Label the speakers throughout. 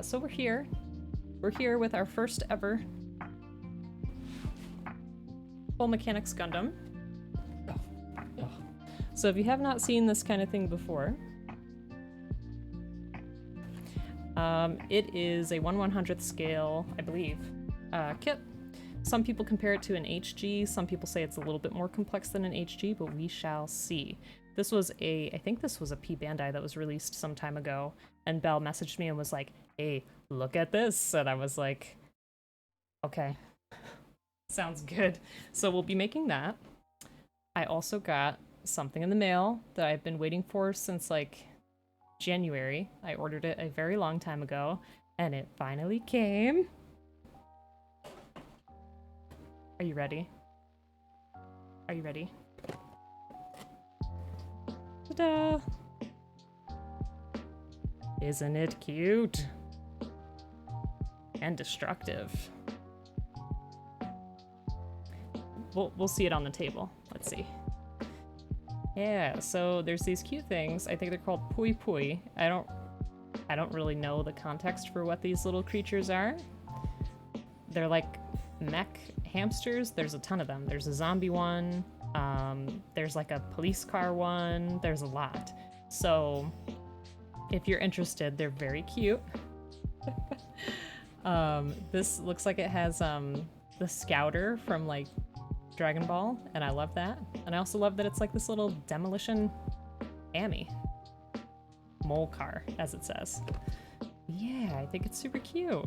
Speaker 1: So we're here. We're here with our first ever full mechanics Gundam. So if you have not seen this kind of thing before, it is a 1/100th scale, I believe, kit. Some people compare it to an HG, some people say it's a little bit more complex than an HG, but we shall see. This was I think this was a P Bandai that was released some time ago, and Belle messaged me and was like, hey, look at this, and I was like, okay, sounds good. So we'll be making that. I also got something in the mail that I've been waiting for since, like, January. I ordered it a very long time ago, and it finally came. Are you ready? Are you ready? Ta-da! Isn't it cute? And destructive. We'll see it on the table. Let's see. Yeah, so there's these cute things. I think they're called pui pui. I don't really know the context for what these little creatures are. They're like mech hamsters. There's a ton of them. There's a zombie one. There's like a police car one. There's a lot. So if you're interested, they're very cute. This looks like it has the Scouter from like Dragon Ball, and I love that. And I also love that it's like this little demolition Amy. Mole car, as it says. Yeah, I think it's super cute.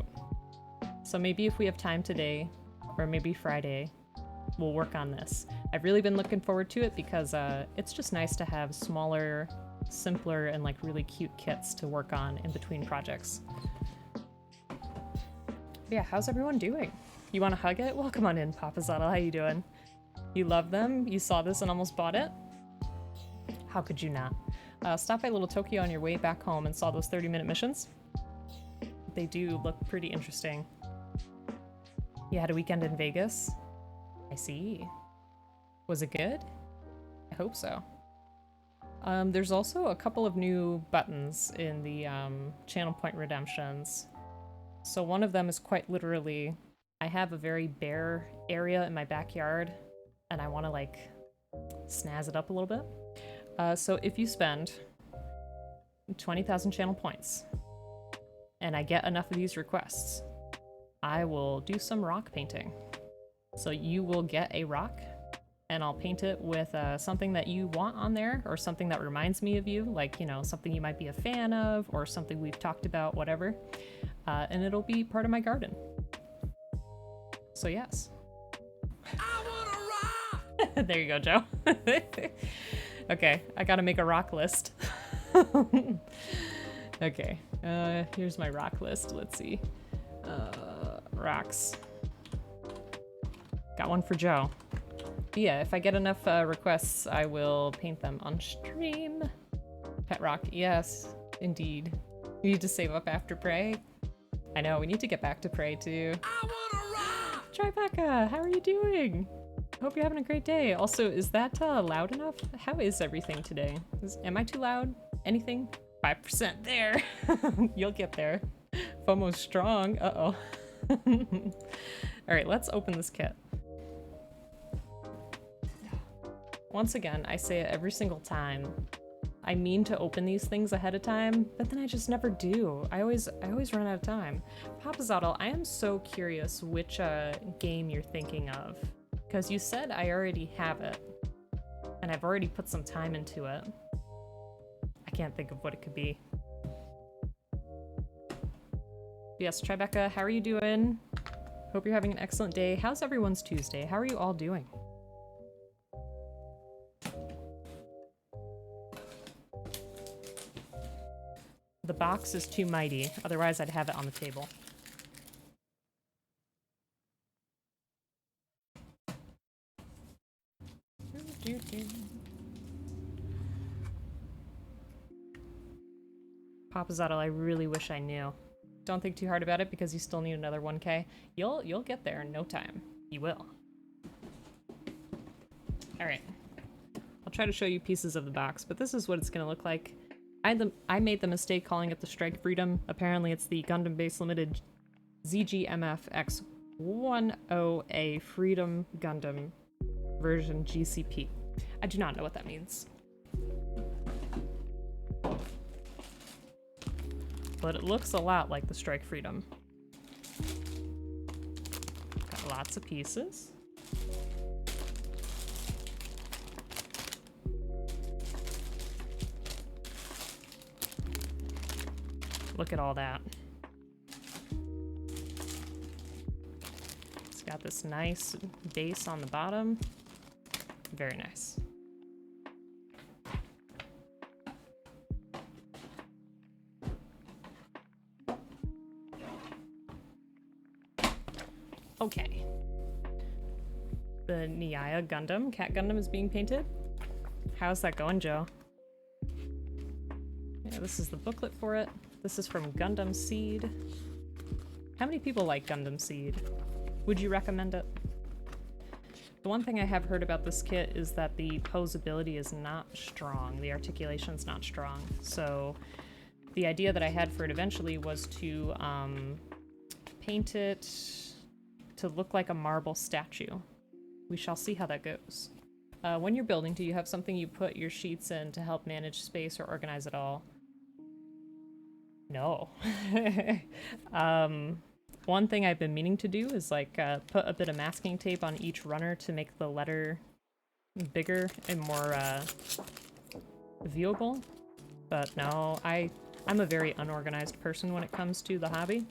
Speaker 1: So maybe if we have time today, or maybe Friday, we'll work on this. I've really been looking forward to it because it's just nice to have smaller, simpler, and like really cute kits to work on in between projects. Yeah, how's everyone doing? You want to hug it? Well, come on in, Papa Zottle. How you doing? You love them? You saw this and almost bought it? How could you not? Stop by Little Tokyo on your way back home and saw those 30-minute missions. They do look pretty interesting. You had a weekend in Vegas? I see. Was it good? I hope so. There's also a couple of new buttons in the channel point redemptions. So one of them is quite literally, I have a very bare area in my backyard and I want to like snazz it up a little bit. So if you spend 20,000 channel points and I get enough of these requests, I will do some rock painting. So you will get a rock and I'll paint it with something that you want on there, or something that reminds me of you, like, you know, something you might be a fan of, or something we've talked about, whatever. And it'll be part of my garden. So yes. I want a rock! There you go, Joe. Okay, I gotta make a rock list. Okay, here's my rock list. Let's see. Rocks. Got one for Joe. But yeah, if I get enough requests, I will paint them on stream. Pet rock, yes, indeed. We need to save up after Prey. I know, we need to get back to Prey too. I want a rock! Tribeca, how are you doing? Hope you're having a great day. Also, is that loud enough? How is everything today? Am I too loud? Anything? 5% there. You'll get there. FOMO's strong. Uh-oh. Alright, let's open this kit. Once again, I say it every single time. I mean to open these things ahead of time, but then I just never do. I always run out of time. Papa Zottle, I am so curious which game you're thinking of. Because you said I already have it. And I've already put some time into it. I can't think of what it could be. Yes, Tribeca, how are you doing? Hope you're having an excellent day. How's everyone's Tuesday? How are you all doing? The box is too mighty, otherwise I'd have it on the table. Papa Zottle, I really wish I knew. Don't think too hard about it because you still need another 1K. You'll get there in no time. You will. Alright. I'll try to show you pieces of the box, but this is what it's gonna look like. I made the mistake calling it the Strike Freedom. Apparently it's the Gundam Base Limited ZGMF X10A Freedom Gundam version GCP. I do not know what that means. But it looks a lot like the Strike Freedom. Got lots of pieces. Look at all that. It's got this nice base on the bottom. Very nice. Okay. The Nyaya Gundam, Cat Gundam, is being painted. How's that going, Joe? Yeah, this is the booklet for it. This is from Gundam Seed. How many people like Gundam Seed? Would you recommend it? The one thing I have heard about this kit is that the posability is not strong. The articulation's not strong. So the idea that I had for it eventually was to paint it to look like a marble statue. We shall see how that goes. When you're building, do you have something you put your sheets in to help manage space or organize it all? No. One thing I've been meaning to do is like put a bit of masking tape on each runner to make the letter bigger and more viewable. But no, I'm a very unorganized person when it comes to the hobby.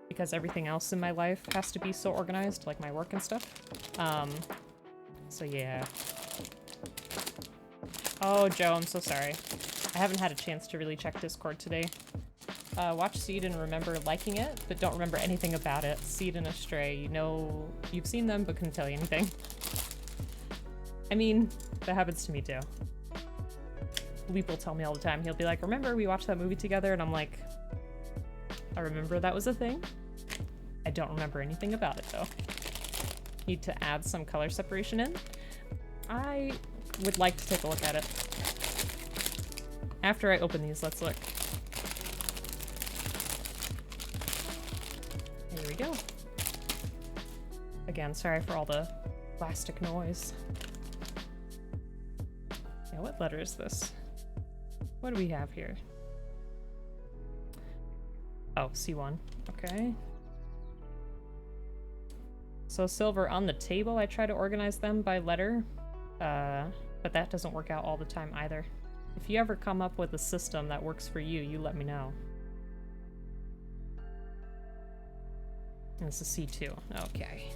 Speaker 1: Because everything else in my life has to be so organized, like my work and stuff. So yeah. Oh, Joe, I'm so sorry. I haven't had a chance to really check Discord today. Watch Seed and remember liking it, but don't remember anything about it. Seed and Astray, you know, you've seen them, but couldn't tell you anything. I mean, that happens to me too. Leap will tell me all the time. He'll be like, remember we watched that movie together? And I'm like, I remember that was a thing. I don't remember anything about it though. Need to add some color separation in. I would like to take a look at it. After I open these, let's look. Here we go. Again, sorry for all the plastic noise. Yeah, what letter is this? What do we have here? Oh, C1. Okay. So silver on the table, I try to organize them by letter, but that doesn't work out all the time either. If you ever come up with a system that works for you, you let me know. This is C2. Okay.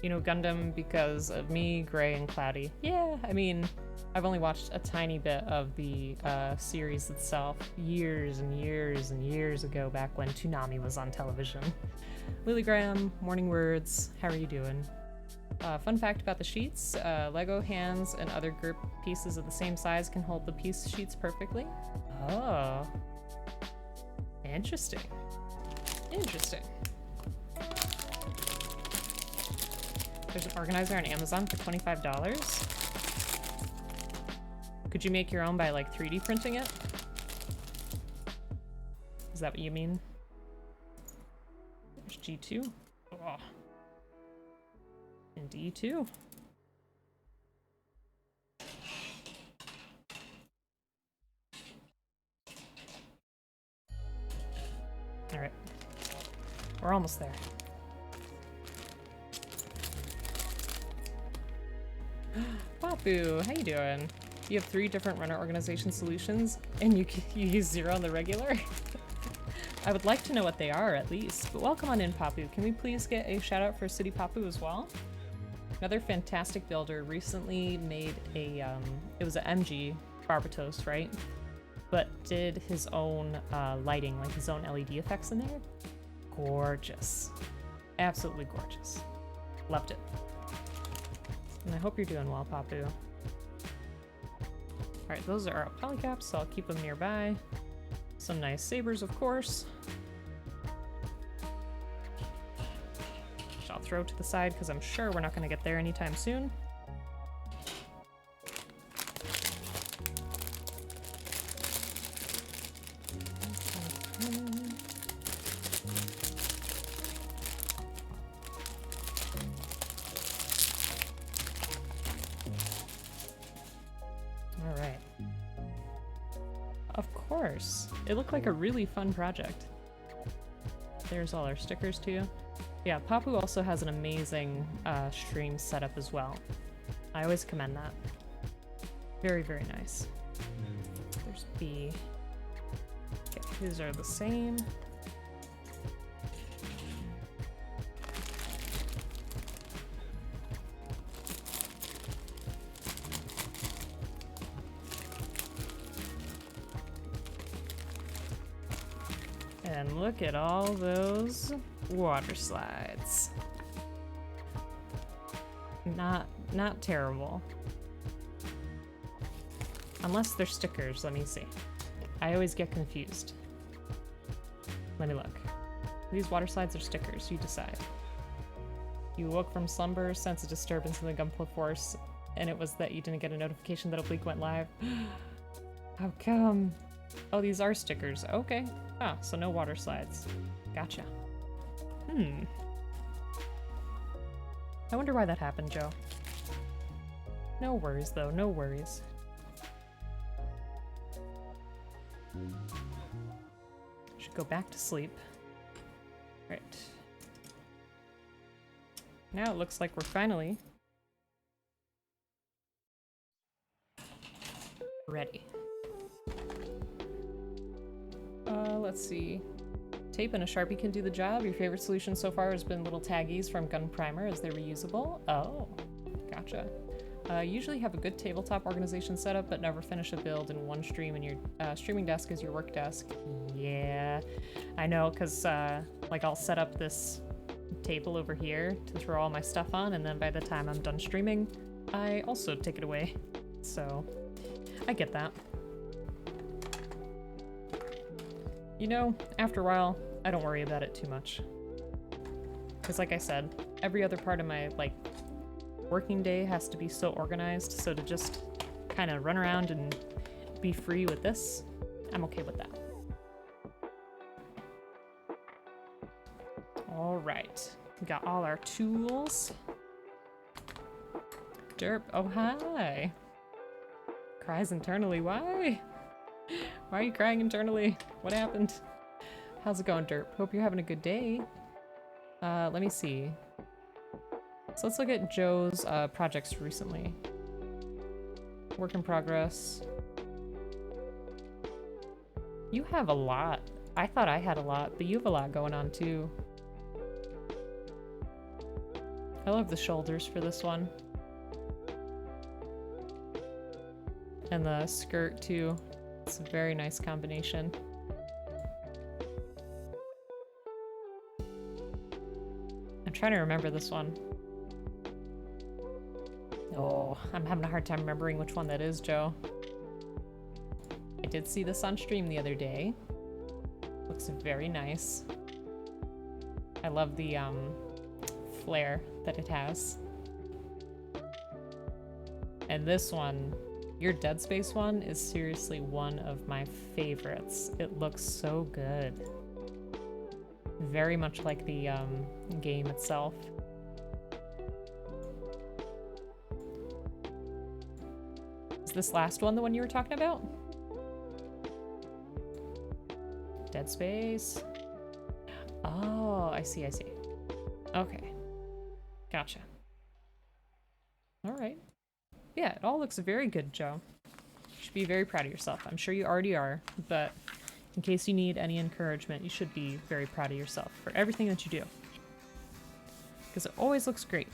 Speaker 1: You know Gundam because of me, Gray, and Cloudy. Yeah, I mean, I've only watched a tiny bit of the series itself years and years and years ago, back when Toonami was on television. Lily Graham, Morning Words, how are you doing? Fun fact about the sheets, Lego hands and other grip pieces of the same size can hold the piece sheets perfectly. Oh. Interesting. Interesting. There's an organizer on Amazon for $25. Could you make your own by like 3D printing it? Is that what you mean? There's G2. Oh. And D2. Alright. We're almost there. Papu, how you doing? You have 3 different runner organization solutions, and you use 0 on the regular? I would like to know what they are, at least. But welcome on in, Papu. Can we please get a shout out for City Papu as well? Another fantastic builder recently made a, it was an MG, Barbatos, right? But did his own lighting, like his own LED effects in there. Gorgeous. Absolutely gorgeous. Loved it. And I hope you're doing well, Papu. Alright, those are our polycaps, so I'll keep them nearby. Some nice sabers, of course. Which I'll throw to the side because I'm sure we're not going to get there anytime soon. Of course. It looked like a really fun project. There's all our stickers too. Yeah, Papu also has an amazing stream setup as well. I always commend that. Very, very nice. There's B. Okay, these are the same. And look at all those water slides. Not terrible. Unless they're stickers, let me see. I always get confused. Let me look. These water slides are stickers, you decide. You woke from slumber, sense a disturbance in the Gunpla force, and it was that you didn't get a notification that Oblique went live. How come? Oh, these are stickers. Okay. Ah, so no water slides. Gotcha. I wonder why that happened, Joe. No worries, though. No worries. Should go back to sleep. Right. Now it looks like we're finally ready. Let's see. Tape and a Sharpie can do the job. Your favorite solution so far has been little taggies from Gun Primer as they're reusable. Oh, gotcha. Usually have a good tabletop organization setup, but never finish a build in one stream, and your streaming desk is your work desk. Yeah, I know, because like I'll set up this table over here to throw all my stuff on, and then by the time I'm done streaming, I also take it away. So, I get that. You know, after a while, I don't worry about it too much. Because like I said, every other part of my, like, working day has to be so organized, so to just kind of run around and be free with this, I'm okay with that. Alright, we got all our tools. Derp, oh hi! Cries internally, why? Why are you crying internally? What happened? How's it going, Derp? Hope you're having a good day. Let me see. So let's look at Joe's projects recently. Work in progress. You have a lot. I thought I had a lot, but you have a lot going on too. I love the shoulders for this one. And the skirt too. It's a very nice combination. I'm trying to remember this one. Oh, I'm having a hard time remembering which one that is, Joe. I did see this on stream the other day. Looks very nice. I love the flare that it has. And this one, your Dead Space one, is seriously one of my favorites. It looks so good. Very much like the game itself. Is this last one the one you were talking about? Dead Space? Oh, I see, I see. Okay. Gotcha. Alright. Yeah, it all looks very good, Joe. You should be very proud of yourself. I'm sure you already are, but in case you need any encouragement, you should be very proud of yourself for everything that you do. Because it always looks great.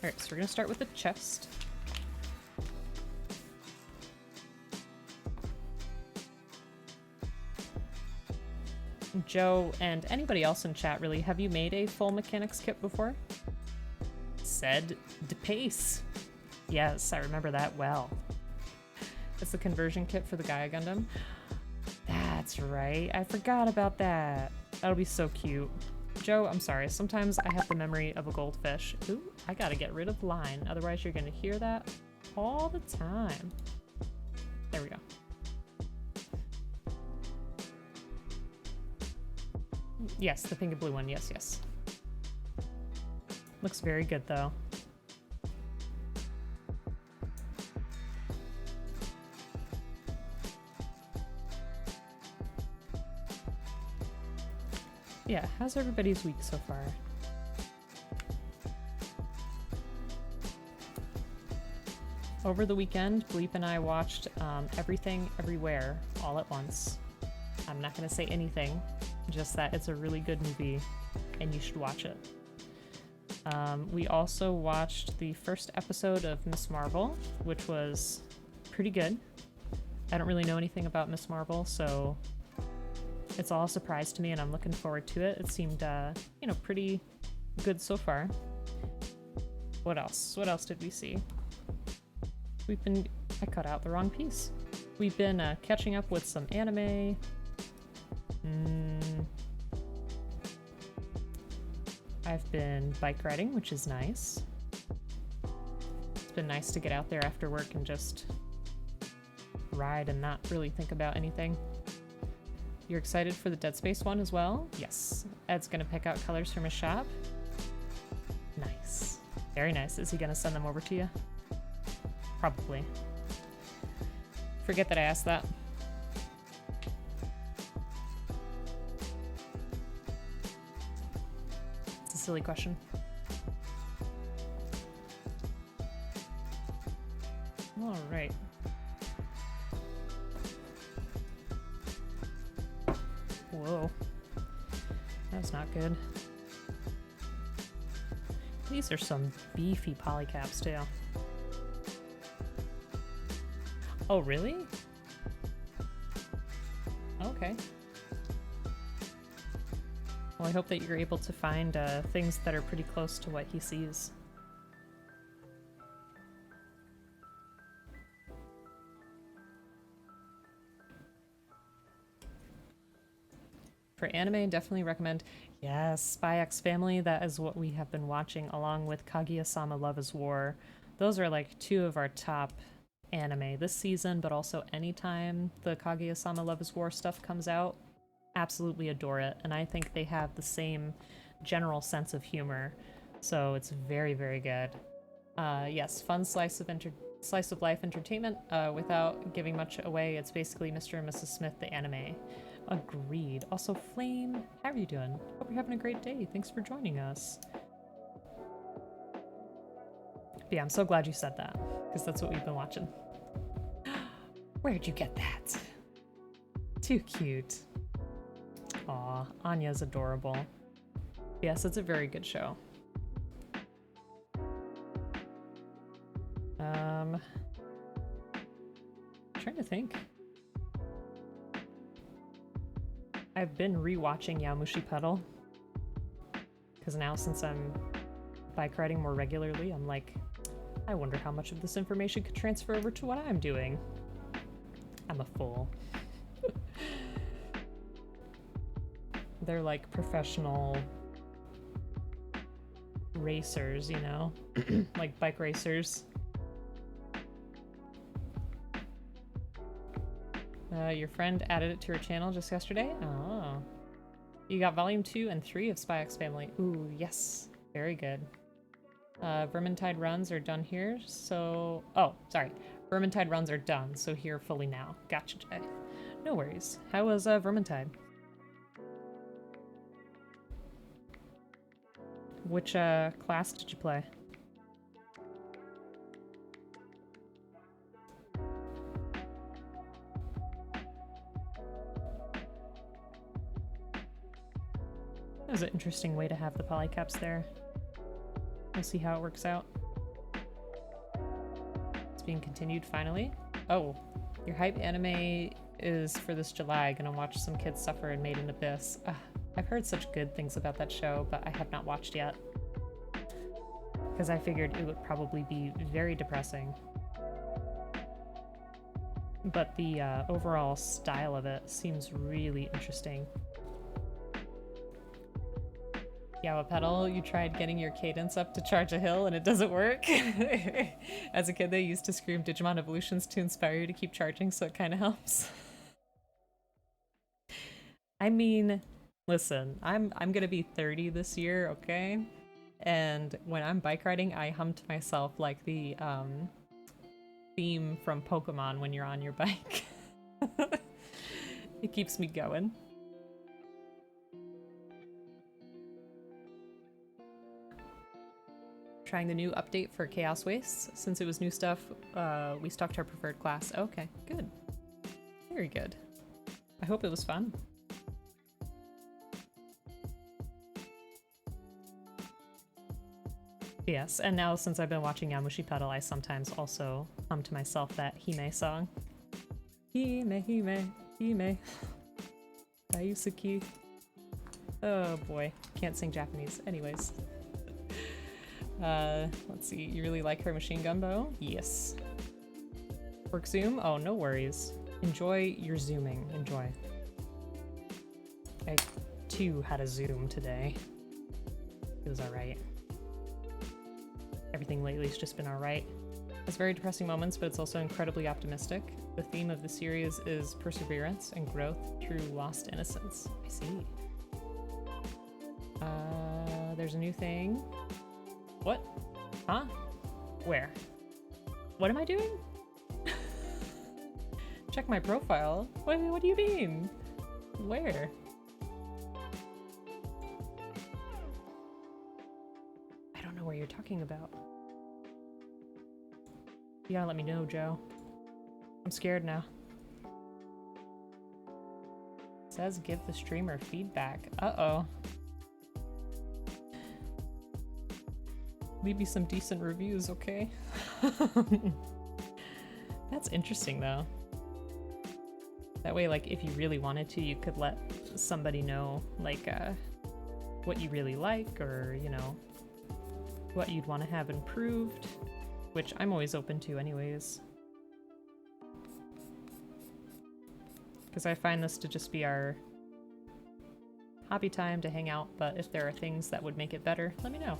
Speaker 1: Alright, so we're gonna start with the chest. Joe, and anybody else in chat, really, have you made a full mechanics kit before? Said de pace. Yes, I remember that well. It's the conversion kit for the Gaia Gundam. That's right, I forgot about that. That'll be so cute. Joe, I'm sorry, sometimes I have the memory of a goldfish. Ooh, I gotta get rid of line, otherwise you're gonna hear that all the time. There we go. Yes, the pink and blue one, yes, yes. Looks very good, though. Yeah, how's everybody's week so far? Over the weekend, Bleep and I watched Everything Everywhere all at once. I'm not going to say anything, just that it's a really good movie and you should watch it. We also watched the first episode of Miss Marvel, which was pretty good. I don't really know anything about Miss Marvel, so it's all a surprise to me and I'm looking forward to it. It seemed, you know, pretty good so far. What else? What else did we see? I cut out the wrong piece. We've been catching up with some anime. I've been bike riding, which is nice. It's been nice to get out there after work and just ride and not really think about anything. You're excited for the Dead Space one as well? Yes. Ed's gonna pick out colors from his shop. Nice. Very nice. Is he gonna send them over to you? Probably. Forget that I asked that. It's a silly question. All right. Whoa. That's not good. These are some beefy polycaps too. Oh, really? Okay. Well, I hope that you're able to find things that are pretty close to what he sees. For anime, definitely recommend, yes, Spy X Family. That is what we have been watching along with Kaguya-sama Love is War. Those are like two of our top anime this season, but also anytime the Kaguya-sama Love is War stuff comes out, absolutely adore it. And I think they have the same general sense of humor, so it's very, very good. Yes, fun slice of life entertainment without giving much away. It's basically Mr. and Mrs. Smith, the anime. Agreed. Also, Flame, how are you doing? Hope you're having a great day. Thanks for joining us. But yeah, I'm so glad you said that, because that's what we've been watching. Where'd you get that? Too cute. Aw, Anya's adorable. Yes, it's a very good show. Trying to think. I've been rewatching Yamushi Pedal, because now since I'm bike riding more regularly, I'm like, I wonder how much of this information could transfer over to what I'm doing. I'm a fool. They're like professional racers, you know? Like bike racers. Your friend added it to her channel just yesterday? Oh. You got volume 2 and 3 of Spy X Family. Ooh, yes. Very good. Vermintide runs are done here, so... Oh, sorry. Vermintide runs are done, so here fully now. Gotcha, Jay. No worries. How was Vermintide? Which class did you play? That was an interesting way to have the polycaps there. We'll see how it works out. It's being continued finally. Oh, your hype anime is for this July. Gonna watch some kids suffer in Made in Abyss. I've heard such good things about that show, but I have not watched yet. Because I figured it would probably be very depressing. But the overall style of it seems really interesting. Yawa Pedal, you tried getting your cadence up to charge a hill and it doesn't work? As a kid, they used to scream Digimon Evolutions to inspire you to keep charging, so it kind of helps. I mean, listen, I'm gonna be 30 this year, okay? And when I'm bike riding, I hum to myself like the theme from Pokemon when you're on your bike. It keeps me going. trying the new update for Chaos Wastes. Since it was new stuff, we stuck to our preferred class. Okay, good. Very good. I hope it was fun. Yes, and now since I've been watching Yamushi Pedal, I sometimes also hum to myself that Hime song. Hime, Hime, Hime. Ayusuki. Oh boy, can't sing Japanese. Anyways. Let's see, you really like her machine gun bow? Yes. Work zoom? Oh, no worries. Enjoy your zooming. Enjoy. I, too, had a zoom today. It was alright. Everything lately's just been alright. It's very depressing moments, but it's also incredibly optimistic. The theme of the series is perseverance and growth through lost innocence. I see. There's a new thing. What? Huh? Where? What am I doing? Check my profile? What do you mean? Where? I don't know what you're talking about. You gotta let me know, Joe. I'm scared now. It says give the streamer feedback. Uh-oh. Leave me some decent reviews, okay? That's interesting, though. That way, like, if you really wanted to, you could let somebody know, like, what you really like, or, you know, what you'd want to have improved, which I'm always open to anyways. Because I find this to just be our hobby time to hang out, but if there are things that would make it better, let me know.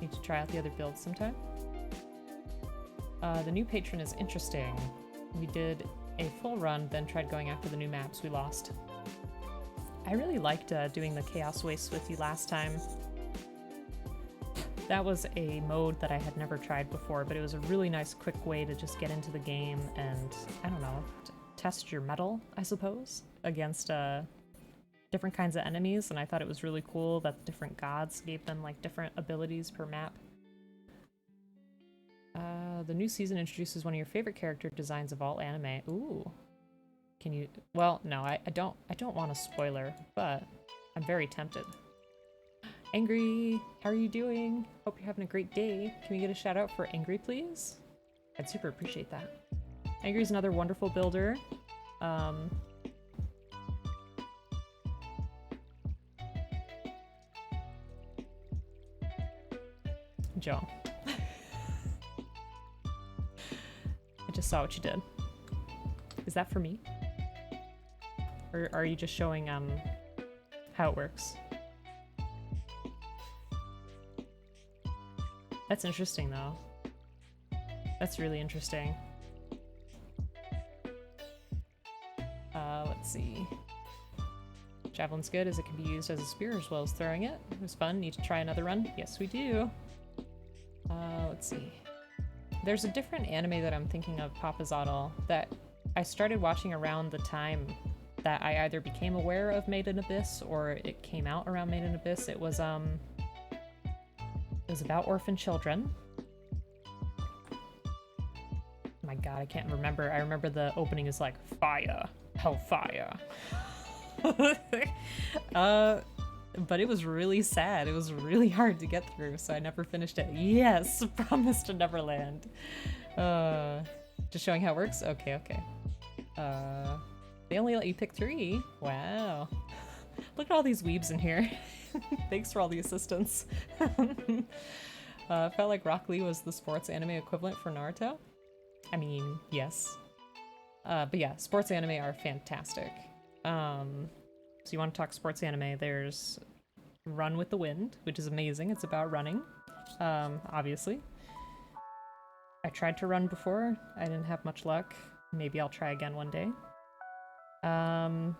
Speaker 1: Need to try out the other builds sometime. The new patron is interesting. We did a full run, then tried going after the new maps. We lost. I really liked doing the Chaos Wastes with you last time. That was a mode that I had never tried before, but it was a really nice quick way to just get into the game and, I don't know, test your mettle, I suppose, against different kinds of enemies, and I thought it was really cool that the different gods gave them like different abilities per map. The new season introduces one of your favorite character designs of all anime. Ooh. Can you... Well, no, I don't want a spoiler, but I'm very tempted. Angry, how are you doing? Hope you're having a great day. Can we get a shout out for Angry, please? I'd super appreciate that. Angry's another wonderful builder. Joe. I just saw what you did. Is that for me? Or are you just showing how it works? That's interesting though. That's really interesting. Let's see. Javelin's good as it can be used as a spear as well as throwing it. It was fun. Need to try another run? Yes, we do. Let's see. There's a different anime that I'm thinking of, Papazoddle, that I started watching around the time that I either became aware of Made in Abyss or it came out around Made in Abyss. It was about orphan children. Oh my god, I can't remember. I remember the opening is like, fire, hellfire. But it was really sad. It was really hard to get through, so I never finished it. Yes, Promise to Neverland. Just showing how it works? Okay, okay. They only let you pick 3? Wow. Look at all these weebs in here. Thanks for all the assistance. Felt like Rock Lee was the sports anime equivalent for Naruto. I mean, yes. But yeah, sports anime are fantastic. So you want to talk sports anime, there's Run with the Wind, which is amazing. It's about running, obviously. I tried to run before. I didn't have much luck. Maybe I'll try again one day. Then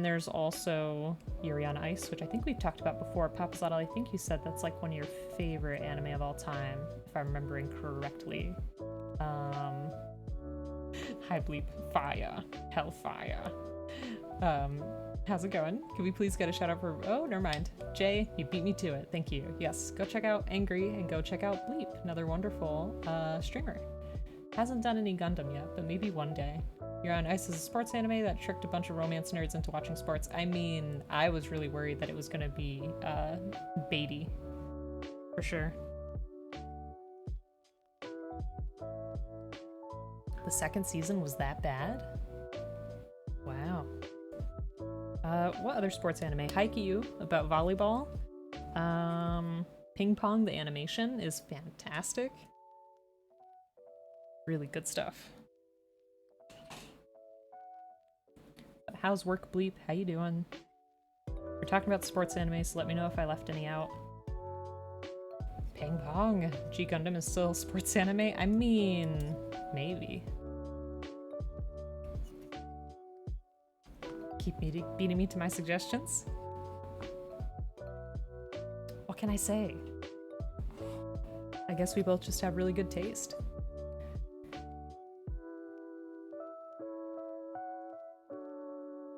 Speaker 1: there's also Yuri on Ice, which I think we've talked about before. Papazoddle, I think you said that's like one of your favorite anime of all time, if I'm remembering correctly. High Bleep, fire, hellfire. How's it going? Can we please get a shout out for, oh, never mind. Jay, you beat me to it. Thank you. Yes, go check out Angry and go check out Bleep, another wonderful streamer. Hasn't done any Gundam yet, but maybe one day. You're on Ice is a sports anime that tricked a bunch of romance nerds into watching sports. I mean, I was really worried that it was gonna be baity, for sure. The second season was that bad? Wow. What other sports anime? Haikyuu, about volleyball. Ping Pong, the animation is fantastic. Really good stuff. But how's work, Bleep? How you doing? We're talking about sports anime, so let me know if I left any out. Ping Pong. G Gundam is still sports anime? I mean, maybe. Keep beating me to my suggestions? What can I say? I guess we both just have really good taste.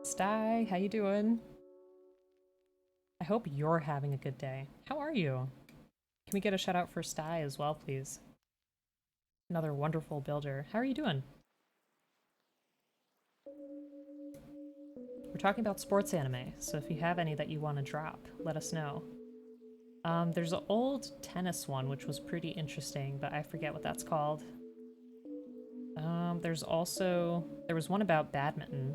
Speaker 1: Sty, how you doing? I hope you're having a good day. How are you? Can we get a shout out for Sty as well, please? Another wonderful builder. How are you doing? We're talking about sports anime, so if you have any that you want to drop, let us know. There's an old tennis one, which was pretty interesting, but I forget what that's called. There was one about badminton.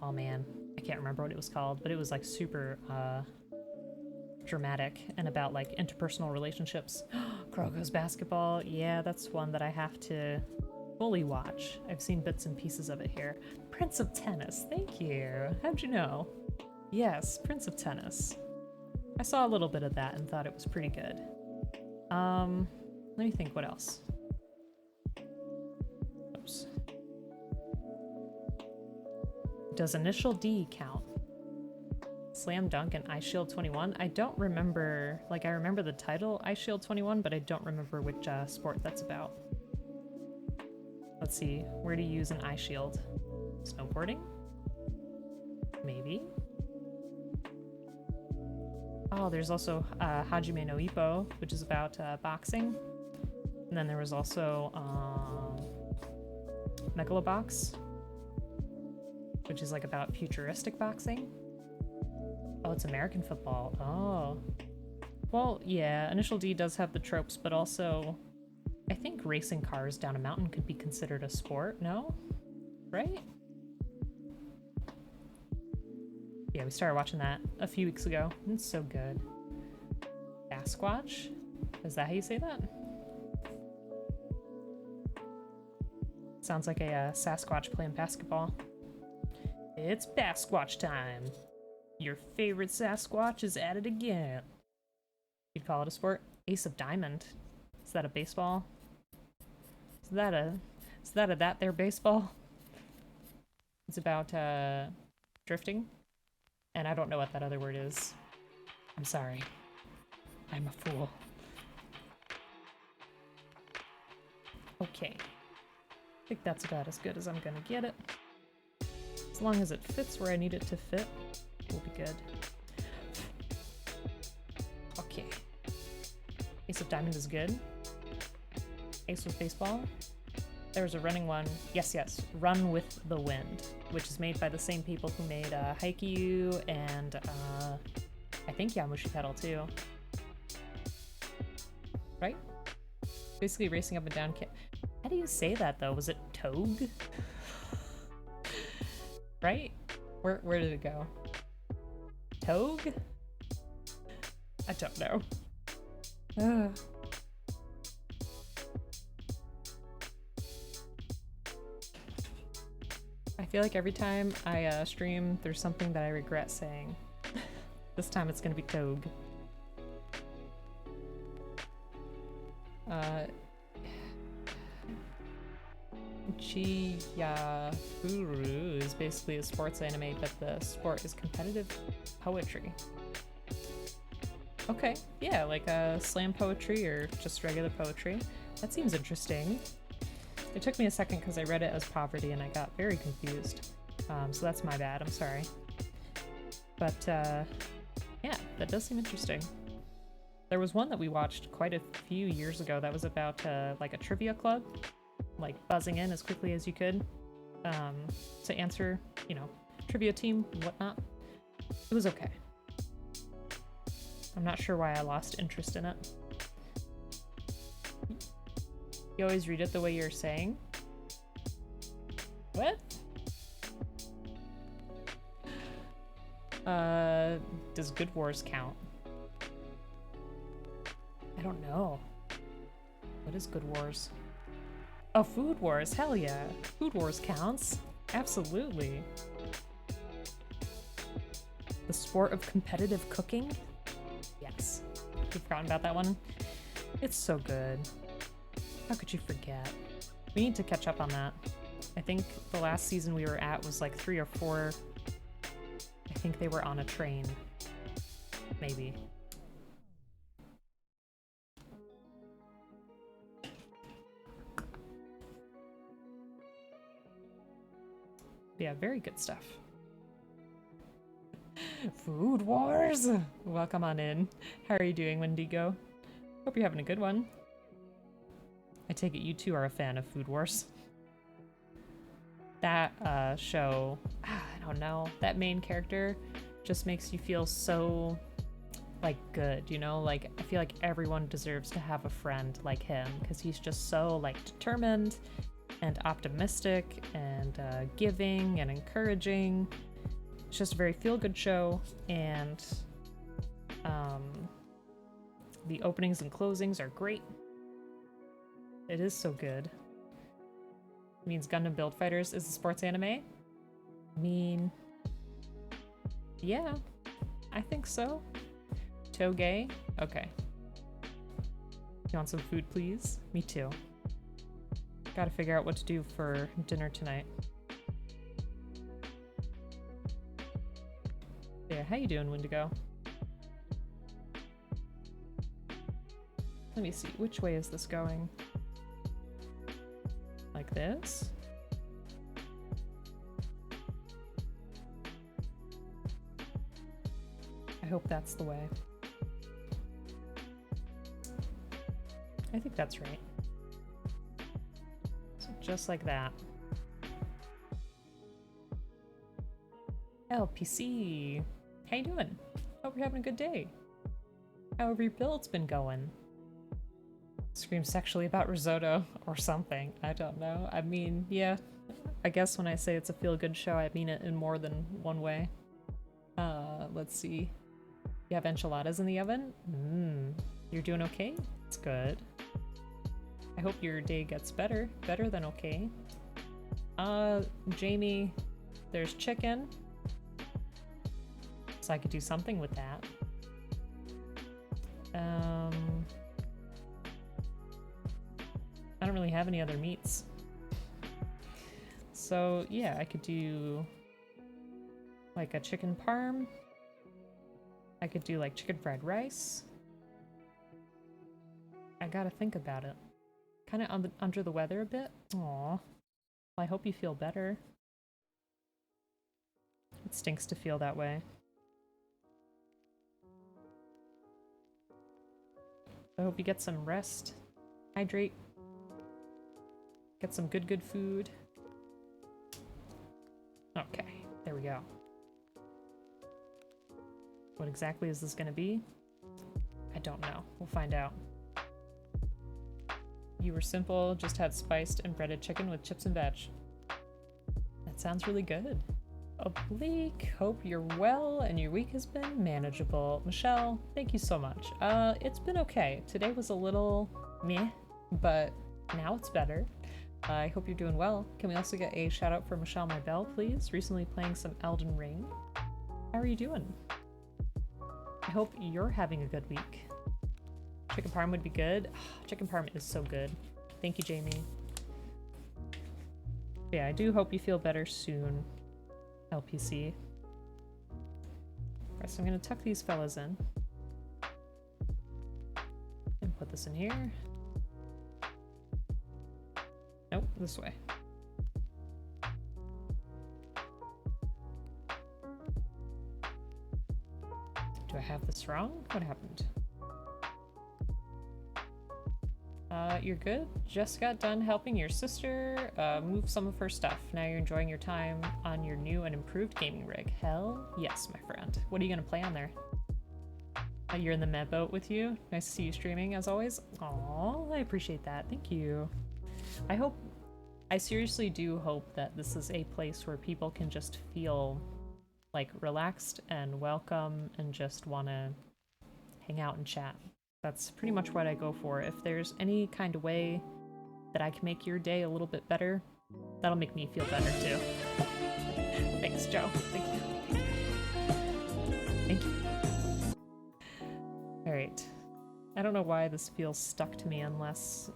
Speaker 1: Oh man, I can't remember what it was called, but it was like super dramatic and about like interpersonal relationships. Krogo's basketball, yeah, that's one that I have to fully watch. I've seen bits and pieces of it here. Prince of Tennis, thank you. How'd you know? Yes, Prince of Tennis. I saw a little bit of that and thought it was pretty good. Let me think, what else? Oops. Does Initial D count? Slam Dunk and Ice Shield 21? I don't remember, like I remember the title Ice Shield 21, but I don't remember which sport that's about. Let's see, where to use an Ice Shield? Snowboarding? Maybe? Oh, there's also Hajime no Ippo, which is about boxing. And then there was also Megalobox, which is like about futuristic boxing. Oh, it's American football. Oh. Well, yeah, Initial D does have the tropes, but also I think racing cars down a mountain could be considered a sport, no? Right? Yeah, we started watching that a few weeks ago. It's so good. Sasquatch? Is that how you say that? Sounds like a Sasquatch playing basketball. It's Basquatch time. Your favorite Sasquatch is at it again. You'd call it a sport? Ace of Diamond. Is that a baseball? Is that a that there baseball? It's about drifting. And I don't know what that other word is. I'm sorry. I'm a fool. Okay. I think that's about as good as I'm gonna get it. As long as it fits where I need it to fit, we'll be good. Okay. Ace of Diamond is good. Ace with baseball. There was a running one. Yes, yes. Run with the Wind, which is made by the same people who made Haikyuu and I think Yamushi Pedal too. Right? Basically racing up and down. How do you say that though? Was it Togue? Right? Where did it go? Togue? I don't know. Ugh. I feel like every time I stream, there's something that I regret saying. This time it's gonna be Togue. Chiyafuru is basically a sports anime, but the sport is competitive poetry. Okay, yeah, like slam poetry or just regular poetry. That seems interesting. It took me a second because I read it as poverty and I got very confused. So that's my bad, I'm sorry. But yeah, that does seem interesting. There was one that we watched quite a few years ago that was about like a trivia club, like buzzing in as quickly as you could to answer, you know, trivia team, whatnot. It was okay. I'm not sure why I lost interest in it. You always read it the way you're saying? What? Does Good Wars count? I don't know. What is Good Wars? Oh, Food Wars, hell yeah. Food Wars counts. Absolutely. The sport of competitive cooking? Yes. You've forgotten about that one? It's so good. How could you forget? We need to catch up on that. I think the last season we were at was like 3 or 4. I think they were on a train. Maybe. Yeah, very good stuff. Food Wars! Welcome on in. How are you doing, Wendigo? Hope you're having a good one. I take it you too are a fan of Food Wars. That show, I don't know, that main character just makes you feel so, like, good, you know? Like, I feel like everyone deserves to have a friend like him, because he's just so, like, determined and optimistic and giving and encouraging. It's just a very feel-good show, and the openings and closings are great. It is so good. It means Gundam Build Fighters is a sports anime? I mean, yeah, I think so. Toge? Okay. You want some food, please? Me too. Gotta figure out what to do for dinner tonight. Yeah, how you doing, Wendigo? Let me see, which way is this going? Like this? I hope that's the way. I think that's right. So just like that. LPC! How you doing? Hope you're having a good day. How have your builds been going? Scream sexually about risotto or something. I don't know. I mean, yeah. I guess when I say it's a feel-good show, I mean it in more than one way. Let's see. You have enchiladas in the oven? You're doing okay? It's good. I hope your day gets better. Better than okay. Jamie, there's chicken. So I could do something with that. I don't really have any other meats. So yeah, I could do like a chicken parm. I could do like chicken fried rice. I gotta think about it. Kind of under the weather a bit. Aw. Well, I hope you feel better. It stinks to feel that way. I hope you get some rest. Hydrate. Get some good food. Okay, there we go. What exactly is this gonna be? I don't know. We'll find out. You were simple, just had spiced and breaded chicken with chips and veg. That sounds really good. Oblique, hope you're well and your week has been manageable. Michelle, thank you so much. It's been okay. Today was a little meh, but now it's better. I hope you're doing well. Can we also get a shout out for Michelle My Bell, please? Recently playing some Elden Ring. How are you doing? I hope you're having a good week. Chicken parm would be good. Chicken parm is so good. Thank you, Jamie. Yeah, I do hope you feel better soon, LPC. Alright, so I'm gonna tuck these fellas in. And put this in here. Nope, this way. have this wrong? What happened? You're good. Just got done helping your sister move some of her stuff. Now you're enjoying your time on your new and improved gaming rig. Hell yes, my friend. What are you gonna play on there? You're in the med boat with you. Nice to see you streaming as always. Aw, I appreciate that. Thank you. I seriously do hope that this is a place where people can just feel like relaxed and welcome and just want to hang out and chat. That's pretty much what I go for. If there's any kind of way that I can make your day a little bit better, that'll make me feel better too. Thanks, Joe. Thank you. Thank you. Alright. I don't know why this feels stuck to me unless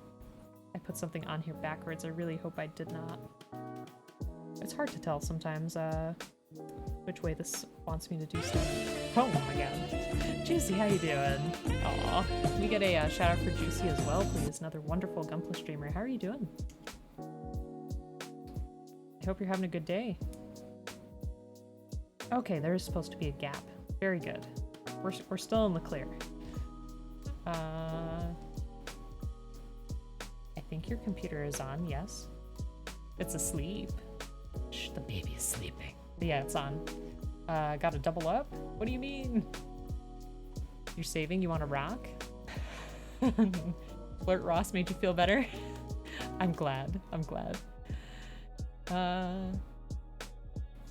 Speaker 1: I put something on here backwards. I really hope I did not. It's hard to tell sometimes which way this wants me to do stuff. Oh my god. Juicy, how you doing? Aw. Can we get a shout out for Juicy as well, please? Another wonderful Gunpla streamer. How are you doing? I hope you're having a good day. Okay, there's supposed to be a gap. Very good. We're still in the clear. I think your computer is on, yes. It's asleep. Shh, the baby is sleeping. Yeah, it's on. Gotta double up? What do you mean? You're saving? You want to rock? Flirt Ross made you feel better? I'm glad. I'm glad.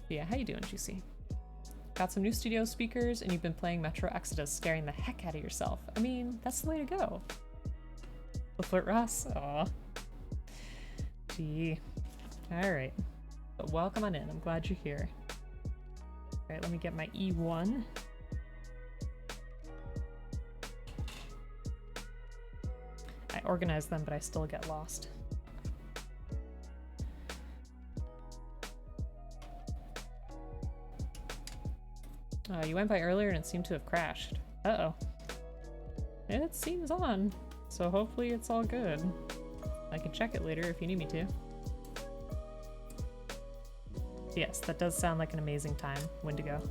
Speaker 1: Yeah, how you doing, Juicy? Got some new studio speakers and you've been playing Metro Exodus, scaring the heck out of yourself. I mean, that's the way to go. The Flirt Ross? Aw. Gee. Alright. But welcome on in. I'm glad you're here. Alright, let me get my E1. I organized them, but I still get lost. You went by earlier and it seemed to have crashed. Uh-oh. It seems on, so hopefully it's all good. I can check it later if you need me to. Yes, that does sound like an amazing time. Wendigo.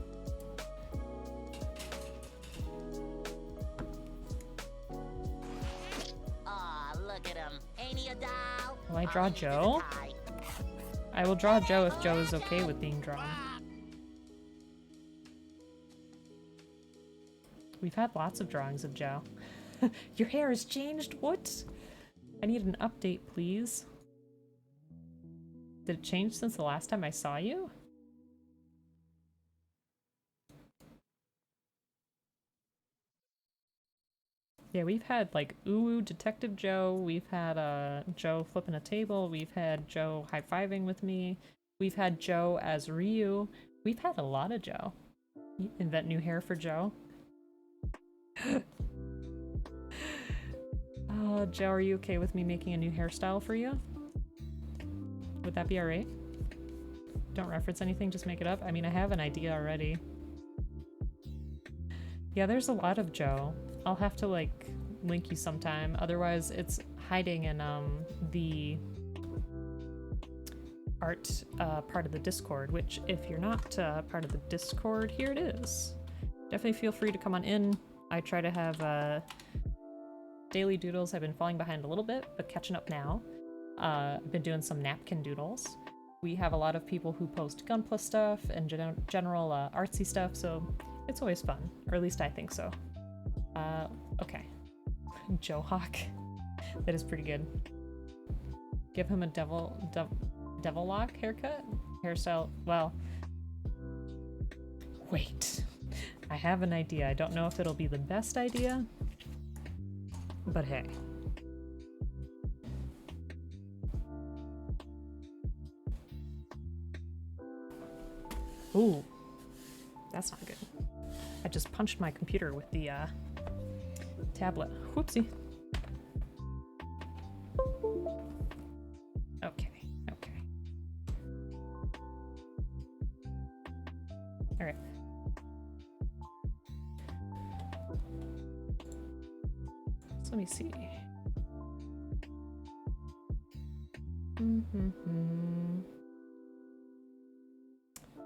Speaker 2: Aw, look at him. Ain't he a doll?
Speaker 1: Will I draw Joe? I will draw Joe if Joe is okay with being drawn. We've had lots of drawings of Joe. Your hair has changed? What? I need an update, please. Did it change since the last time I saw you? Yeah, we've had like Uwu Detective Joe, we've had Joe flipping a table, we've had Joe high-fiving with me, we've had Joe as Ryu. We've had a lot of Joe. You invent new hair for Joe? Joe, are you okay with me making a new hairstyle for you? Would that be alright? Don't reference anything, just make it up. I mean, I have an idea already. Yeah, there's a lot of Joe. I'll have to, like, link you sometime. Otherwise, it's hiding in, the art, part of the Discord, which, if you're not, part of the Discord, here it is. Definitely feel free to come on in. I try to have, daily doodles. I've been falling behind a little bit, but catching up now. I've been doing some napkin doodles. We have a lot of people who post Gunpla stuff and general artsy stuff, so it's always fun, or at least I think so. Okay. Joe Hawk. That is pretty good. Give him a devil lock haircut? Hairstyle, well... Wait. I have an idea. I don't know if it'll be the best idea, but hey. Ooh, that's not good. I just punched my computer with the tablet. Whoopsie. Okay, okay. All right. So let me see.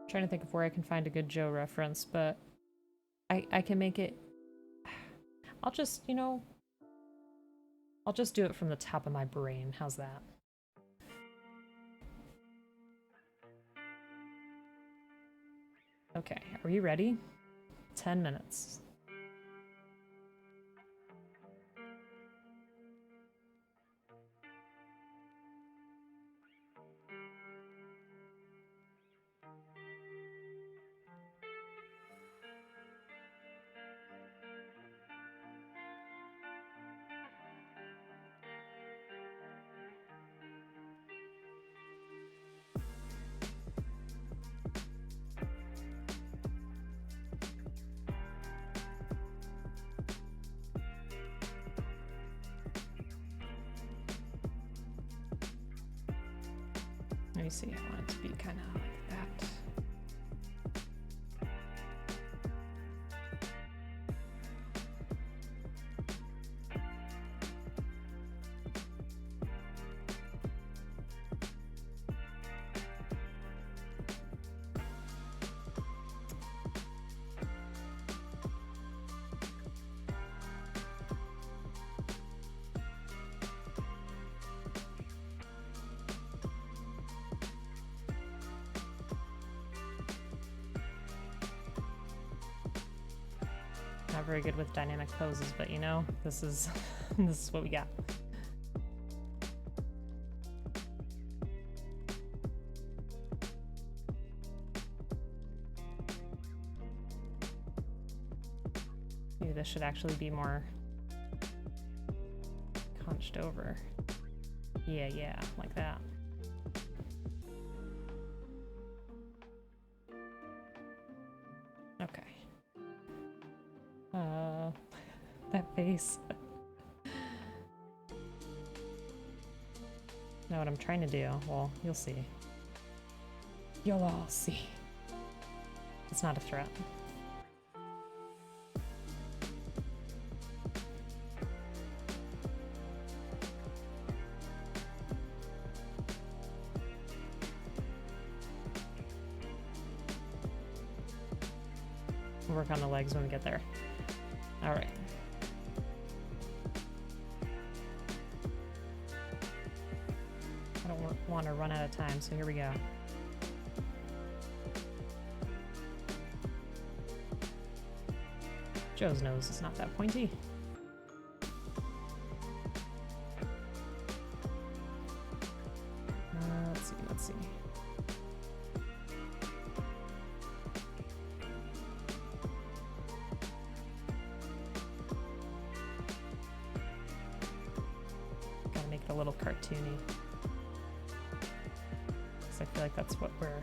Speaker 1: Trying to think of where I can find a good Joe reference, but I can make it... I'll just, you know... I'll just do it from the top of my brain. How's that? Okay, are you ready? 10 minutes. Let me see, I want it to be kind of like that. Not very good with dynamic poses, but you know, this is this is what we got. Maybe this should actually be more hunched over. Yeah, like that. Okay. That face. Know what I'm trying to do? Well, you'll see. You'll all see. It's not a threat. We'll work on the legs when we get there. All right. I don't want to run out of time, so here we go. Joe's nose is not that pointy. Let's see. Gotta make it a little cartoony. Because I feel like that's what we're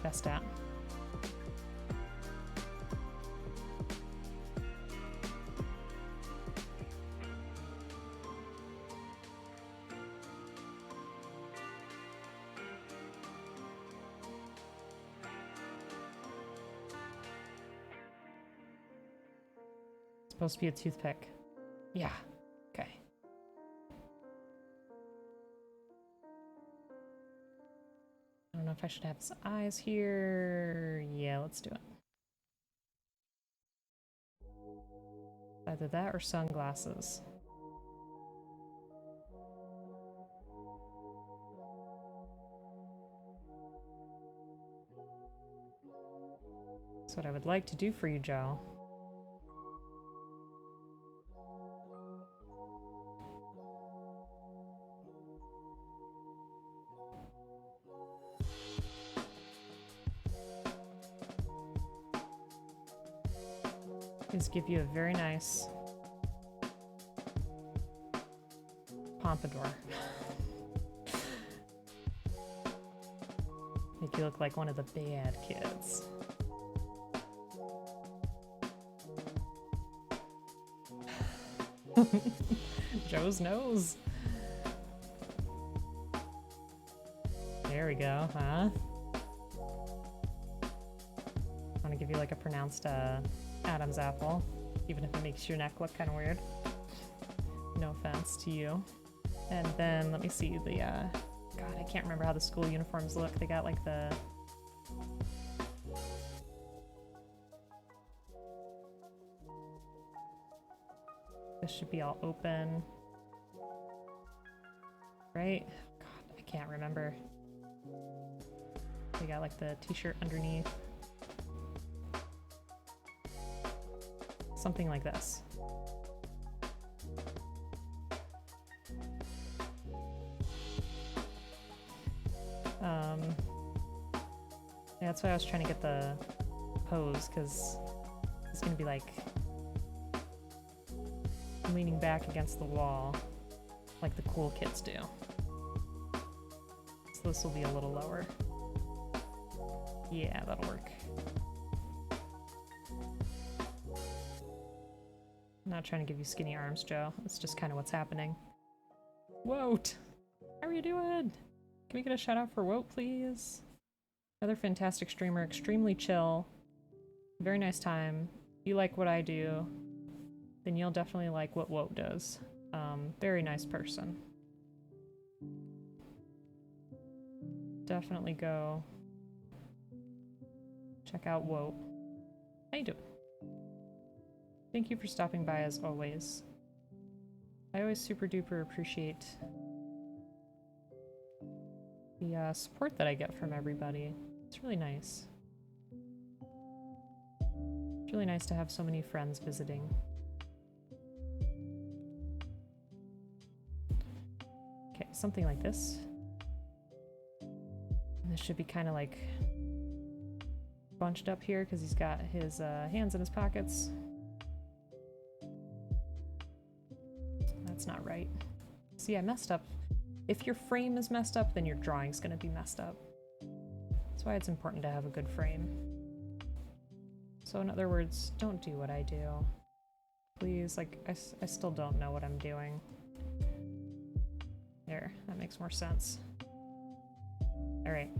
Speaker 1: best at. Supposed to be a toothpick. Yeah. Okay. I don't know if I should have his eyes here. Yeah, let's do it. Either that or sunglasses. That's what I would like to do for you, Joe. Is give you a very nice pompadour. Make you look like one of the bad kids. Joe's nose. There we go, huh? Want to give you like a pronounced Adam's apple, even if it makes your neck look kind of weird. No offense to you. And then let me see the God, I can't remember how the school uniforms look. They got like the This should be all open. Right? God, I can't remember. We got like the t-shirt underneath. Something like this. Yeah, that's why I was trying to get the pose, because it's gonna be like leaning back against the wall like the cool kids do. So this will be a little lower. Yeah, that'll work. I'm not trying to give you skinny arms, Joe. It's just kind of what's happening. Woat! How are you doing? Can we get a shout out for Woat, please? Another fantastic streamer, extremely chill. Very nice time. If you like what I do, then you'll definitely like what Woat does. Very nice person. Definitely go check out Woat. How you doing? Thank you for stopping by as always. I always super duper appreciate the support that I get from everybody. It's really nice. It's really nice to have so many friends visiting. Okay, something like this. And this should be kind of like bunched up here because he's got his hands in his pockets. That's not right. See, I messed up. If your frame is messed up, then your drawing's gonna be messed up. That's why it's important to have a good frame. So in other words, don't do what I do. Please, like, I still don't know what I'm doing. There, that makes more sense. Alright.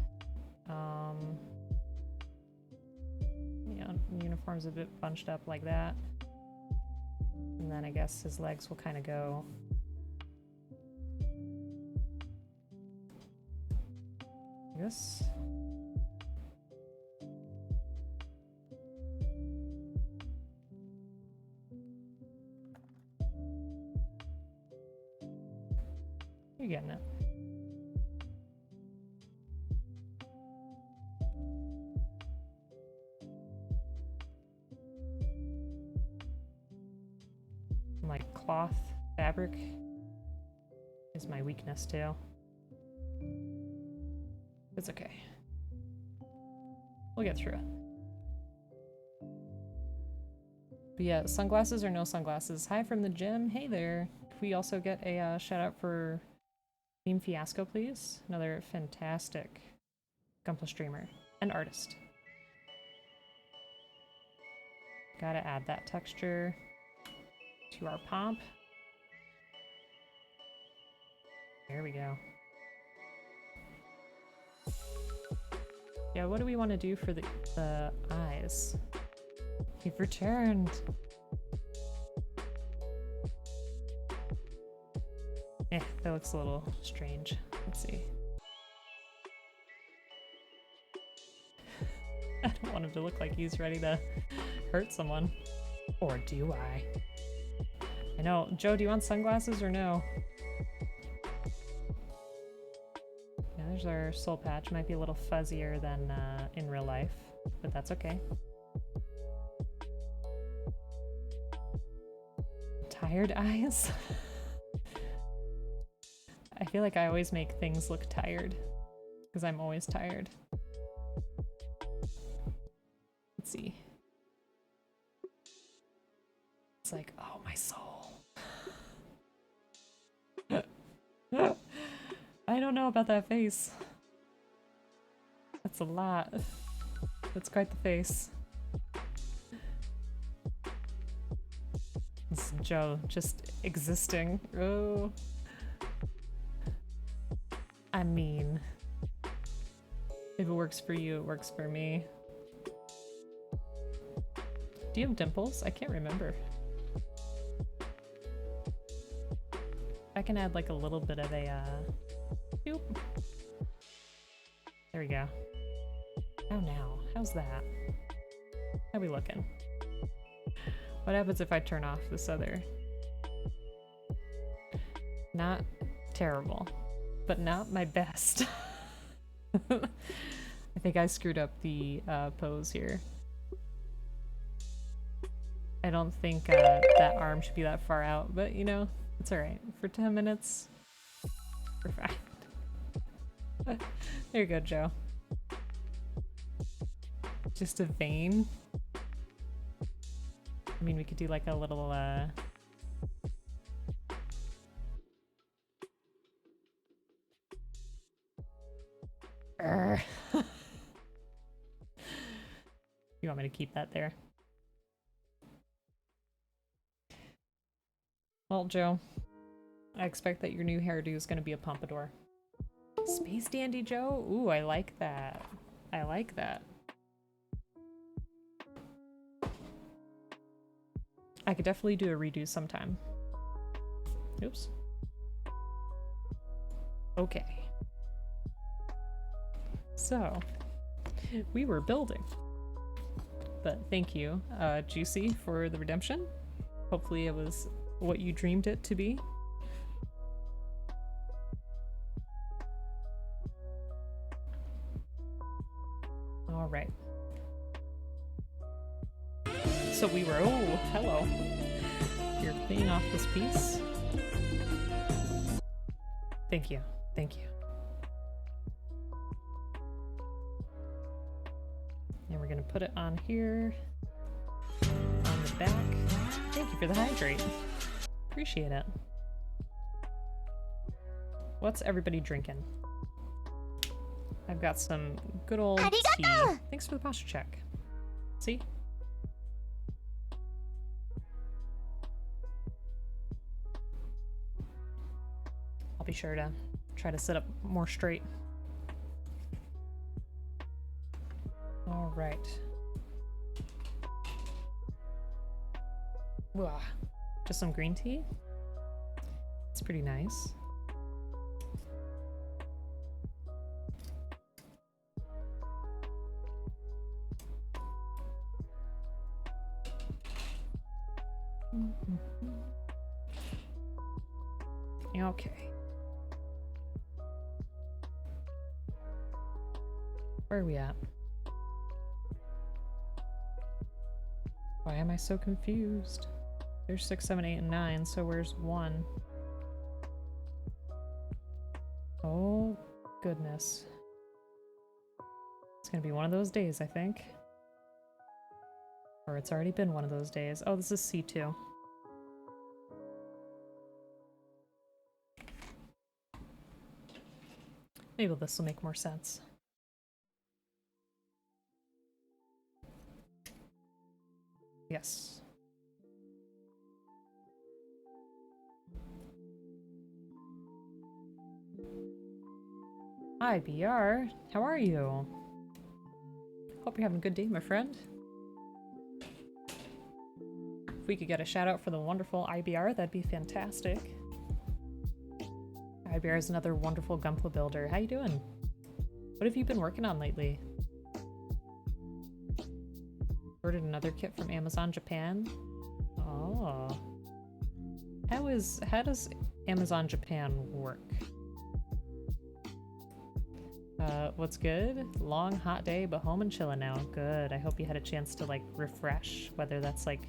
Speaker 1: Yeah, uniform's a bit bunched up like that. And then I guess his legs will kind of go like this. You're getting it. Like cloth fabric is my weakness too. It's okay. We'll get through it. But yeah, sunglasses or no sunglasses? Hi from the gym. Hey there. Could we also get a shout out for Team Fiasco, please? Another fantastic Gunpla streamer and artist. Gotta add that texture to our pomp. There we go. Yeah, what do we want to do for the eyes? You've returned. That looks a little strange. Let's see. I don't want him to look like he's ready to hurt someone. Or do I? I know. Joe, do you want sunglasses or no? Yeah, there's our soul patch. Might be a little fuzzier than in real life, but that's okay. Tired eyes? I feel like I always make things look tired, because I'm always tired. Let's see. It's like, oh, my soul. I don't know about that face. That's a lot. That's quite the face. It's Joe just existing. Oh. I mean, if it works for you, it works for me. Do you have dimples? I can't remember. I can add like a little bit of a, doop. There we go. How now? How's that? How we looking? What happens if I turn off this other Not terrible, but not my best. I think I screwed up the pose here. I don't think that arm should be that far out, but you know, it's alright. For 10 minutes, we're fine. There you go, Joe. Just a vein. I mean, we could do like a little, You want me to keep that there? Well, Joe, I expect that your new hairdo is going to be a pompadour. Space Dandy Joe? Ooh, I like that. I like that. I could definitely do a redo sometime. Oops. Okay. So, we were building. But thank you, Juicy, for the redemption. Hopefully it was what you dreamed it to be. All right. So we were, oh, hello. You're cleaning off this piece. Thank you, thank you. And we're gonna put it on here, on the back. Thank you for the hydrate. Appreciate it. What's everybody drinking? I've got some good old tea. Thanks for the posture check. See? I'll be sure to try to sit up more straight. All right. Wow. Just some green tea? It's pretty nice. Okay. Where are we at? Why am I so confused? There's 6, 7, 8, and 9, so where's 1? Oh, goodness. It's gonna be one of those days, I think. Or it's already been one of those days. Oh, this is C2. Maybe this will make more sense. Yes. Hi, BR. How are you? Hope you're having a good day, my friend. If we could get a shout out for the wonderful IBR, that'd be fantastic. IBR is another wonderful Gunpla builder. How you doing? What have you been working on lately? Ordered another kit from Amazon Japan. Oh. How does Amazon Japan work? What's good? Long hot day, but home and chilling now. Good. I hope you had a chance to like refresh, whether that's like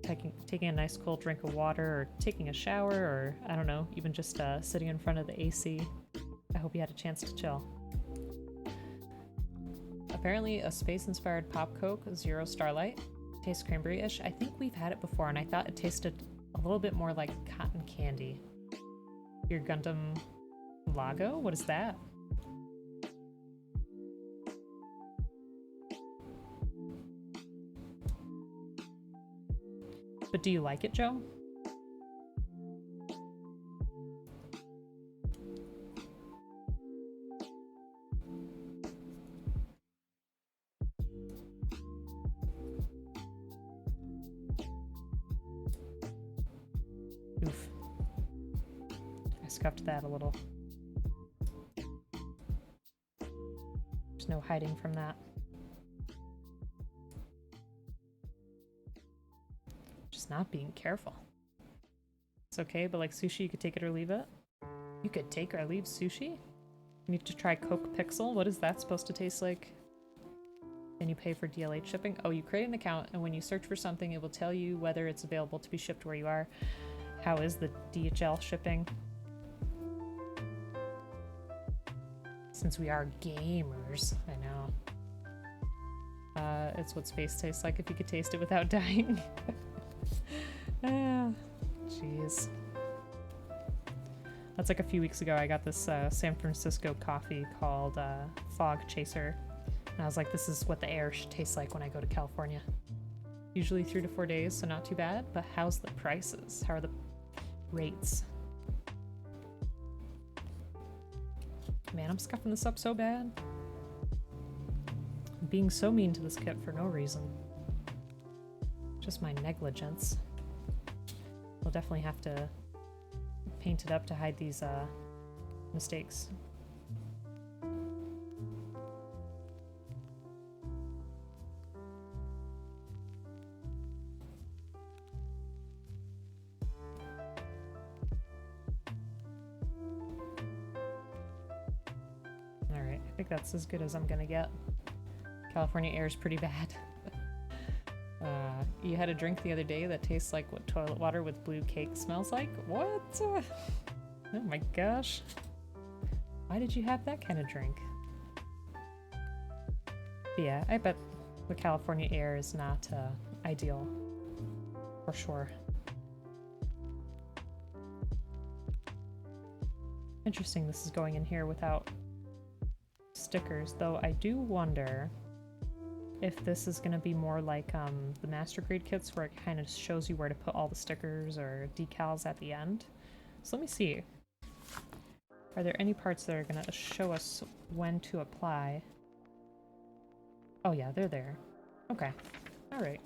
Speaker 1: taking a nice cold drink of water or taking a shower or I don't know, even just sitting in front of the AC. I hope you had a chance to chill. Apparently a space-inspired Pop Coke, Zero Starlight. Tastes cranberry-ish. I think we've had it before and I thought it tasted a little bit more like cotton candy. Your Gundam Lago? What is that? But do you like it, Joe? Oof. I scuffed that a little. There's no hiding from that. Just not being careful. It's okay, but like sushi, you could take it or leave it. You could take or leave sushi? You need to try Coke Pixel. What is that supposed to taste like? And you pay for DLH shipping? Oh, you create an account, and when you search for something, it will tell you whether it's available to be shipped where you are. How is the DHL shipping? Since we are gamers, I know. It's what space tastes like if you could taste it without dying. Jeez. That's like a few weeks ago, I got this San Francisco coffee called Fog Chaser. And I was like, this is what the air should taste like when I go to California. Usually 3 to 4 days, so not too bad. But how's the prices? How are the rates? Man, I'm scuffing this up so bad. I'm being so mean to this kit for no reason. Just my negligence. We'll definitely have to paint it up to hide these mistakes. Alright, I think that's as good as I'm gonna get. California air is pretty bad. You had a drink the other day that tastes like what toilet water with blue cake smells like? What? Oh my gosh. Why did you have that kind of drink? But yeah, I bet the California air is not ideal. For sure. Interesting this is going in here without stickers, though I do wonder if this is going to be more like the master grade kits where it kind of shows you where to put all the stickers or decals at the end. So let me see. Are there any parts that are going to show us when to apply? Oh yeah, they're there. Okay. Alright.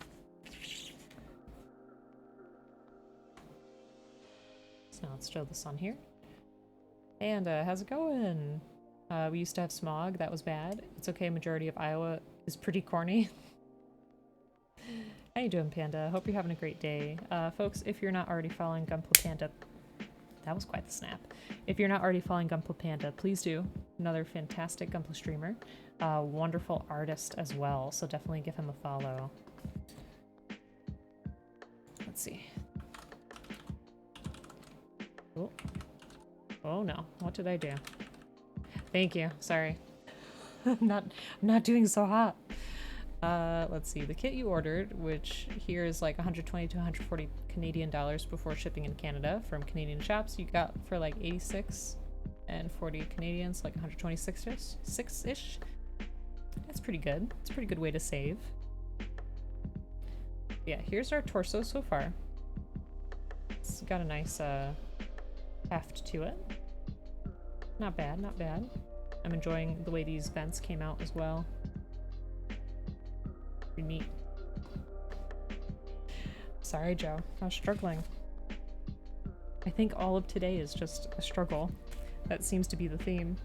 Speaker 1: So now let's show this on here. And how's it going? We used to have smog. That was bad. It's okay. Majority of Iowa is pretty corny. How you doing, Panda? Hope you're having a great day. Folks, if you're not already following Gunpla Panda, that was quite the snap. If you're not already following Gunpla Panda, please do. Another fantastic Gunpla streamer. Wonderful artist as well, so definitely give him a follow. Let's see. Oh. Oh no, what did I do? Thank you, sorry. I'm not doing so hot. Let's see, the kit you ordered, which here is like 120 to 140 Canadian dollars before shipping in Canada from Canadian shops, you got for like 86 and 40 Canadians, like 126-ish. That's pretty good. It's a pretty good way to save. Yeah, here's our torso so far. It's got a nice heft to it. Not bad, not bad. I'm enjoying the way these vents came out as well. Pretty neat. Sorry, Joe. I was struggling. I think all of today is just a struggle. That seems to be the theme.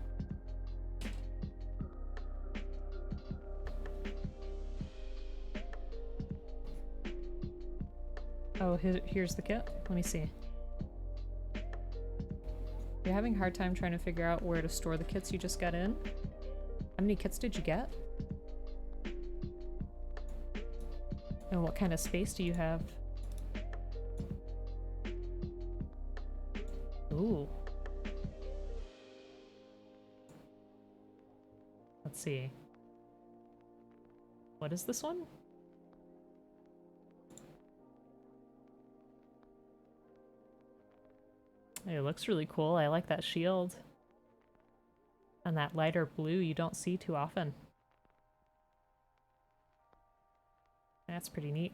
Speaker 1: Oh, here's the kit. Let me see. You're having a hard time trying to figure out where to store the kits you just got in? How many kits did you get? And what kind of space do you have? Ooh. Let's see. What is this one? It looks really cool. I like that shield. And that lighter blue you don't see too often. That's pretty neat.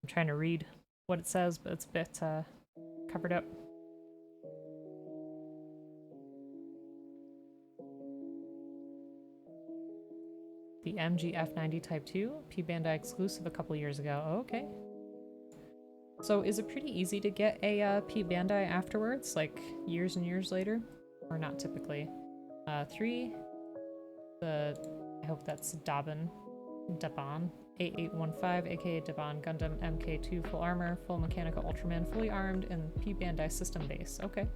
Speaker 1: I'm trying to read what it says, but it's a bit covered up. The MG F90 Type 2, P-Bandai exclusive a couple years ago. Oh, okay. So is it pretty easy to get a P-Bandai afterwards, like years and years later? Or not typically? 3, I hope that's Daban. 8815, aka Devon Gundam MK2 full armor, full mechanical Ultraman, fully armed, and P Bandai system base. Okay.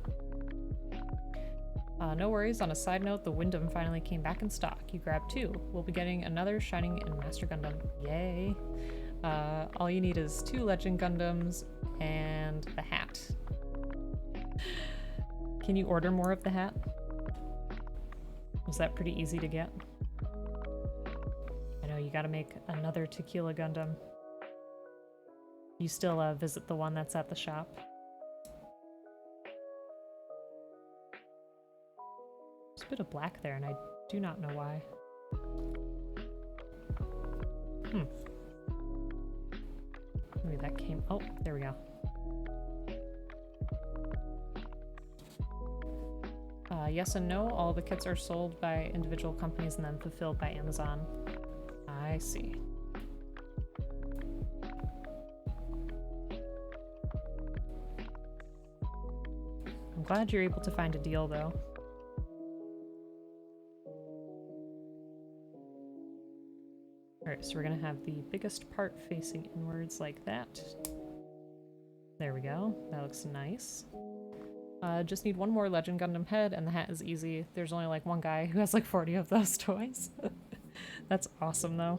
Speaker 1: No worries, on a side note, the Gundam finally came back in stock. You grabbed 2. We'll be getting another Shining and Master Gundam. Yay. All you need is 2 Legend Gundams and the hat. Can you order more of the hat? Was that pretty easy to get? I know, you gotta make another Tequila Gundam. You still visit the one that's at the shop? There's a bit of black there, and I do not know why. Maybe that came... Oh, there we go. Yes and no. All the kits are sold by individual companies and then fulfilled by Amazon. I see. I'm glad you're able to find a deal, though. Alright, so we're gonna have the biggest part facing inwards like that. There we go. That looks nice. Just need one more Legend Gundam head, and the hat is easy. There's only like one guy who has like 40 of those toys. That's awesome, though.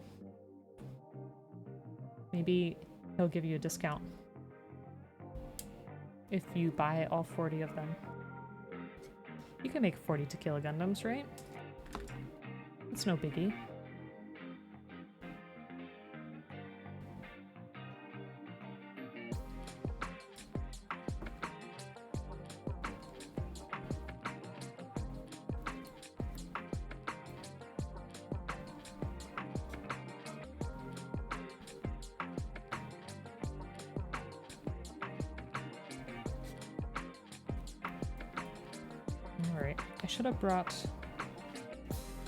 Speaker 1: Maybe he'll give you a discount if you buy all 40 of them. You can make 40 Tequila Gundams, right? It's no biggie. Alright, I should have brought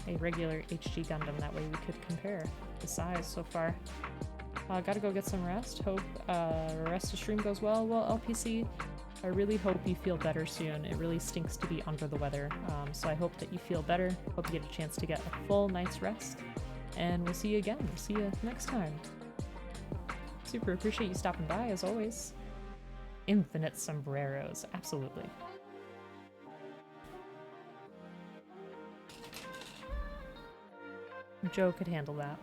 Speaker 1: a regular HG Gundam, that way we could compare the size so far. Gotta go get some rest. Hope rest of the stream goes well. Well, LPC, I really hope you feel better soon. It really stinks to be under the weather, so I hope that you feel better. Hope you get a chance to get a full night's rest, and we'll see you again. See you next time. Super appreciate you stopping by, as always. Infinite sombreros, absolutely. Joe could handle that.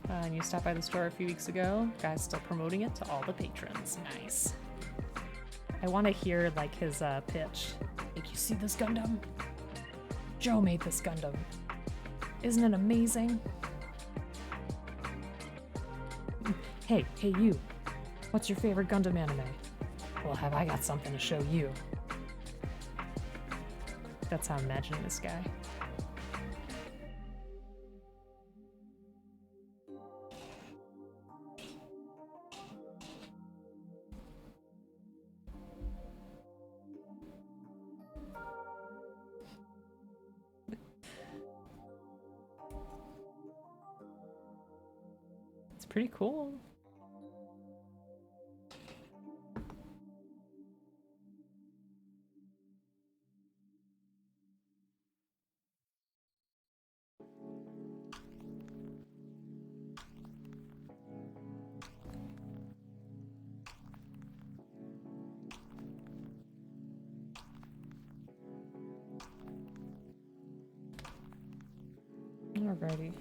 Speaker 1: And you stopped by the store a few weeks ago. Guy's still promoting it to all the patrons. Nice. I want to hear, like, his pitch. Like, you see this Gundam? Joe made this Gundam. Isn't it amazing? Hey, you. What's your favorite Gundam anime? Well, have I got something to show you? That's how I'm imagining this guy. Pretty cool. Alrighty.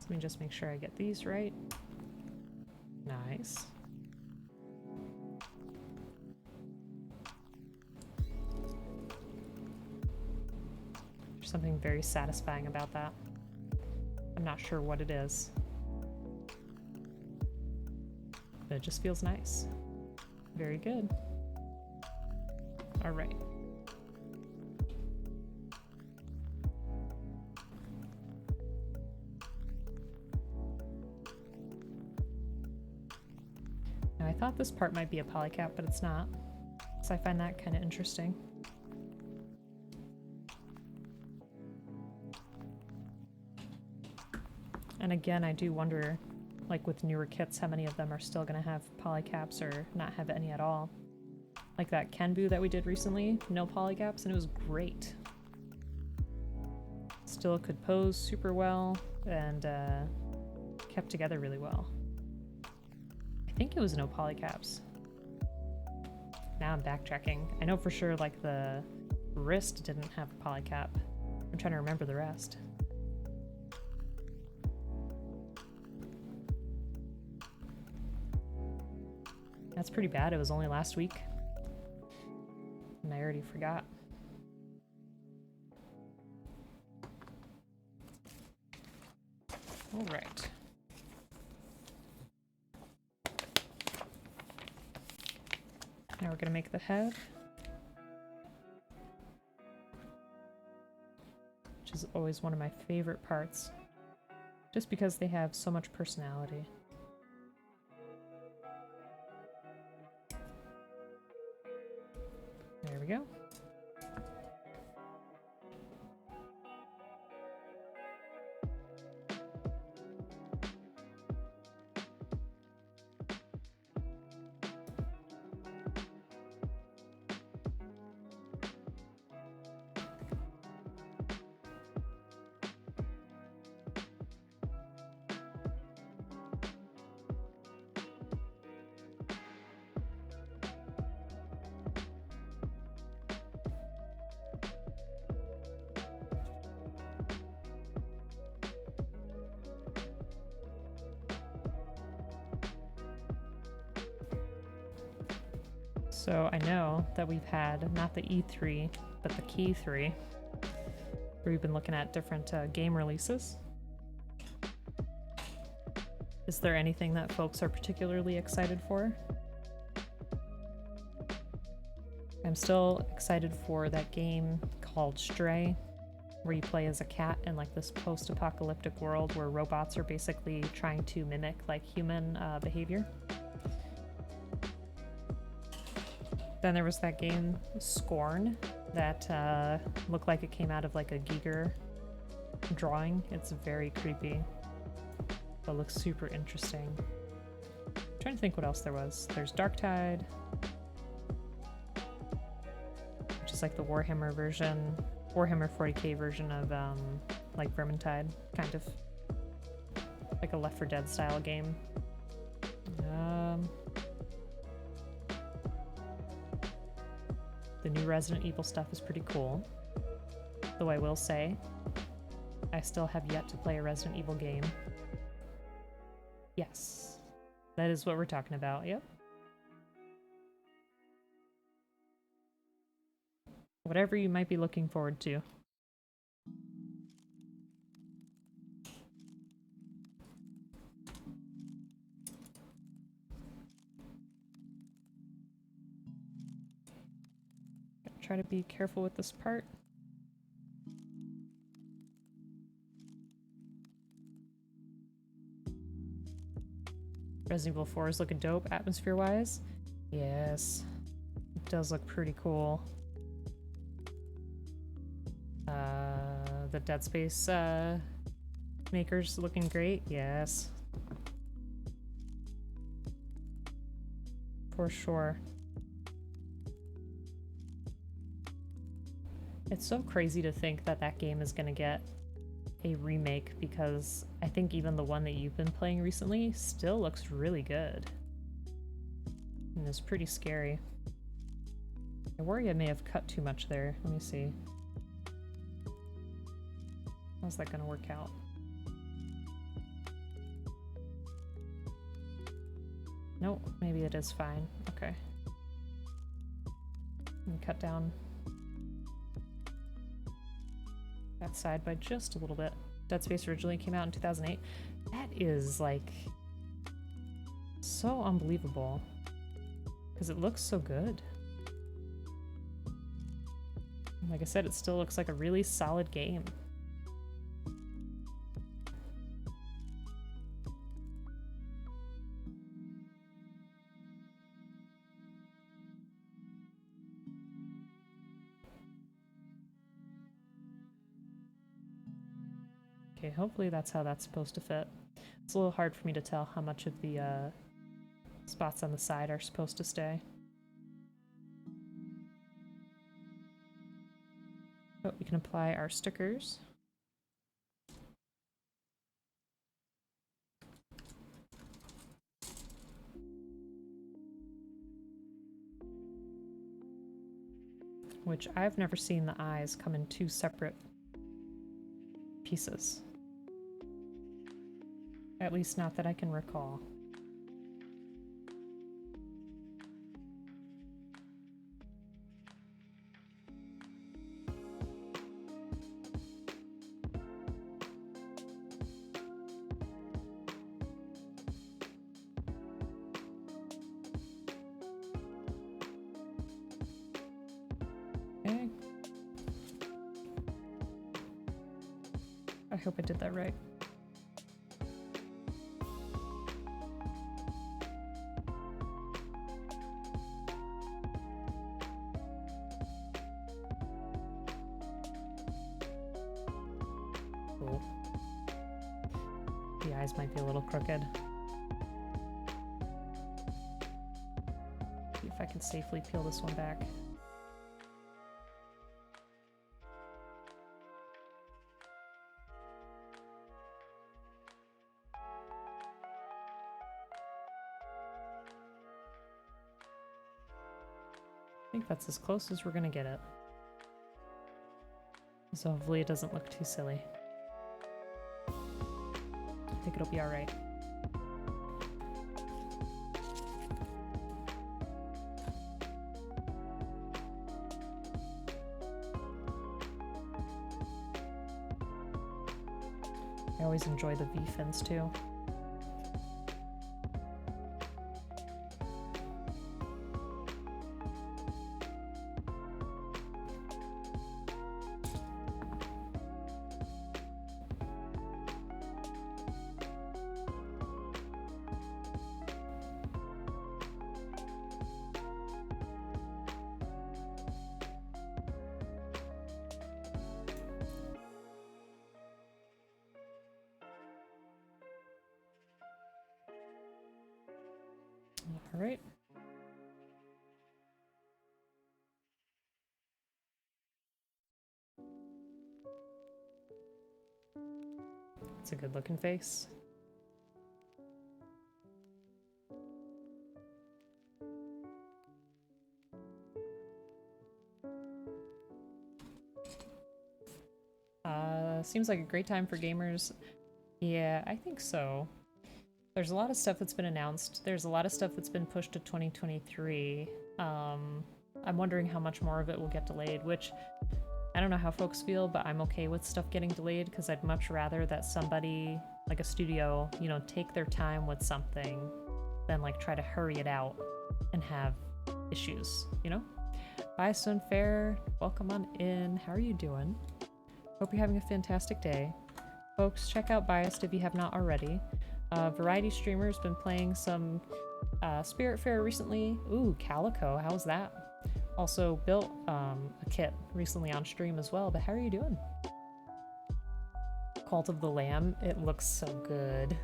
Speaker 1: Let me just make sure I get these right. Nice. There's something very satisfying about that. I'm not sure what it is, but it just feels nice. Very good. All right. I thought this part might be a polycap, but it's not. So I find that kind of interesting. And again, I do wonder, like with newer kits, how many of them are still going to have polycaps or not have any at all. Like that Kenbu that we did recently, no polycaps, and it was great. Still could pose super well and kept together really well. I think it was no polycaps. Now I'm backtracking. I know for sure like the wrist didn't have a polycap. I'm trying to remember the rest. That's pretty bad. It was only last week. And I already forgot. All right. Now we're gonna make the head, which is always one of my favorite parts, just because they have so much personality. There we go. So I know that we've had not the E3, but the Key 3, where we've been looking at different game releases. Is there anything that folks are particularly excited for? I'm still excited for that game called Stray, where you play as a cat in like this post-apocalyptic world where robots are basically trying to mimic like human behavior. Then there was that game Scorn that looked like it came out of like a Giger drawing. It's very creepy, but looks super interesting. I'm trying to think what else there was. There's Darktide, which is like the Warhammer version, Warhammer 40k version of like Vermintide, kind of like a Left 4 Dead style game. The new Resident Evil stuff is pretty cool, though I will say I still have yet to play a Resident Evil game. Yes, that is what we're talking about, yep. Whatever you might be looking forward to. Try to be careful with this part. Resident Evil 4 is looking dope, atmosphere-wise. Yes, it does look pretty cool. The Dead Space makers looking great. Yes, for sure. It's so crazy to think that that game is gonna get a remake, because I think even the one that you've been playing recently still looks really good. And it's pretty scary. I worry I may have cut too much there. Let me see. How's that gonna work out? Nope, maybe it is fine. Okay. And cut down that side by just a little bit. Dead Space originally came out in 2008. That is like so unbelievable because it looks so good. Like I said, it still looks like a really solid game. Okay, hopefully that's how that's supposed to fit. It's a little hard for me to tell how much of the spots on the side are supposed to stay. But we can apply our stickers. Which I've never seen the eyes come in two separate pieces. At least not that I can recall. Okay. I hope I did that right. Cool. The eyes might be a little crooked. See if I can safely peel this one back. I think that's as close as we're gonna get it. So hopefully it doesn't look too silly. I think it'll be alright. I always enjoy the V-fins too. All right. It's a good looking face. Seems like a great time for gamers. Yeah, I think so. There's a lot of stuff that's been announced. There's a lot of stuff that's been pushed to 2023. I'm wondering how much more of it will get delayed, which I don't know how folks feel, but I'm okay with stuff getting delayed because I'd much rather that somebody, like a studio, you know, take their time with something than like try to hurry it out and have issues, you know? Bye, Stone Fair. Welcome on in. How are you doing? Hope you're having a fantastic day. Folks, check out Biased if you have not already. Variety streamer's been playing some Spirit Fair recently. Ooh, Calico, how's that? Also built a kit recently on stream as well, but how are you doing? Cult of the Lamb, it looks so good.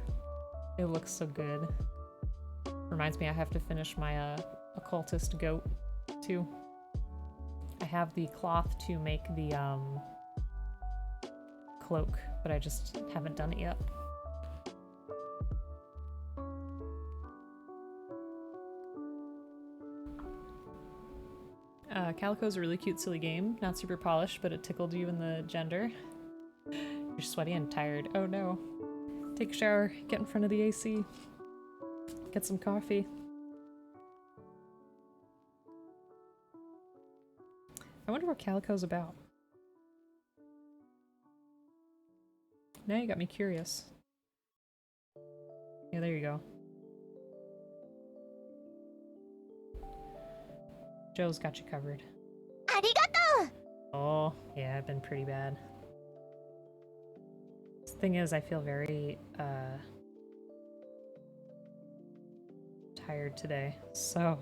Speaker 1: It looks so good. Reminds me I have to finish my occultist goat too. I have the cloth to make the cloak, but I just haven't done it yet. Calico's a really cute, silly game. Not super polished, but it tickled you in the gender. You're sweaty and tired. Oh no. Take a shower, get in front of the AC, get some coffee. I wonder what Calico's about. Now you got me curious. Yeah, there you go. Joe's got you covered.
Speaker 2: Arigato!
Speaker 1: Oh, yeah, I've been pretty bad. The thing is, I feel very, tired today, so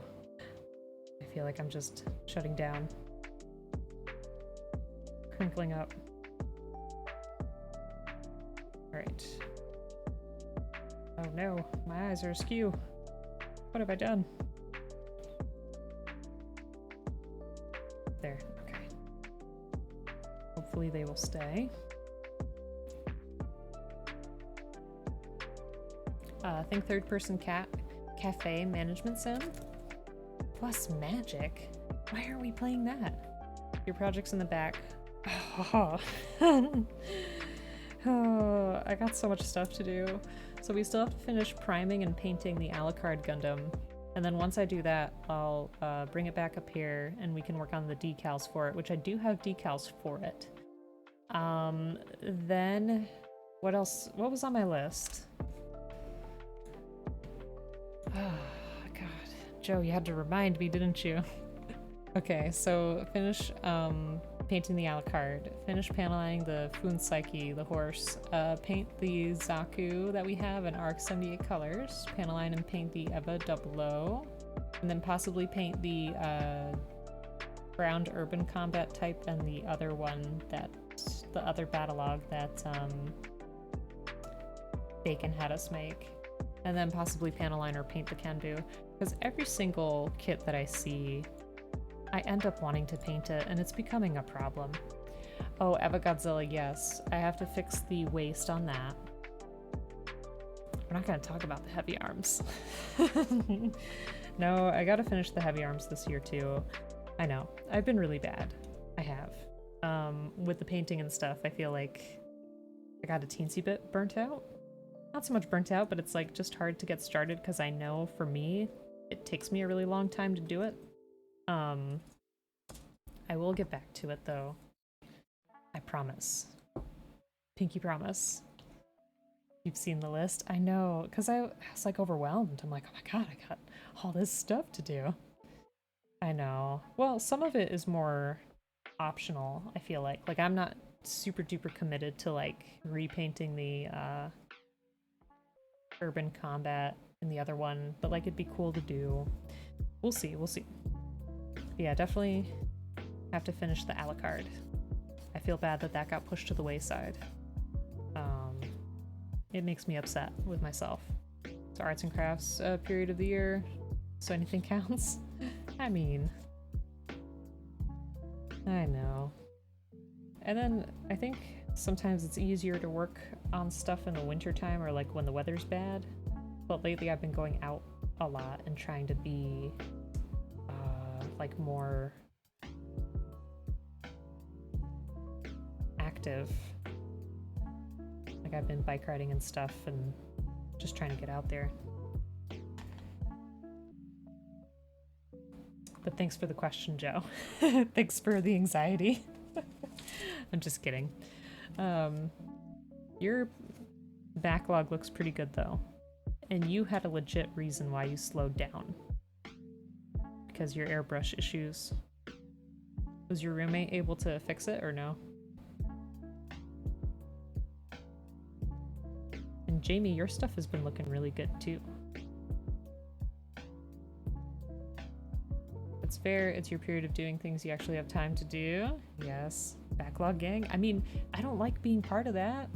Speaker 1: I feel like I'm just shutting down. Crinkling up. Alright. Oh no, my eyes are askew. What have I done? There, okay. Hopefully they will stay. I think third-person cafe management sim plus magic. Why are we playing that? Your project's in the back. Oh. Oh, I got so much stuff to do. So we still have to finish priming and painting the Alucard Gundam. And then once I do that, I'll bring it back up here and we can work on the decals for it, which I do have decals for it. Then what else? What was on my list? Oh, God. Joe, you had to remind me, didn't you? Okay, so finish painting the Alucard, finish paneling the Fun Psyche, the horse, paint the Zaku that we have in RX 78 colors, paneline and paint the Eva 00, and then possibly paint the ground urban combat type and the other one that, the other battlelog that Bacon had us make. And then possibly paneline or paint the Kenbu, because every single kit that I see, I end up wanting to paint it, and it's becoming a problem. Oh, Eva Godzilla, yes. I have to fix the waist on that. We're not going to talk about the heavy arms. No, I got to finish the heavy arms this year, too. I know. I've been really bad. I have. With the painting and stuff, I feel like I got a teensy bit burnt out. Not so much burnt out, but it's like just hard to get started because I know for me, it takes me a really long time to do it. I will get back to it though. I promise. Pinky promise. You've seen the list? I know, because I was like overwhelmed. I'm like, oh my god, I got all this stuff to do. I know. Well, some of it is more optional, I feel like. Like, I'm not super duper committed to like repainting the urban combat in the other one, but like it'd be cool to do. We'll see, we'll see. Yeah, definitely have to finish the Alucard. I feel bad that that got pushed to the wayside. It makes me upset with myself. It's arts and crafts period of the year, so anything counts. I mean, I know. And then I think sometimes it's easier to work on stuff in the wintertime or like when the weather's bad. But lately I've been going out a lot and trying to be like more active. Like I've been bike riding and stuff and just trying to get out there. But thanks for the question, Joe. Thanks for the anxiety. I'm just kidding. Your backlog looks pretty good though. And you had a legit reason why you slowed down. Because your airbrush issues. Was your roommate able to fix it or no? And Jamie, your stuff has been looking really good too. It's fair, it's your period of doing things you actually have time to do. Yes. Backlog gang. I mean, I don't like being part of that.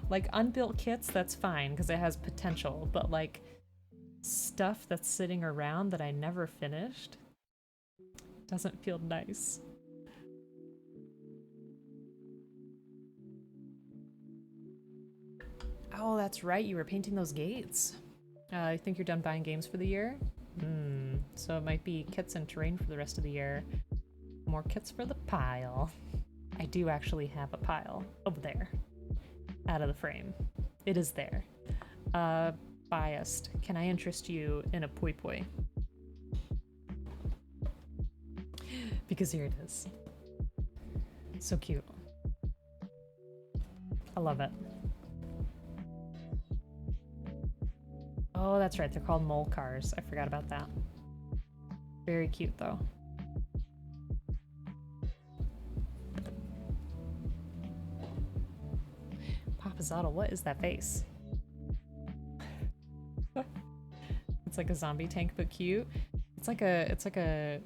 Speaker 1: Like unbuilt kits, that's fine because it has potential, but like stuff that's sitting around that I never finished doesn't feel nice. Oh, that's right, you were painting those gates. I think you're done buying games for the year? So it might be kits and terrain for the rest of the year. More kits for the pile. I do actually have a pile over there. Out of the frame. It is there. Biased. Can I interest you in a poi poi? Because here it is. So cute. I love it. Oh, that's right. They're called mole cars. I forgot about that. Very cute, though. Papazotto, what is that face? It's like a zombie tank, but cute. It's like a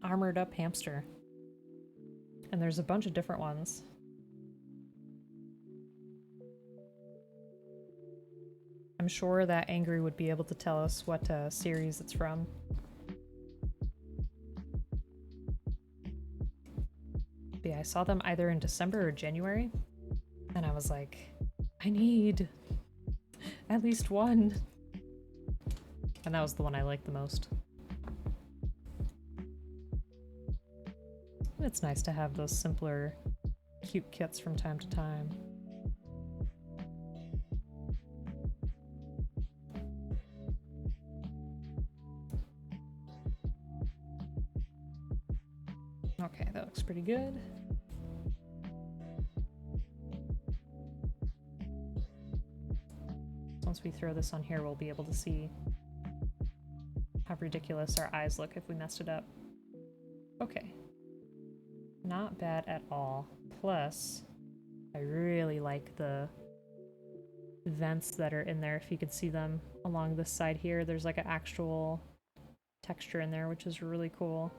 Speaker 1: armored up hamster. And there's a bunch of different ones. I'm sure that Angry would be able to tell us what series it's from. But yeah, I saw them either in December or January, and I was like, I need at least one. And that was the one I liked the most. It's nice to have those simpler, cute kits from time to time. Okay, that looks pretty good. Once we throw this on here, we'll be able to see how ridiculous our eyes look if we messed it up. Okay. Not bad at all. Plus, I really like the vents that are in there. If you could see them along this side here, there's like an actual texture in there, which is really cool.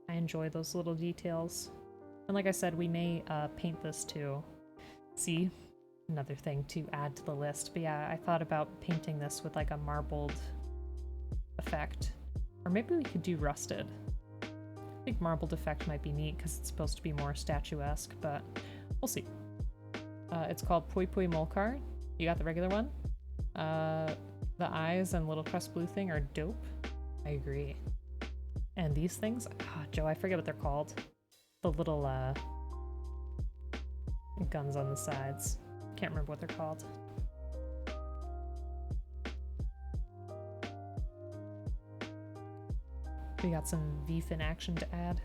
Speaker 1: I enjoy those little details. And like I said, we may paint this too. See? Another thing to add to the list. But yeah, I thought about painting this with like a marbled effect. Or maybe we could do rusted. I think marbled effect might be neat because it's supposed to be more statuesque, but we'll see. It's called Pui Pui Molcar. You got the regular one? The eyes and little crest blue thing are dope. I agree. And these things? Oh, Joe, I forget what they're called. The little guns on the sides. Can't remember what they're called. We got some V-fin action to add.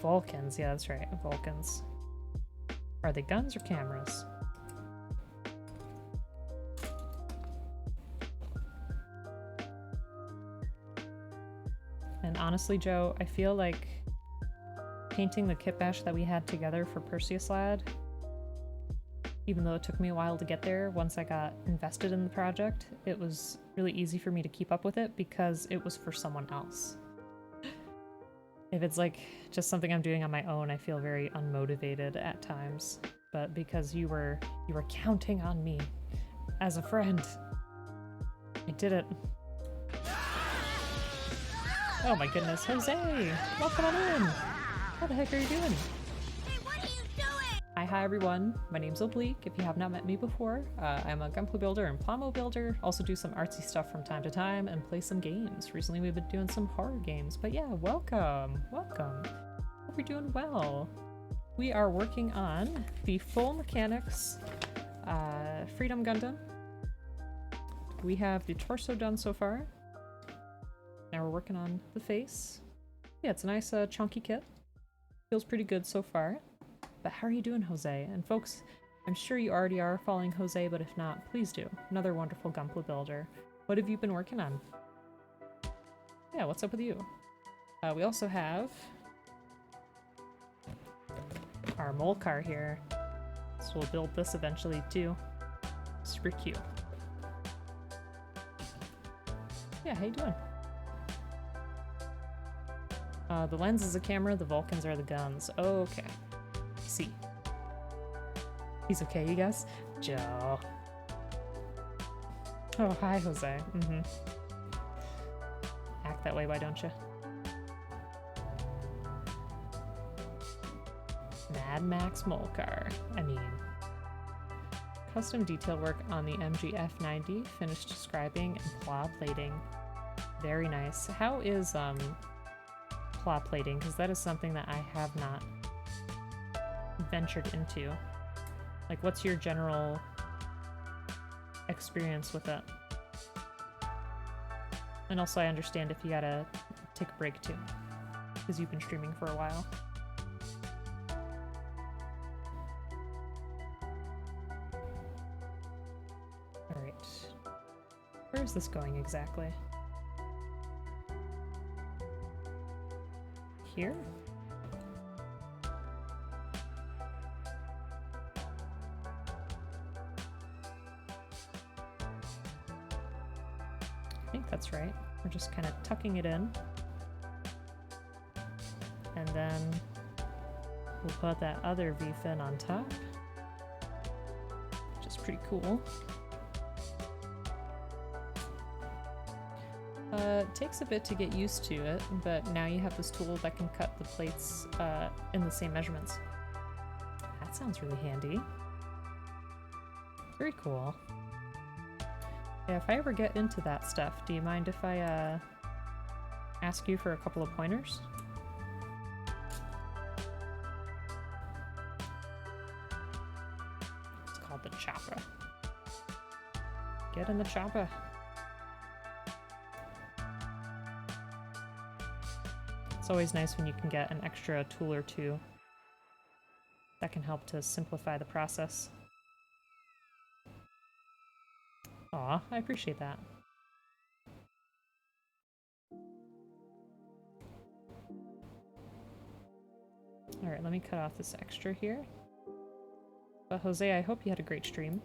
Speaker 1: Vulcans, yeah, that's right, Vulcans. Are they guns or cameras? And honestly, Joe, I feel like painting the kit bash that we had together for Perseus Lad, even though it took me a while to get there, once I got invested in the project, it was really easy for me to keep up with it because it was for someone else. If it's like just something I'm doing on my own, I feel very unmotivated at times. But because you were counting on me as a friend, I did it. Oh my goodness, Jose! Welcome on in! How the heck are you doing?
Speaker 2: Hey, what are you doing?
Speaker 1: Hi everyone, my name's Oblique. If you have not met me before, I'm a Gunpla builder and Plamo builder. Also do some artsy stuff from time to time and play some games. Recently we've been doing some horror games, but yeah, welcome! Welcome! Hope you're doing well. We are working on the full mechanics Freedom Gundam. We have the torso done so far. Now we're working on the face. Yeah, it's a nice chunky kit. Feels pretty good so far. But how are you doing, Jose? And folks, I'm sure you already are following Jose, but if not, please do. Another wonderful Gunpla builder. What have you been working on? Yeah, what's up with you? We also have our Molcar here. So we'll build this eventually too. Super cute. Yeah, how you doing? The lens is a camera, the Vulcans are the guns. Okay. See. He's okay, you guys? Joe. Oh, hi, Jose. Act that way, why don't you? Mad Max Molcar. I mean, custom detail work on the MGF90, finished scribing and pla plating. Very nice. How is pla plating? Because that is something that I have not ventured into. Like, what's your general experience with it? And also I understand if you gotta take a break too, because you've been streaming for a while. Alright. Where is this going exactly? Here? I think that's right. We're just kind of tucking it in. And then We'll put that other V-fin on top, which is pretty cool. It takes a bit to get used to it, but now you have this tool that can cut the plates in the same measurements. That sounds really handy. Very cool. Yeah, if I ever get into that stuff, do you mind if I ask you for a couple of pointers? It's called the chopper. Get in the chopper. It's always nice when you can get an extra tool or two that can help to simplify the process. Aw, I appreciate that. Alright, let me cut off this extra here. But Jose, I hope you had a great stream.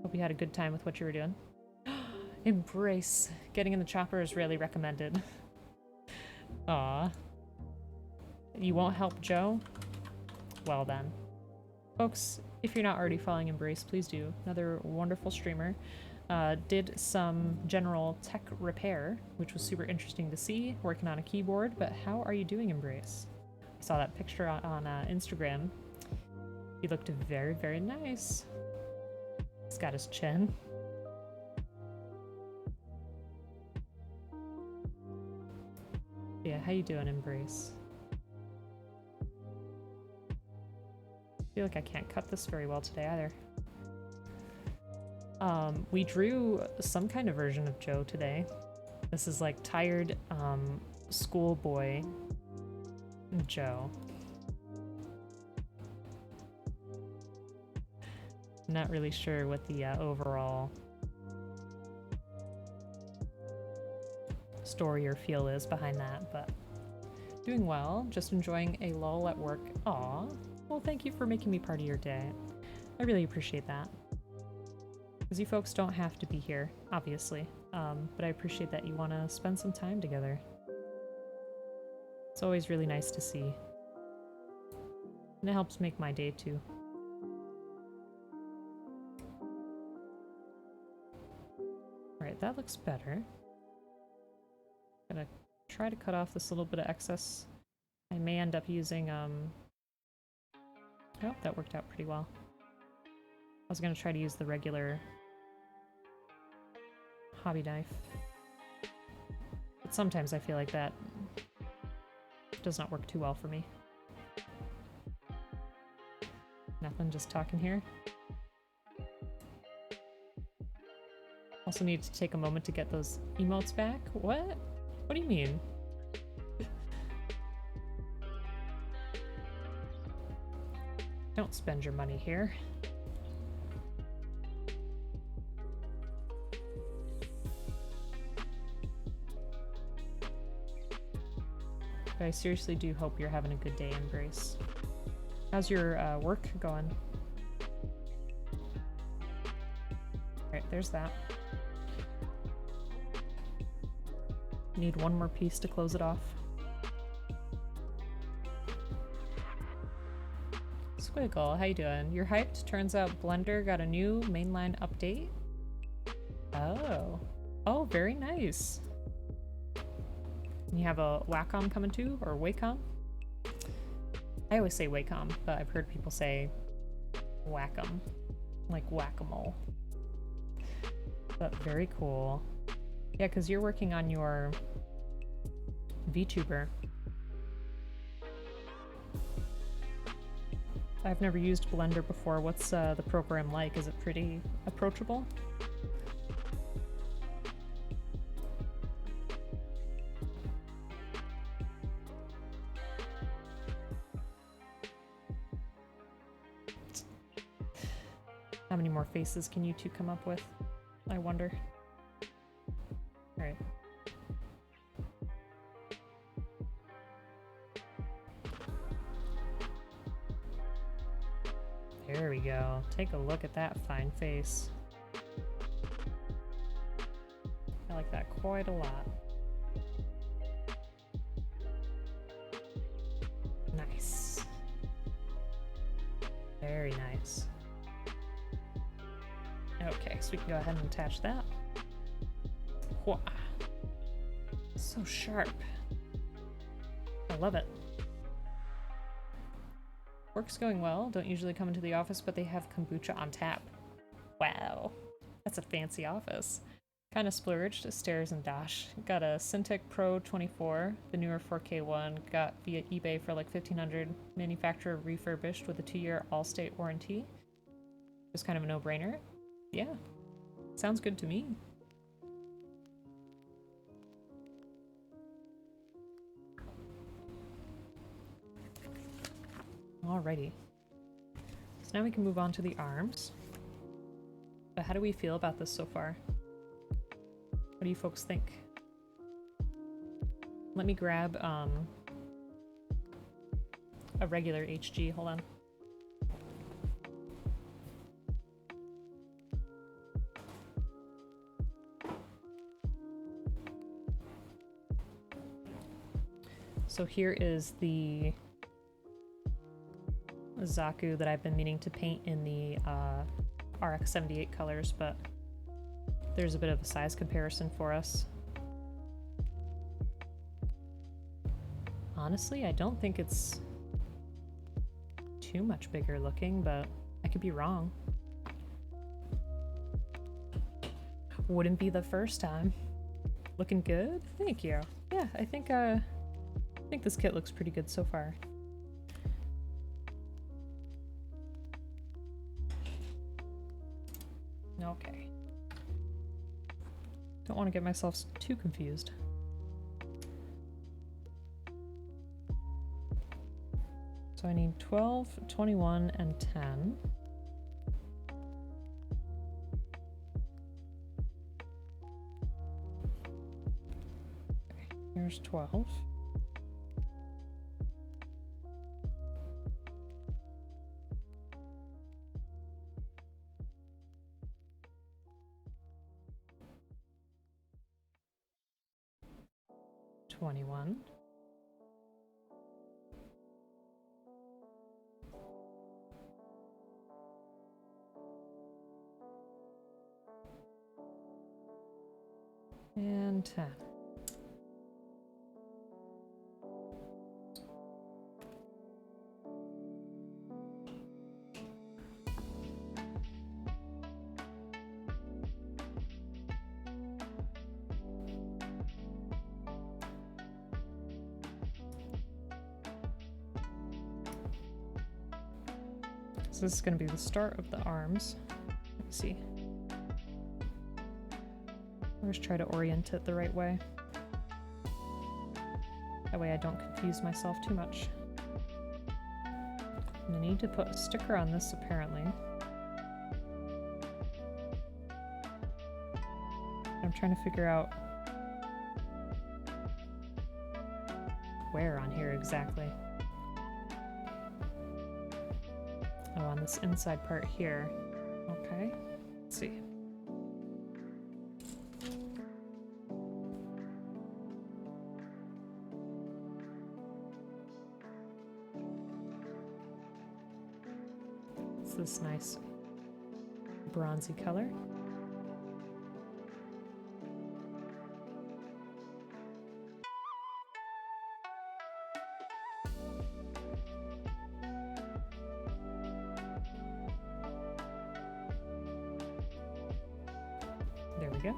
Speaker 1: Hope you had a good time with what you were doing. Embrace. Getting in the chopper is really recommended. Aw. You won't help Joe? Well then. Folks, if you're not already following Embrace, please do. Another wonderful streamer. Did some general tech repair, which was super interesting to see, working on a keyboard, but how are you doing, Embrace? I saw that picture on Instagram. He looked very, very nice. He's got his chin. Yeah, how you doing, Embrace? I feel like I can't cut this very well today either. We drew some kind of version of Joe today. This is like tired schoolboy Joe. Not really sure what the overall story or feel is behind that, but doing well. Just enjoying a lull at work. Aw. Well, thank you for making me part of your day. I really appreciate that. Because you folks don't have to be here, obviously, but I appreciate that you want to spend some time together. It's always really nice to see. And it helps make my day, too. Alright, that looks better. Gonna try to cut off this little bit of excess. I may end up using, oh, that worked out pretty well. I was gonna try to use the regular hobby knife. But sometimes I feel like that does not work too well for me. Nothing, just talking here. Also need to take a moment to get those emotes back. What? What do you mean? Don't spend your money here. But I seriously do hope you're having a good day, Embrace. How's your work going? Alright, there's that. Need one more piece to close it off. Squiggle, how you doing? You're hyped? Turns out Blender got a new mainline update. Oh. Oh, very nice. And you have a Wacom coming too? Or Wacom? I always say Wacom, but I've heard people say Wacom. Like whack-a-mole. But very cool. Yeah, because you're working on your VTuber. I've never used Blender before. What's the program like? Is it pretty approachable? How many more faces can you two come up with? I wonder. Alright. There we go. Take a look at that fine face. I like that quite a lot. Nice. Very nice. Okay, so we can go ahead and attach that. Whoa. So sharp. I love it. Work's going well. Don't usually come into the office, but they have kombucha on tap. Wow. That's a fancy office. Kind of splurged. Stairs and dash. Got a Syntec Pro 24, the newer 4K one. Got via eBay for like $1,500. Manufacturer refurbished with a 2-year all-state warranty. It was kind of a no-brainer. Yeah. Sounds good to me. Alrighty. So now we can move on to the arms. But how do we feel about this so far? What do you folks think? Let me grab a regular HG. Hold on. So here is the Zaku that I've been meaning to paint in the RX-78 colors, but there's a bit of a size comparison for us. Honestly, I don't think it's too much bigger looking, but I could be wrong. Wouldn't be the first time. Looking good? Thank you. Yeah, I think this kit looks pretty good so far. Okay. Don't want to get myself too confused. So I need 12, 21, and 10. Okay, here's 12. $21. And 10. So this is going to be the start of the arms. Let me see. Let's try to orient it the right way. That way I don't confuse myself too much. And I need to put a sticker on this apparently. I'm trying to figure out where on here exactly. Oh, on this inside part here. Okay, let's see. It's this nice bronzy color. There we go.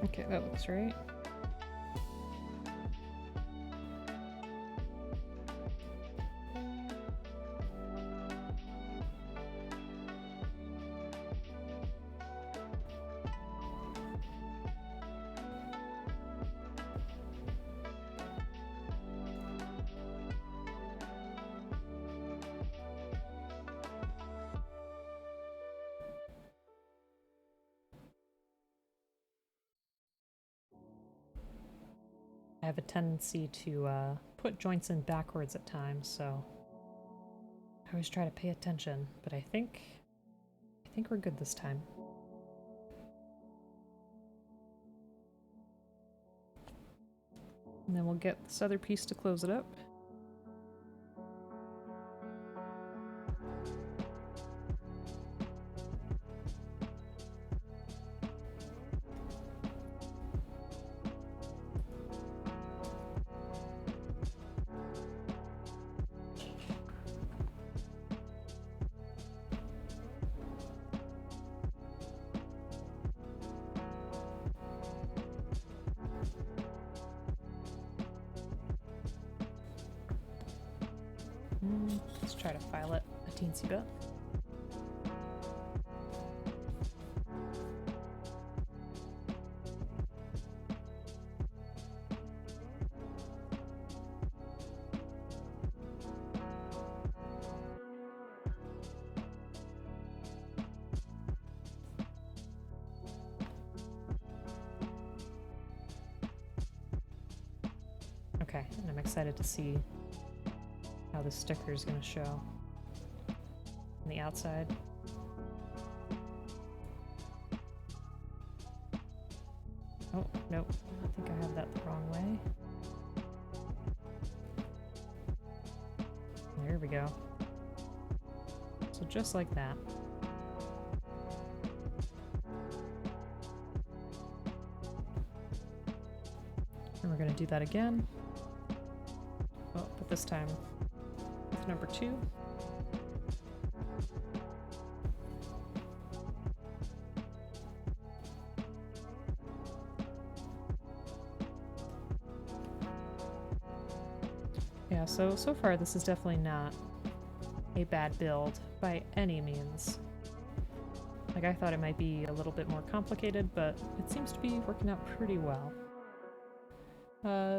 Speaker 1: Okay, that looks right. I have a tendency to put joints in backwards at times, so I always try to pay attention, but I think we're good this time. And then we'll get this other piece to close it up. Let's try to file it a teensy bit. Okay, and I'm excited to see how the sticker is going to show on the outside. Oh, nope. I think I have that the wrong way. There we go. So just like that. And we're going to do that again. Oh, but this time with number 2. Yeah, so far this is definitely not a bad build by any means. Like, I thought it might be a little bit more complicated, but it seems to be working out pretty well.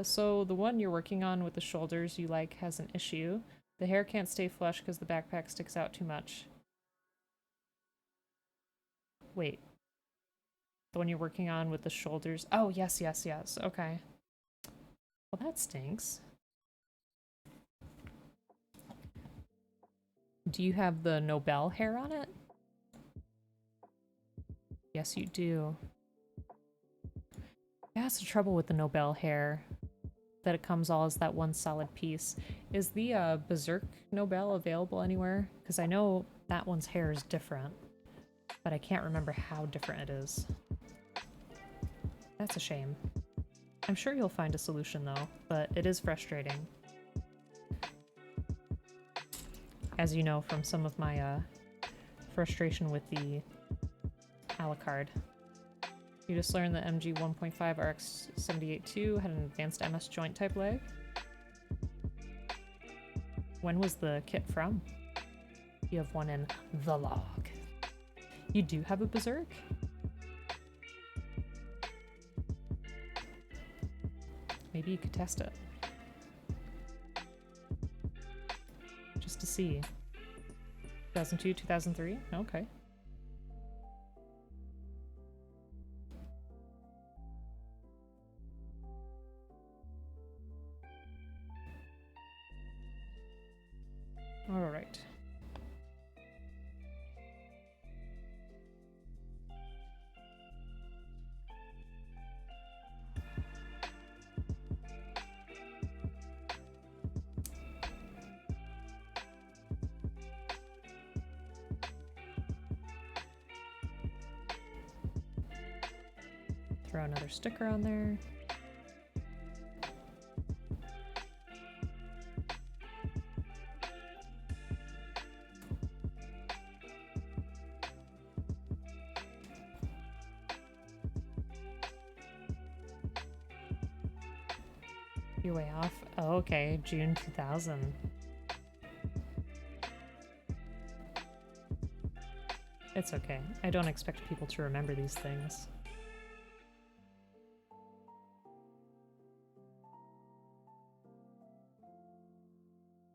Speaker 1: So the one you're working on with the shoulders you like has an issue. The hair can't stay flush because the backpack sticks out too much. Wait. The one you're working on with the shoulders? Oh, yes, yes, yes. Okay. Well, that stinks. Do you have the Nobel hair on it? Yes, you do. Yeah, that's the trouble with the Nobel hair, that it comes all as that one solid piece. Is the Berserk Nobel available anywhere? Because I know that one's hair is different, but I can't remember how different it is. That's a shame. I'm sure you'll find a solution though, but it is frustrating. As you know from some of my frustration with the Alucard. You just learned that MG 1.5 RX-78-2 had an advanced MS joint type leg. When was the kit from? You have one in the log. You do have a Berserk? Maybe you could test it. Just to see. 2002, 2003? Okay. All right. Throw another sticker on there. You're way off. Oh, okay. June 2000. It's okay. I don't expect people to remember these things.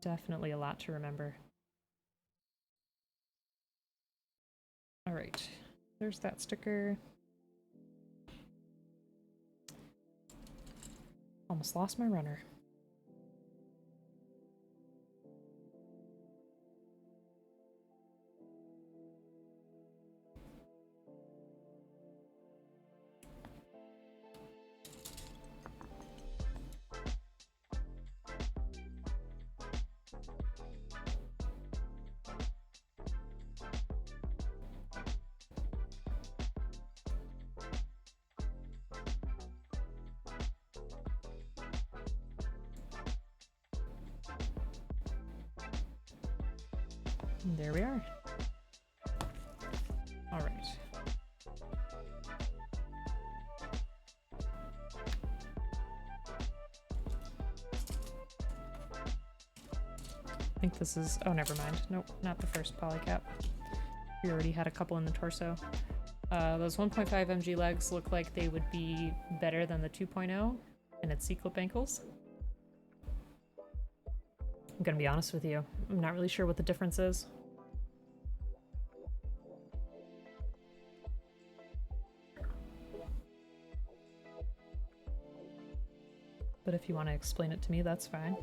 Speaker 1: Definitely a lot to remember. Alright. There's that sticker. Almost lost my runner. There we are. All right. I think this is, oh, never mind. Nope, not the first polycap. We already had a couple in the torso. Those 1.5 mg legs look like they would be better than the 2.0 and its C-clip ankles. I'm gonna be honest with you. I'm not really sure what the difference is. But if you want to explain it to me, that's fine.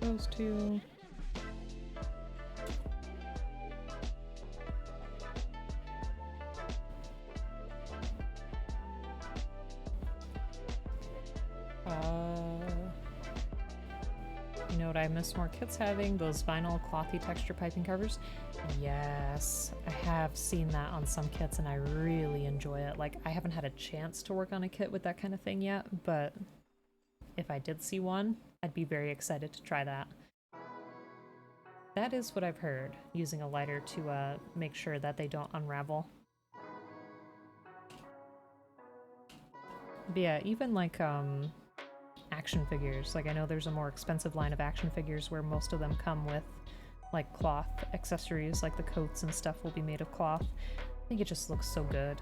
Speaker 1: Those two. You know what I miss more kits having? Those vinyl clothy texture piping covers. Yes, I have seen that on some kits and I really enjoy it. Like, I haven't had a chance to work on a kit with that kind of thing yet, but if I did see one, I'd be very excited to try that. That is what I've heard, using a lighter to make sure that they don't unravel. But yeah, even like action figures. Like, I know there's a more expensive line of action figures where most of them come with like cloth accessories, like the coats and stuff will be made of cloth. I think it just looks so good.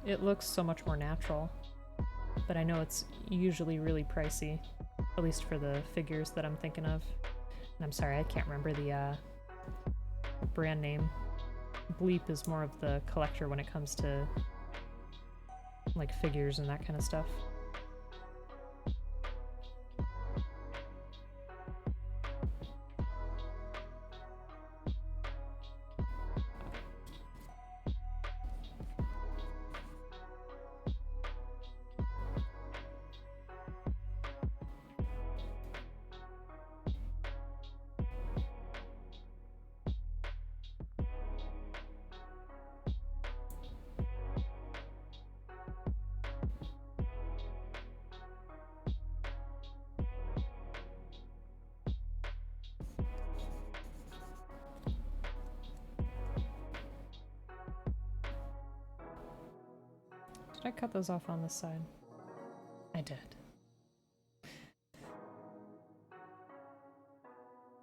Speaker 1: It looks so much more natural, but I know it's usually really pricey, at least for the figures that I'm thinking of. And I'm sorry, I can't remember the brand name. Bleep is more of the collector when it comes to like figures and that kind of stuff. Did I cut those off on this side? I did.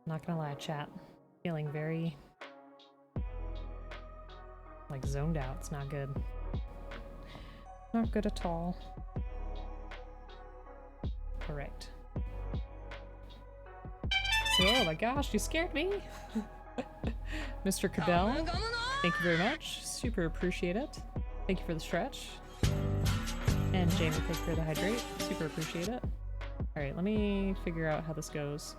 Speaker 1: Not gonna lie, chat. Feeling very like zoned out. It's not good. Not good at all. Correct. So, oh my gosh, you scared me! Mr. Cabell, thank you very much. Super appreciate it. Thank you for the stretch. And Jamie, thank you for the hydrate. Super appreciate it. Alright, let me figure out how this goes.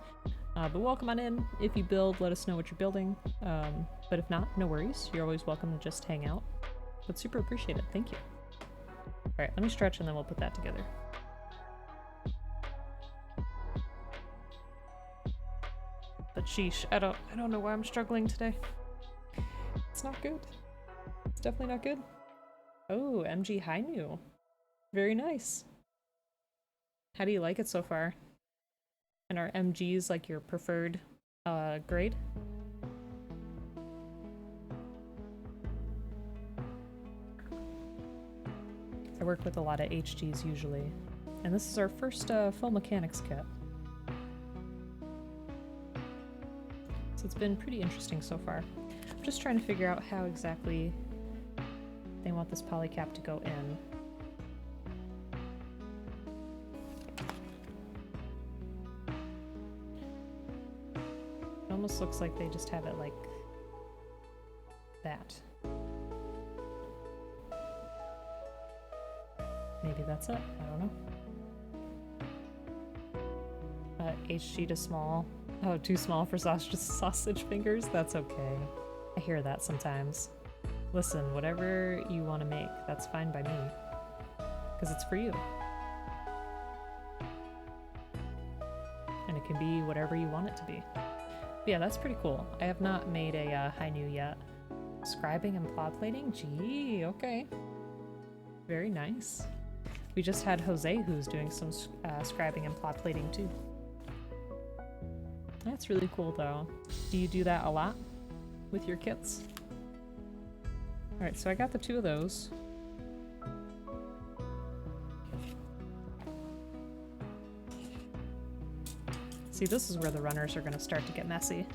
Speaker 1: But welcome on in. If you build, let us know what you're building. But if not, no worries. You're always welcome to just hang out. But super appreciate it. Thank you. Alright, let me stretch and then we'll put that together. But sheesh, I don't know why I'm struggling today. It's not good. It's definitely not good. Oh, MG Hainu. Very nice. How do you like it so far? And are MGs like your preferred grade? I work with a lot of HGs usually. And this is our first full mechanics kit. So it's been pretty interesting so far. I'm just trying to figure out how exactly they want this polycap to go in. It almost looks like they just have it like that. Maybe that's it, I don't know. HG to small. Oh, too small for sausage fingers? That's okay. I hear that sometimes. Listen, whatever you want to make, that's fine by me. because it's for you. And it can be whatever you want it to be. But yeah, that's pretty cool. I have not made a Hainu yet. Scribing and plot plating? Gee, okay. Very nice. We just had Jose who's doing some scribing and plot plating too. That's really cool though. Do you do that a lot with your kits? Alright, so I got the 2 of those. See, this is where the runners are going to start to get messy.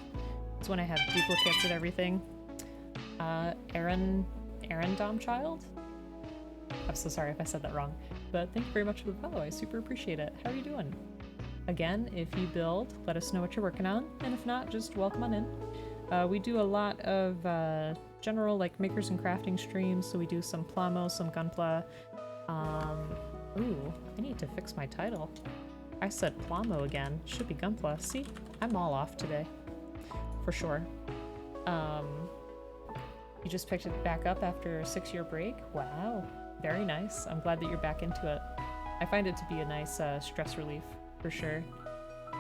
Speaker 1: It's when I have duplicates of everything. Aaron Domchild? I'm so sorry if I said that wrong, but thank you very much for the follow. I super appreciate it. How are you doing? Again, if you build, let us know what you're working on, and if not, just welcome on in. We do a lot of general like makers and crafting streams, so we do some Plamo, some Gunpla. Ooh, I need to fix my title. I said Plamo again. Should be Gunpla. See? I'm all off today. For sure. You just picked it back up after a 6-year break? Wow. Very nice. I'm glad that you're back into it. I find it to be a nice stress relief, for sure.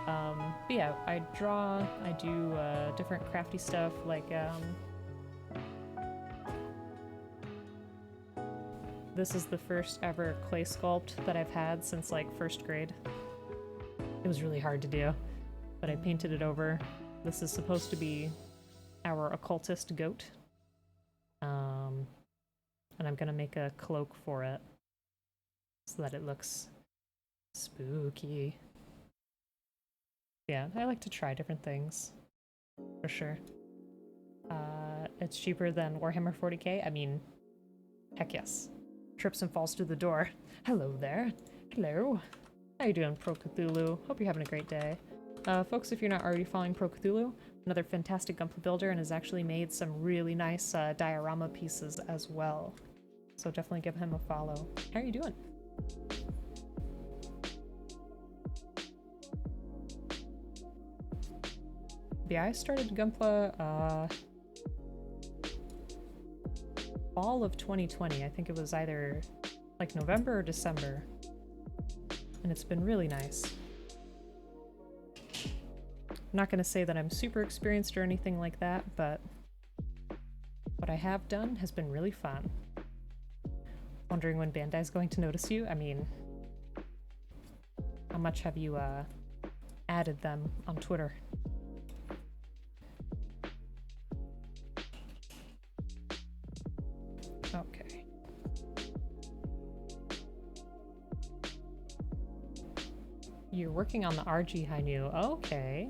Speaker 1: But yeah, I draw, I do different crafty stuff, like this is the first ever clay sculpt that I've had since like 1st grade. It was really hard to do, but I painted it over. This is supposed to be our occultist goat. And I'm gonna make a cloak for it so that it looks spooky. Yeah, I like to try different things, for sure. It's cheaper than Warhammer 40k? I mean, heck yes. Trips and falls through the door. Hello there. Hello. How you doing, Pro Cthulhu? Hope you're having a great day. Folks, if you're not already following Pro Cthulhu, another fantastic Gunpla builder, and has actually made some really nice diorama pieces as well. So definitely give him a follow. How are you doing? Yeah, I started Gunpla fall of 2020. I think it was either like November or December. And it's been really nice. I'm not going to say that I'm super experienced or anything like that, but what I have done has been really fun. Wondering when Bandai's going to notice you? I mean, how much have you added them on Twitter? Okay. You're working on the RG Hainu. Okay.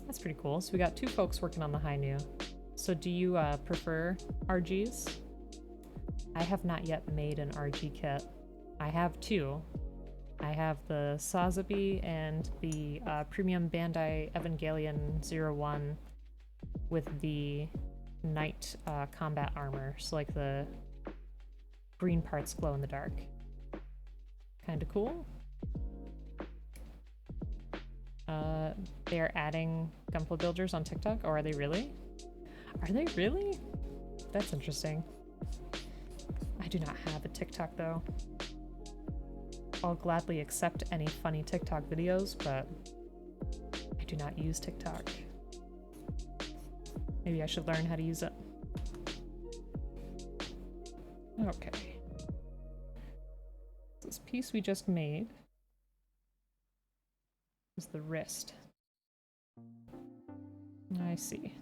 Speaker 1: That's pretty cool. So we got 2 folks working on the Hainu. So do you prefer RGs? I have not yet made an RG kit. I have 2. I have the Sazabi and the Premium Bandai Evangelion 01 with the Knight combat armor. So like the green parts glow in the dark. Kinda cool. They are adding Gunpla builders on TikTok? Or are they really? Are they really? That's interesting. I do not have a TikTok though. I'll gladly accept any funny TikTok videos, but I do not use TikTok. Maybe I should learn how to use it. Okay. This piece we just made is the wrist. I see.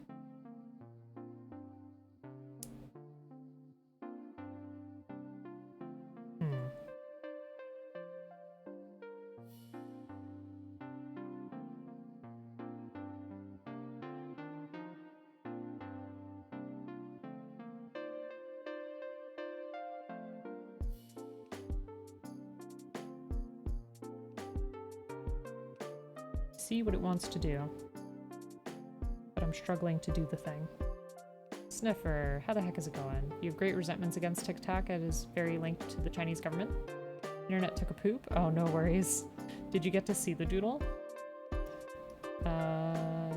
Speaker 1: See what it wants to do, but I'm struggling to do the thing. Sniffer, how the heck is it going? You have great resentments against TikTok. It is very linked to the Chinese government. Internet took a poop. Oh, no worries. Did you get to see the doodle?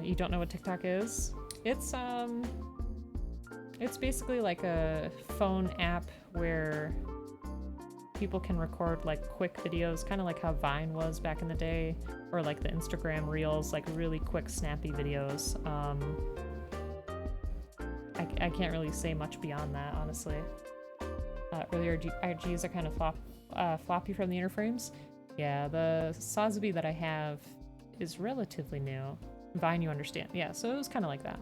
Speaker 1: You don't know what TikTok is? It's basically like a phone app where people can record like quick videos, kind of like how Vine was back in the day, or like the Instagram Reels, like really quick, snappy videos. I can't really say much beyond that, honestly. Earlier RGs are kind of floppy from the interframes. Yeah, the Sazabi that I have is relatively new. Vine, you understand. Yeah, so it was kind of like that.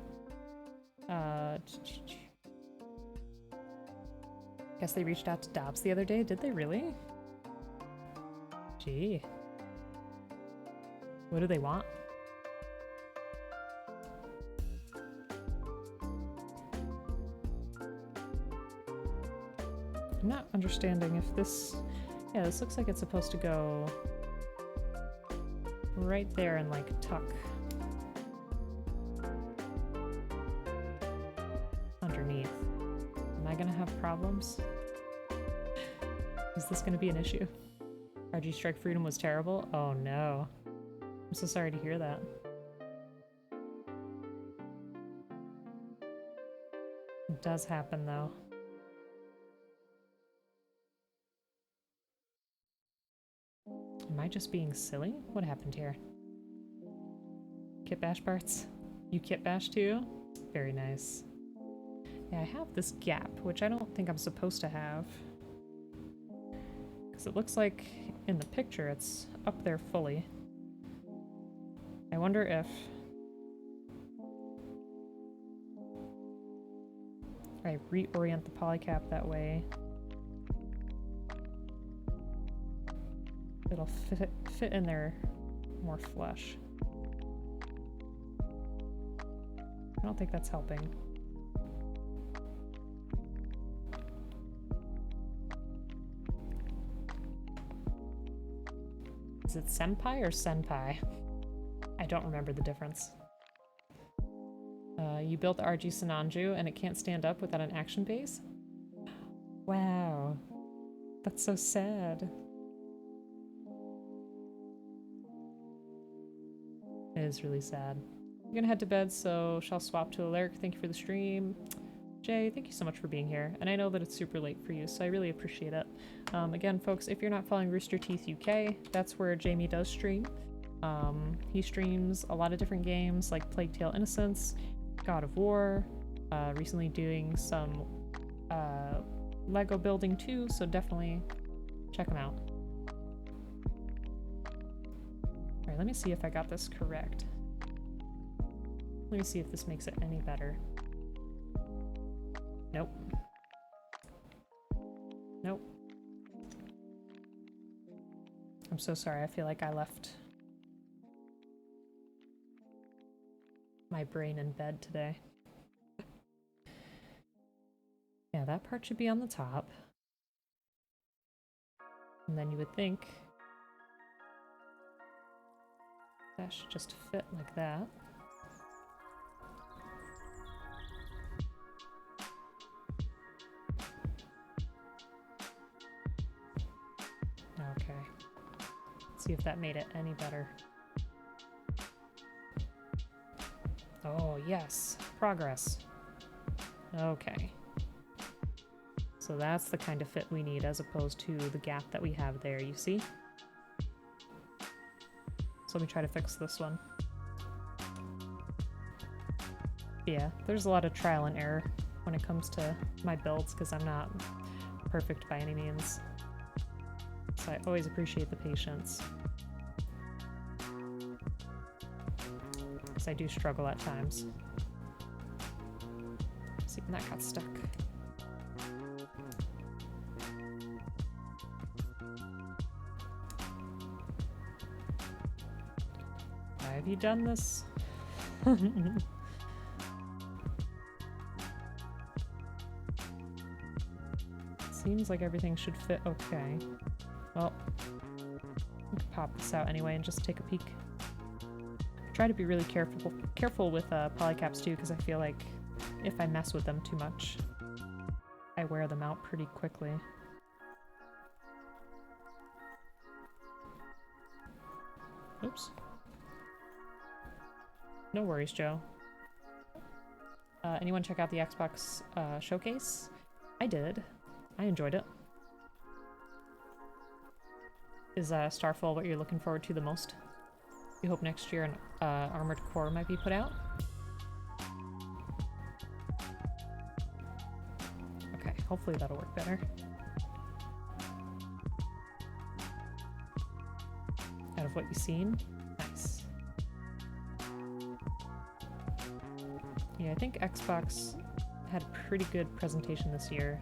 Speaker 1: Guess they reached out to Dobbs the other day. Did they really? Gee. What do they want? I'm not understanding if this... Yeah, this looks like it's supposed to go right there and like tuck underneath. Am I gonna have problems? Is this gonna be an issue? RG Strike Freedom was terrible? Oh no. I'm so sorry to hear that. It does happen though. Am I just being silly? What happened here? Kit bash parts? You kit bash too? Very nice. Yeah, I have this gap, which I don't think I'm supposed to have. Because it looks like in the picture it's up there fully. I wonder if I reorient the polycap that way, it'll fit in there more flush. I don't think that's helping. Is it senpai or senpai? I don't remember the difference. You built the RG Sananju and it can't stand up without an action base? Wow. That's so sad. It is really sad. I'm gonna head to bed, so shall swap to Aleric. Thank you for the stream. Jay, thank you so much for being here. And I know that it's super late for you, so I really appreciate it. Again, folks, if you're not following Rooster Teeth UK, that's where Jamie does stream. He streams a lot of different games like Plague Tale Innocence, God of War, recently doing some Lego building too, so definitely check him out. Alright, let me see if I got this correct. Let me see if this makes it any better. Nope. Nope. I'm so sorry, I feel like I left my brain in bed today. Yeah, that part should be on the top. And then you would think that should just fit like that. Okay. Let's see if that made it any better. Oh, yes. Progress. Okay. So that's the kind of fit we need as opposed to the gap that we have there, you see? So let me try to fix this one. Yeah, there's a lot of trial and error when it comes to my builds because I'm not perfect by any means. So I always appreciate the patience. Because I do struggle at times. See, and that got stuck. Why have you done this? Seems like everything should fit okay. Well, we can pop this out anyway and just take a peek. Try to be really careful with polycaps too, because I feel like if I mess with them too much, I wear them out pretty quickly. Oops. No worries, Joe. Anyone check out the Xbox showcase? I did. I enjoyed it. Is Starfall what you're looking forward to the most? You hope next year an Armored Core might be put out? Okay, hopefully that'll work better. Out of what you've seen? Nice. Yeah, I think Xbox had a pretty good presentation this year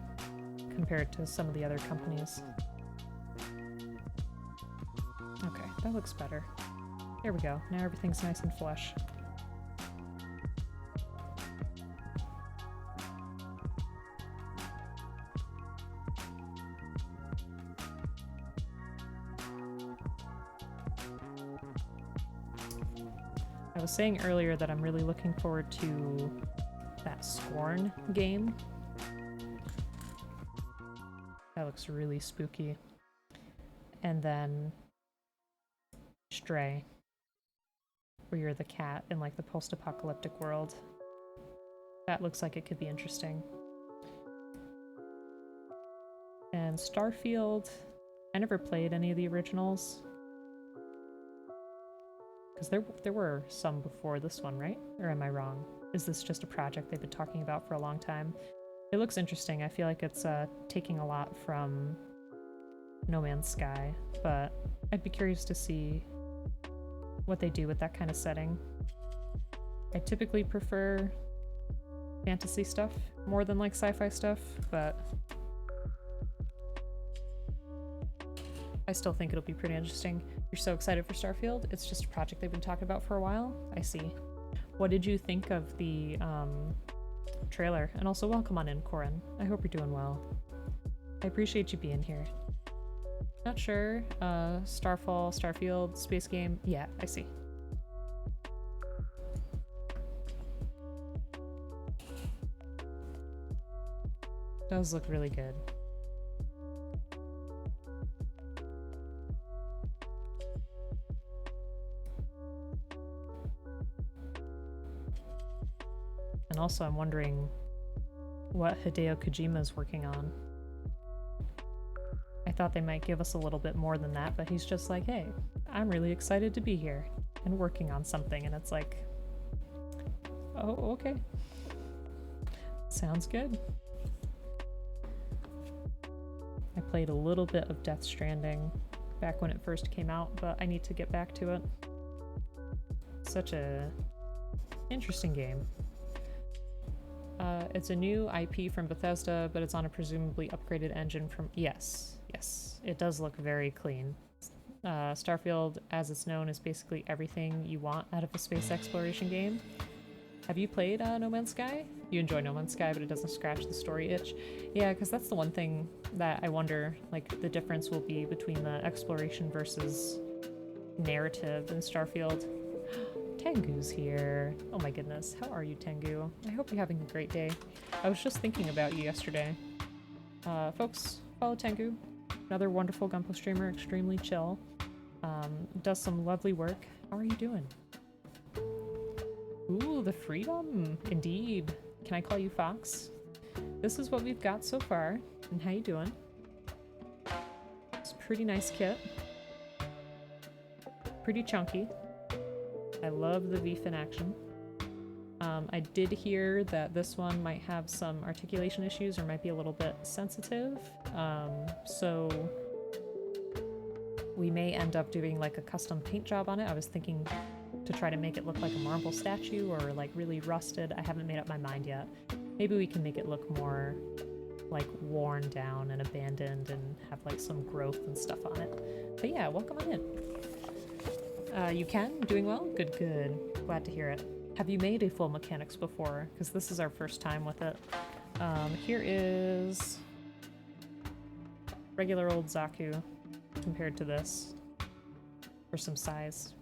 Speaker 1: compared to some of the other companies. Okay, that looks better. There we go. Now everything's nice and flush. I was saying earlier that I'm really looking forward to that Scorn game. That looks really spooky. And then Stray, where you're the cat in like the post-apocalyptic world. That looks like it could be interesting. And Starfield, I never played any of the originals. Because there were some before this one, right? Or am I wrong? Is this just a project they've been talking about for a long time? It looks interesting. I feel like it's taking a lot from No Man's Sky, but I'd be curious to see what they do with that kind of setting. I typically prefer fantasy stuff more than like sci-fi stuff, but I still think it'll be pretty interesting. You're so excited for Starfield? It's just a project they've been talking about for a while? I see. What did you think of the trailer? And also welcome on in, Corin. I hope you're doing well. I appreciate you being here. Not sure. Starfall, Starfield, space game. Yeah, I see. Does look really good. And also I'm wondering what Hideo Kojima's working on. I thought they might give us a little bit more than that, but he's just like, hey, I'm really excited to be here and working on something, and it's like, oh, okay. Sounds good. I played a little bit of Death Stranding back when it first came out, but I need to get back to it. Such a interesting game. It's a new IP from Bethesda, but it's on a presumably upgraded engine from... Yes, it does look very clean. Starfield, as it's known, is basically everything you want out of a space exploration game. Have you played No Man's Sky? You enjoy No Man's Sky, but it doesn't scratch the story itch. Yeah, because that's the one thing that I wonder, like, the difference will be between the exploration versus narrative in Starfield. Tengu's here. Oh my goodness. How are you, Tengu? I hope you're having a great day. I was just thinking about you yesterday. Folks, follow Tengu. Another wonderful Gunpla streamer, extremely chill. Does some lovely work. How are you doing? Ooh, the freedom. Indeed. Can I call you Fox? This is what we've got so far. And how you doing? It's a pretty nice kit. Pretty chunky. I love the VF in action. I did hear that this one might have some articulation issues or might be a little bit sensitive. So we may end up doing like a custom paint job on it. I was thinking to try to make it look like a marble statue or like really rusted. I haven't made up my mind yet. Maybe we can make it look more like worn down and abandoned and have like some growth and stuff on it. But yeah, welcome on in. You can? Doing well? Good, good. Glad to hear it. Have you made a full mechanics before? Because this is our first time with it. Here is regular old Zaku compared to this for some size.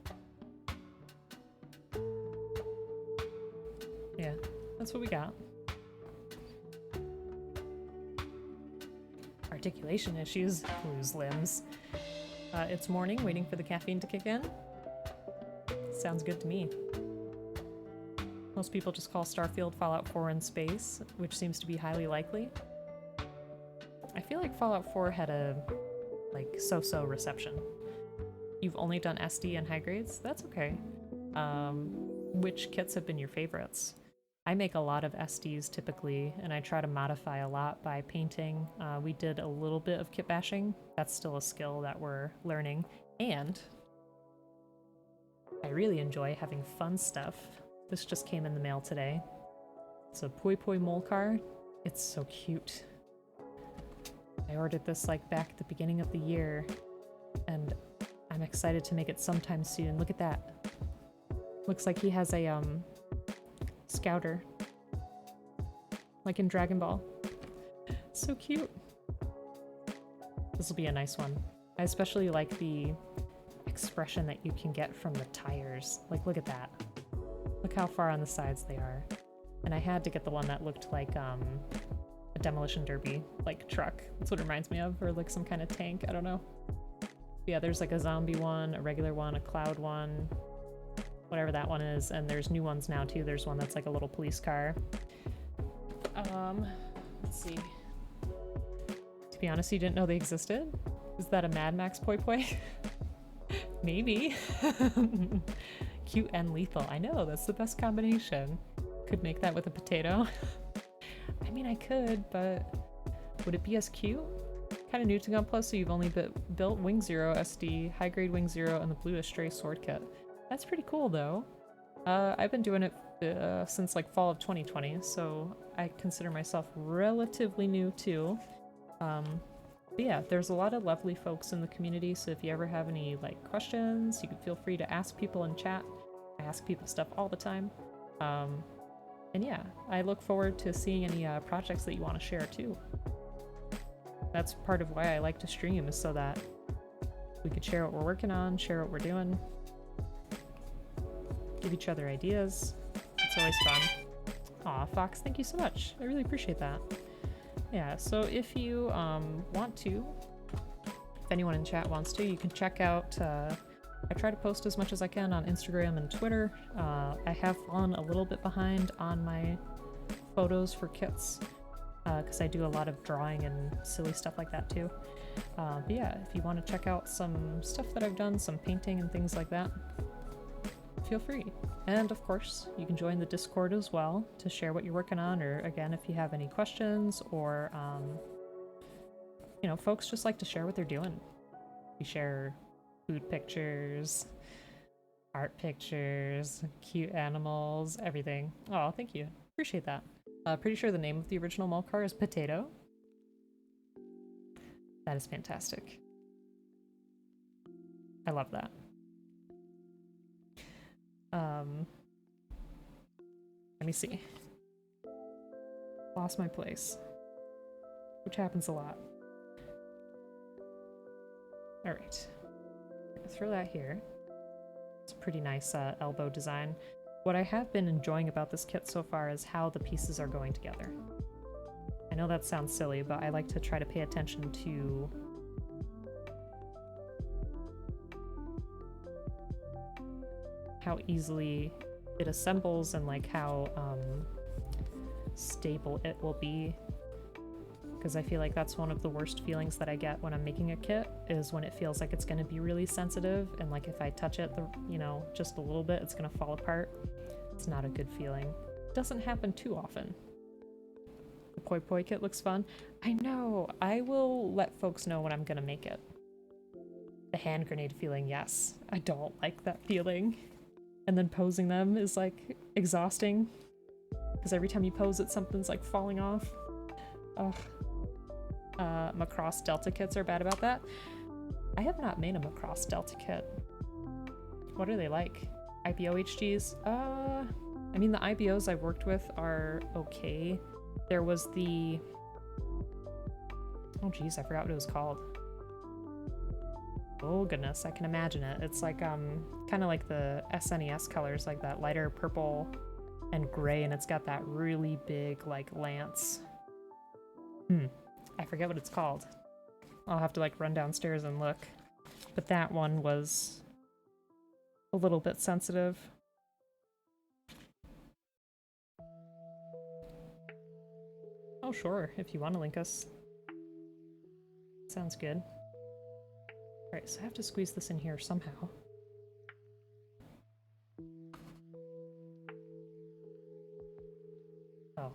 Speaker 1: Yeah, that's what we got. Articulation issues. Lose limbs. It's morning, waiting for the caffeine to kick in. Sounds good to me. Most people just call Starfield Fallout 4 in space, which seems to be highly likely. I feel like Fallout 4 had a, like, so-so reception. You've only done SD and high grades? That's okay. Which kits have been your favorites? I make a lot of SDs typically, and I try to modify a lot by painting. We did a little bit of kit bashing. That's still a skill that we're learning. And I really enjoy having fun stuff. This just came in the mail today. It's a Poi Poi mole car. It's so cute. I ordered this like back at the beginning of the year, and I'm excited to make it sometime soon. Look at that. Looks like he has a scouter, like in Dragon Ball. So cute. This will be a nice one. I especially like the expression that you can get from the tires. Like, look at that. Look how far on the sides they are. And I had to get the one that looked like a demolition derby, like truck. That's what it reminds me of, or like some kind of tank. I don't know. But yeah, there's like a zombie one, a regular one, a cloud one, whatever that one is, and there's new ones now too. There's one that's like a little police car. Let's see. To be honest, you didn't know they existed? Is that a Mad Max Poi Poi? Maybe. Cute and lethal. I know, that's the best combination. Could make that with a potato. I mean, I could, but would it be as cute? Kind of new to Gunpla, so you've only built Wing Zero SD, high grade Wing Zero, and the Blue Astray sword kit. That's pretty cool, though. I've been doing it since like fall of 2020, so I consider myself relatively new too. But yeah, there's a lot of lovely folks in the community, so if you ever have any like questions, you can feel free to ask people in chat. I ask people stuff all the time. And yeah, I look forward to seeing any projects that you want to share too. That's part of why I like to stream, is so that we could share what we're working on, share what we're doing, give each other ideas. It's always fun. Aw, Fox, thank you so much. I really appreciate that. Yeah, so if you want to, if anyone in chat wants to, you can check out, I try to post as much as I can on Instagram and Twitter. I have fallen a little bit behind on my photos for kits, because I do a lot of drawing and silly stuff like that too. But yeah, if you want to check out some stuff that I've done, some painting and things like that, feel free. And of course, you can join the Discord as well to share what you're working on, or again, if you have any questions, or you know, folks just like to share what they're doing. We share food pictures, art pictures, cute animals, everything. Oh, thank you. Appreciate that. Pretty sure the name of the original mole car is Potato. That is fantastic. I love that. Let me see. Lost my place, which happens a lot. All right. Throw that here. It's a pretty nice elbow design. What I have been enjoying about this kit so far is how the pieces are going together. I know that sounds silly, but I like to try to pay attention to how easily it assembles and like how stable it will be. Because I feel like that's one of the worst feelings that I get when I'm making a kit, is when it feels like it's going to be really sensitive, and like if I touch it, you know, just a little bit, it's going to fall apart. It's not a good feeling. It doesn't happen too often. The Poi Poi kit looks fun. I know! I will let folks know when I'm going to make it. The hand grenade feeling, yes. I don't like that feeling. And then posing them is like exhausting, because every time you pose it, something's like falling off. Ugh. Macross Delta kits are bad about that. I have not made a Macross Delta kit. What are they like? IBO HGs? I mean, the IBOs I've worked with are okay. There was the... oh geez, I forgot what it was called. Oh goodness, I can imagine it. It's like, kind of like the SNES colors, like that lighter purple and gray, and it's got that really big, like, lance. I forget what it's called. I'll have to like run downstairs and look. But that one was a little bit sensitive. Oh sure, if you want to link us. Sounds good. Alright, so I have to squeeze this in here somehow. Oh.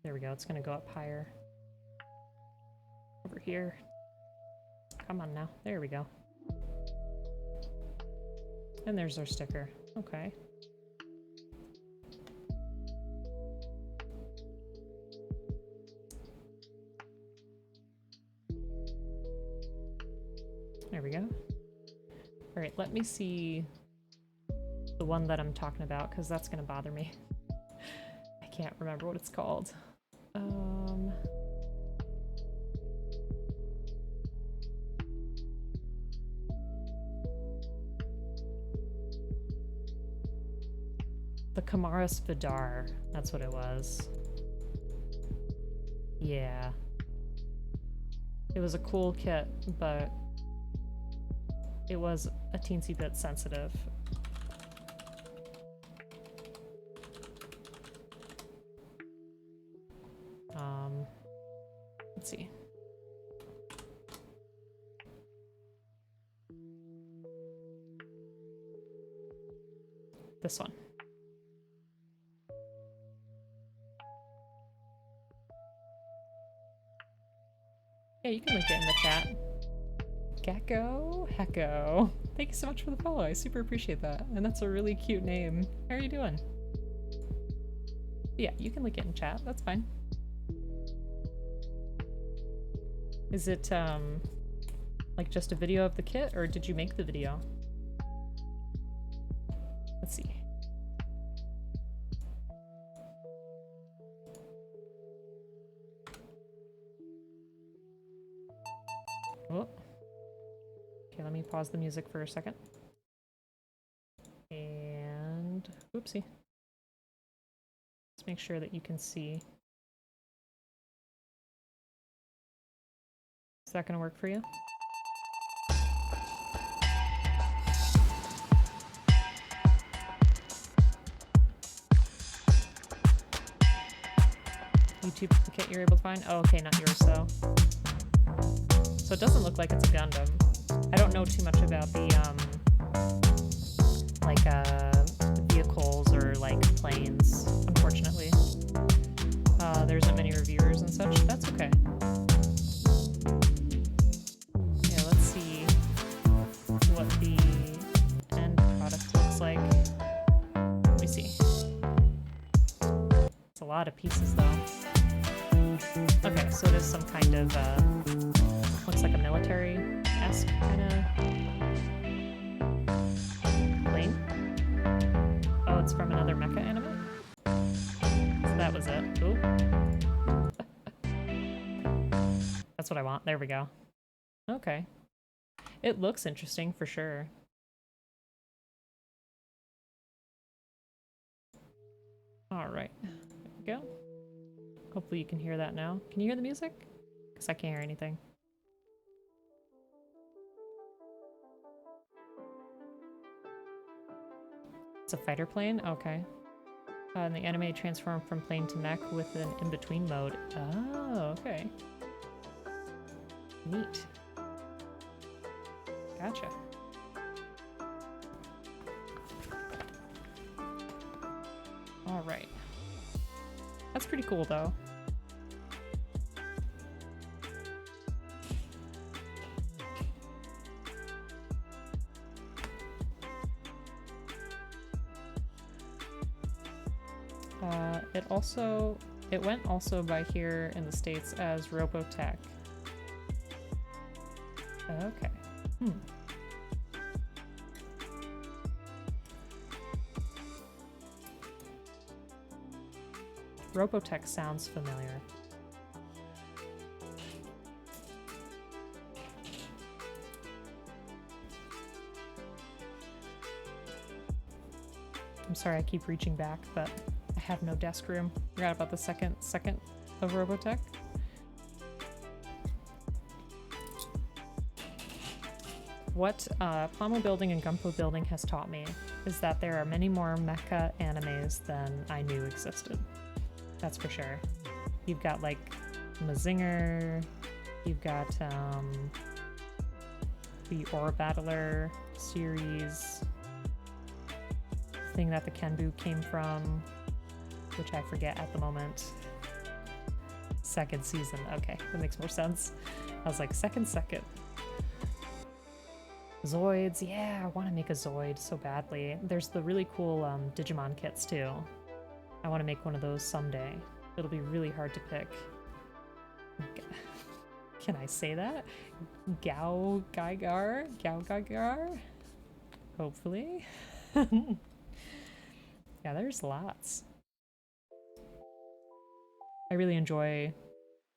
Speaker 1: There we go, it's gonna go up higher. Over here. Come on now. There we go. And there's our sticker. Okay. There we go. Alright, let me see the one that I'm talking about, because that's gonna bother me. I can't remember what it's called. The Kamaras Vidar. That's what it was. Yeah. It was a cool kit, but it was a teensy bit sensitive. Let's see. This one. Yeah, you can link it in the chat. Gecko Hecko. Thank you so much for the follow. I super appreciate that. And that's a really cute name. How are you doing? Yeah, you can link it in chat. That's fine. Is it, like just a video of the kit, or did you make the video? Let's see. Oh. Okay, let me pause the music for a second. And oopsie. Let's make sure that you can see. Is that gonna work for you? YouTube kit you're able to find? Oh, okay, not yours though. So it doesn't look like it's a Gundam. I don't know too much about the, vehicles or, like, planes, unfortunately. There isn't many reviewers and such. That's okay. Yeah, let's see what the end product looks like. Let me see. It's a lot of pieces, though. Okay, so there's some kind of, looks like a military-esque kind of plane. Oh, it's from another mecha anime? So that was it. Ooh. That's what I want. There we go. Okay. It looks interesting for sure. Alright. There we go. Hopefully you can hear that now. Can you hear the music? Because I can't hear anything. It's a fighter plane? Okay. And the anime transformed from plane to mech with an in-between mode. Oh, okay. Neat. Gotcha. Alright. That's pretty cool, though. It went also by here in the States as Robotech. Okay. Robotech sounds familiar. I'm sorry I keep reaching back, but I have no desk room. Forgot about the second of Robotech. What Pommel building and Gunpla building has taught me is that there are many more mecha animes than I knew existed. That's for sure. You've got like Mazinger, you've got the Aura Battler series thing that the Kenbu came from, which I forget at the moment. Second season. Okay, that makes more sense. I was like, second. Zoids. Yeah, I want to make a Zoid so badly. There's the really cool Digimon kits too. I want to make one of those someday. It'll be really hard to pick. Can I say that? Gao Gaigar? Hopefully. Yeah, there's lots. I really enjoy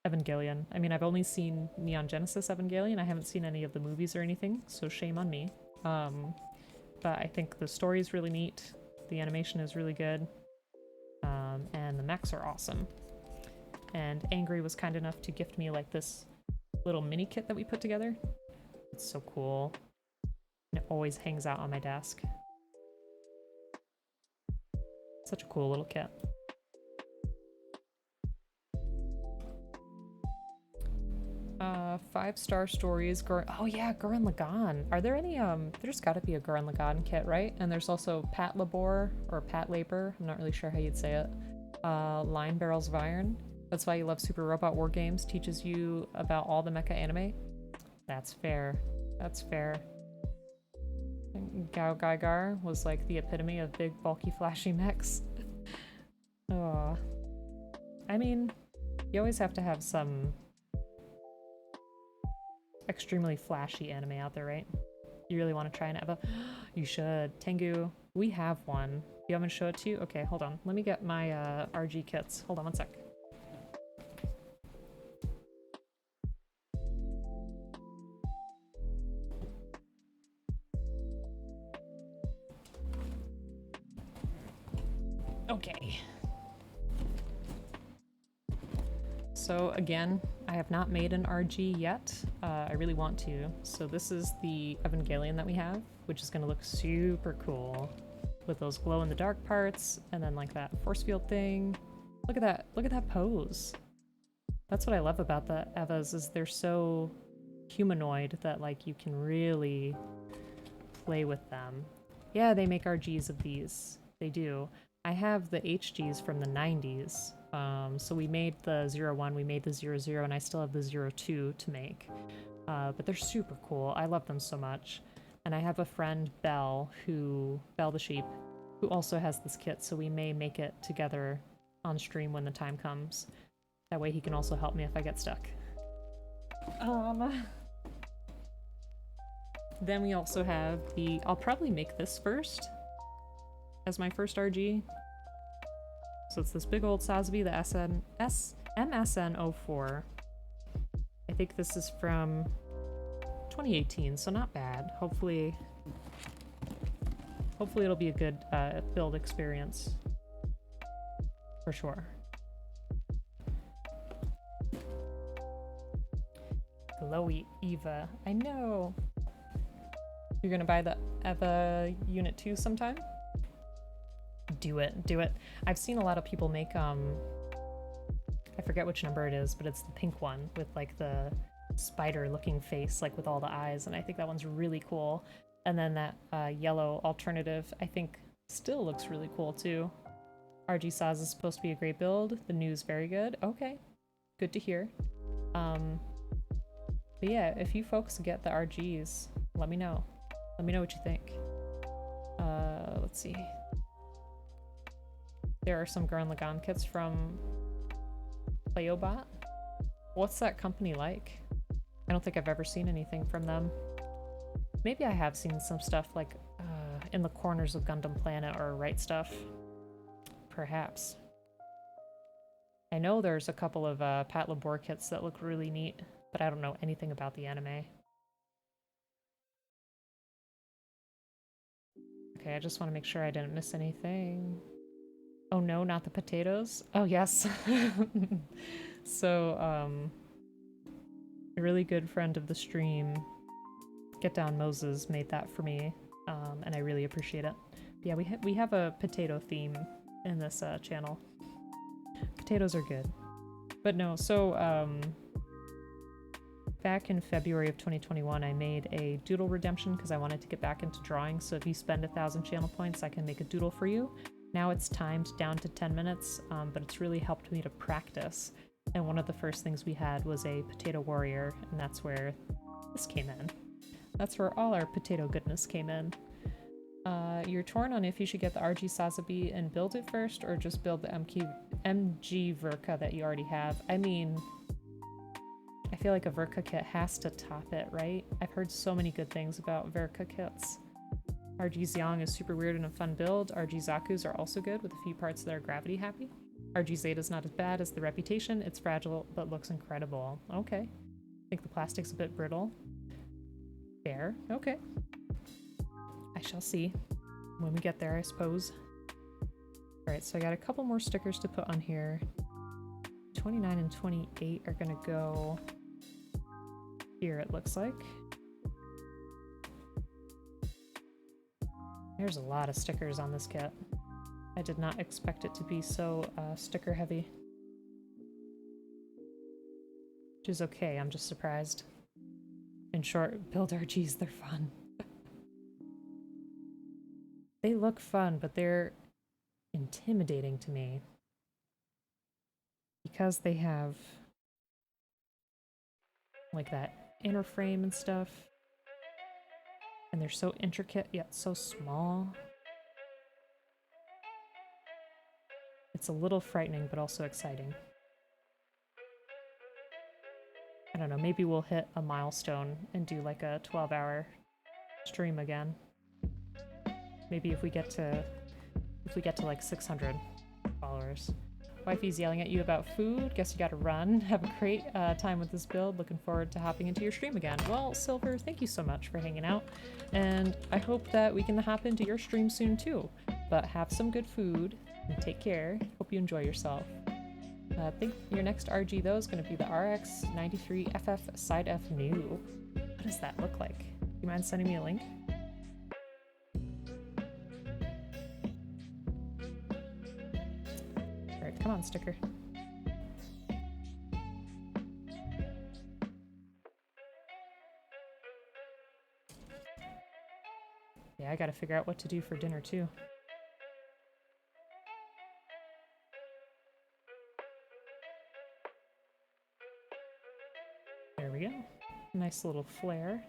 Speaker 1: Evangelion. I mean, I've only seen Neon Genesis Evangelion. I haven't seen any of the movies or anything, so shame on me. But I think the story is really neat. The animation is really good. And the mechs are awesome. And Angry was kind enough to gift me like this little mini kit that we put together. It's so cool. And it always hangs out on my desk. Such a cool little kit. Five-star stories. Oh yeah, Gurren Lagann. Are there any, there's gotta be a Gurren Lagann kit, right? And there's also Pat Labor, or Pat Labor, I'm not really sure how you'd say it. Line Barrels of Iron. That's why you love Super Robot War Games. Teaches you about all the mecha anime. That's fair. That's fair. Gao Gaigar was like the epitome of big, bulky, flashy mechs. Oh. I mean, you always have to have some extremely flashy anime out there, right? You really want to try an Eva? You should. Tengu, we have one. You want me to show it to you? Okay, hold on. Let me get my RG kits. Hold on one sec. Okay. So again, I have not made an RG yet. I really want to. So this is the Evangelion that we have, which is going to look super cool with those glow-in-the-dark parts and then like that force field thing. Look at that. Look at that pose. That's what I love about the Evas, is they're so humanoid that like you can really play with them. Yeah, they make RGs of these. They do. I have the HGs from the 90s. So we made the 01, we made the 00, and I still have the 02 to make. But they're super cool. I love them so much. And I have a friend, Belle the sheep, who also has this kit, so we may make it together on stream when the time comes. That way he can also help me if I get stuck. Then we also have the... I'll probably make this first as my first RG. So it's this big old Sazabi, the MSN04. I think this is from 2018, so not bad. Hopefully it'll be a good build experience. For sure. Glowy Eva. I know! You're gonna buy the Eva Unit 2 sometime? Do it. Do it. I've seen a lot of people make, I forget which number it is, but it's the pink one with like the spider-looking face, like with all the eyes, and I think that one's really cool. And then that yellow alternative, I think, still looks really cool too. RG Saz is supposed to be a great build. The news very good. Okay. Good to hear. But yeah, if you folks get the RGs, let me know. Let me know what you think. Let's see. There are some Gurren Lagann kits from Playobot. What's that company like? I don't think I've ever seen anything from them. Maybe I have seen some stuff like in the corners of Gundam Planet or Right Stuff. Perhaps. I know there's a couple of Pat Labor kits that look really neat, but I don't know anything about the anime. Okay, I just want to make sure I didn't miss anything. Oh no, not the potatoes? Oh yes. So, a really good friend of the stream, Get Down Moses, made that for me, and I really appreciate it. Yeah, we have a potato theme in this channel. Potatoes are good. But no, so, back in February of 2021, I made a doodle redemption because I wanted to get back into drawing. So if you spend 1,000 channel points, I can make a doodle for you. Now it's timed down to 10 minutes, but it's really helped me to practice. And one of the first things we had was a potato warrior, and that's where this came in. That's where all our potato goodness came in. You're torn on if you should get the RG Sazabi and build it first, or just build the MG Verka that you already have. I mean, I feel like a Verka kit has to top it, right? I've heard so many good things about Verka kits. RG Xiang is super weird and a fun build. RG Zaku's are also good with a few parts that are gravity happy. RG Zeta's not as bad as the reputation. It's fragile, but looks incredible. Okay. I think the plastic's a bit brittle. Fair. Okay. I shall see when we get there, I suppose. Alright, so I got a couple more stickers to put on here. 29 and 28 are gonna go here, it looks like. There's a lot of stickers on this kit. I did not expect it to be so sticker heavy. Which is okay, I'm just surprised. In short, build RGs, they're fun. They look fun, but they're intimidating to me. Because they have like that inner frame and stuff. And they're so intricate yet so small. It's a little frightening, but also exciting. I don't know, maybe we'll hit a milestone and do like a 12-hour stream again. Maybe if we get to like 600 followers. Wifey's yelling at you about food. Guess you gotta run. Have a great time with this build. Looking forward to hopping into your stream again. Well, Silver, thank you so much for hanging out. And I hope that we can hop into your stream soon too. But have some good food and take care. Hope you enjoy yourself. I think your next RG though is going to be the RX93FF Side F New. What does that look like? You mind sending me a link? Alright, come on, sticker. Yeah, I gotta figure out what to do for dinner too. There we go. Nice little flare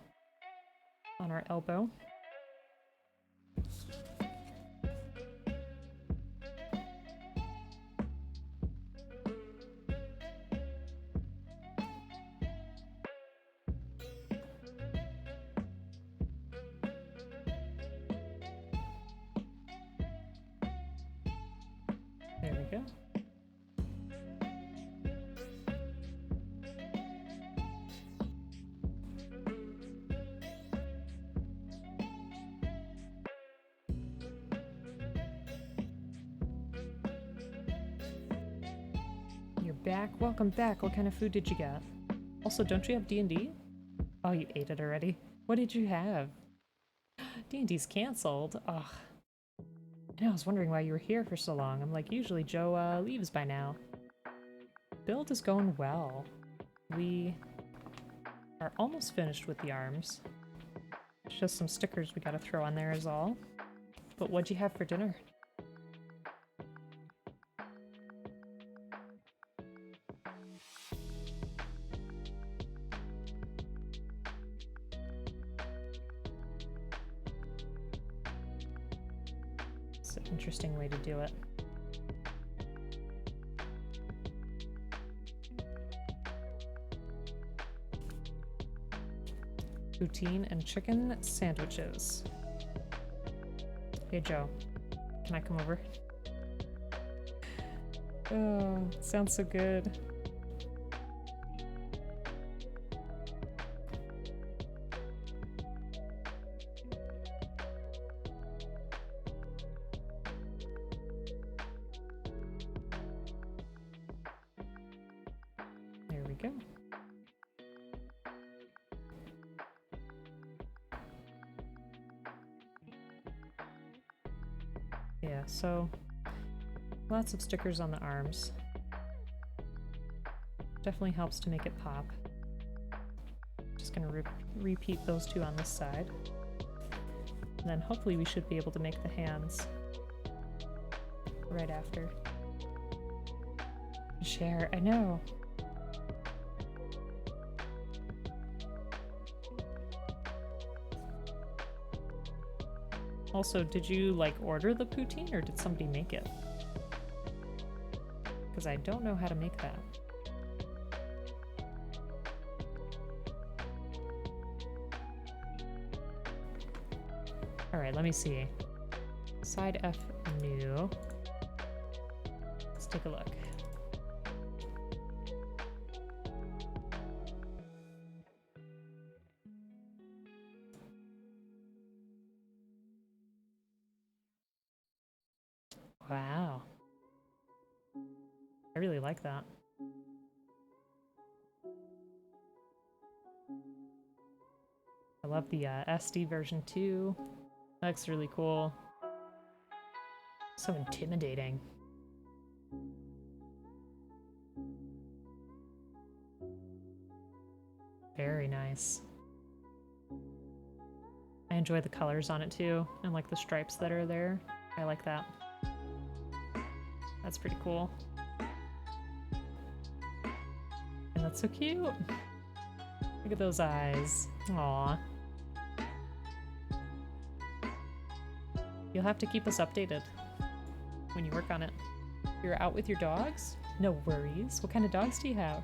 Speaker 1: on our elbow. There we go. You're back. Welcome back. What kind of food did you get? Also, don't you have D&D? Oh, you ate it already. What did you have? D&D's canceled. Ugh. I know, I was wondering why you were here for so long. I'm like, usually Joe leaves by now. Build is going well. We are almost finished with the arms. It's just some stickers we gotta throw on there is all. But what'd you have for dinner? It's an interesting way to do it. Poutine and chicken sandwiches. Hey Joe, can I come over? Oh, it sounds so good. There we go. Yeah, so lots of stickers on the arms. Definitely helps to make it pop. Just gonna repeat those two on this side. And then hopefully we should be able to make the hands right after. Share, I know. Also, did you like order the poutine or did somebody make it? Because I don't know how to make that. Alright, let me see. Side F new. Let's take a look. Wow. I really like that. I love the SD version too. That looks really cool. So intimidating. Very nice. I enjoy the colors on it too, and like the stripes that are there. I like that. That's pretty cool. And that's so cute. Look at those eyes. Aww. You'll have to keep us updated when you work on it. You're out with your dogs? No worries. What kind of dogs do you have?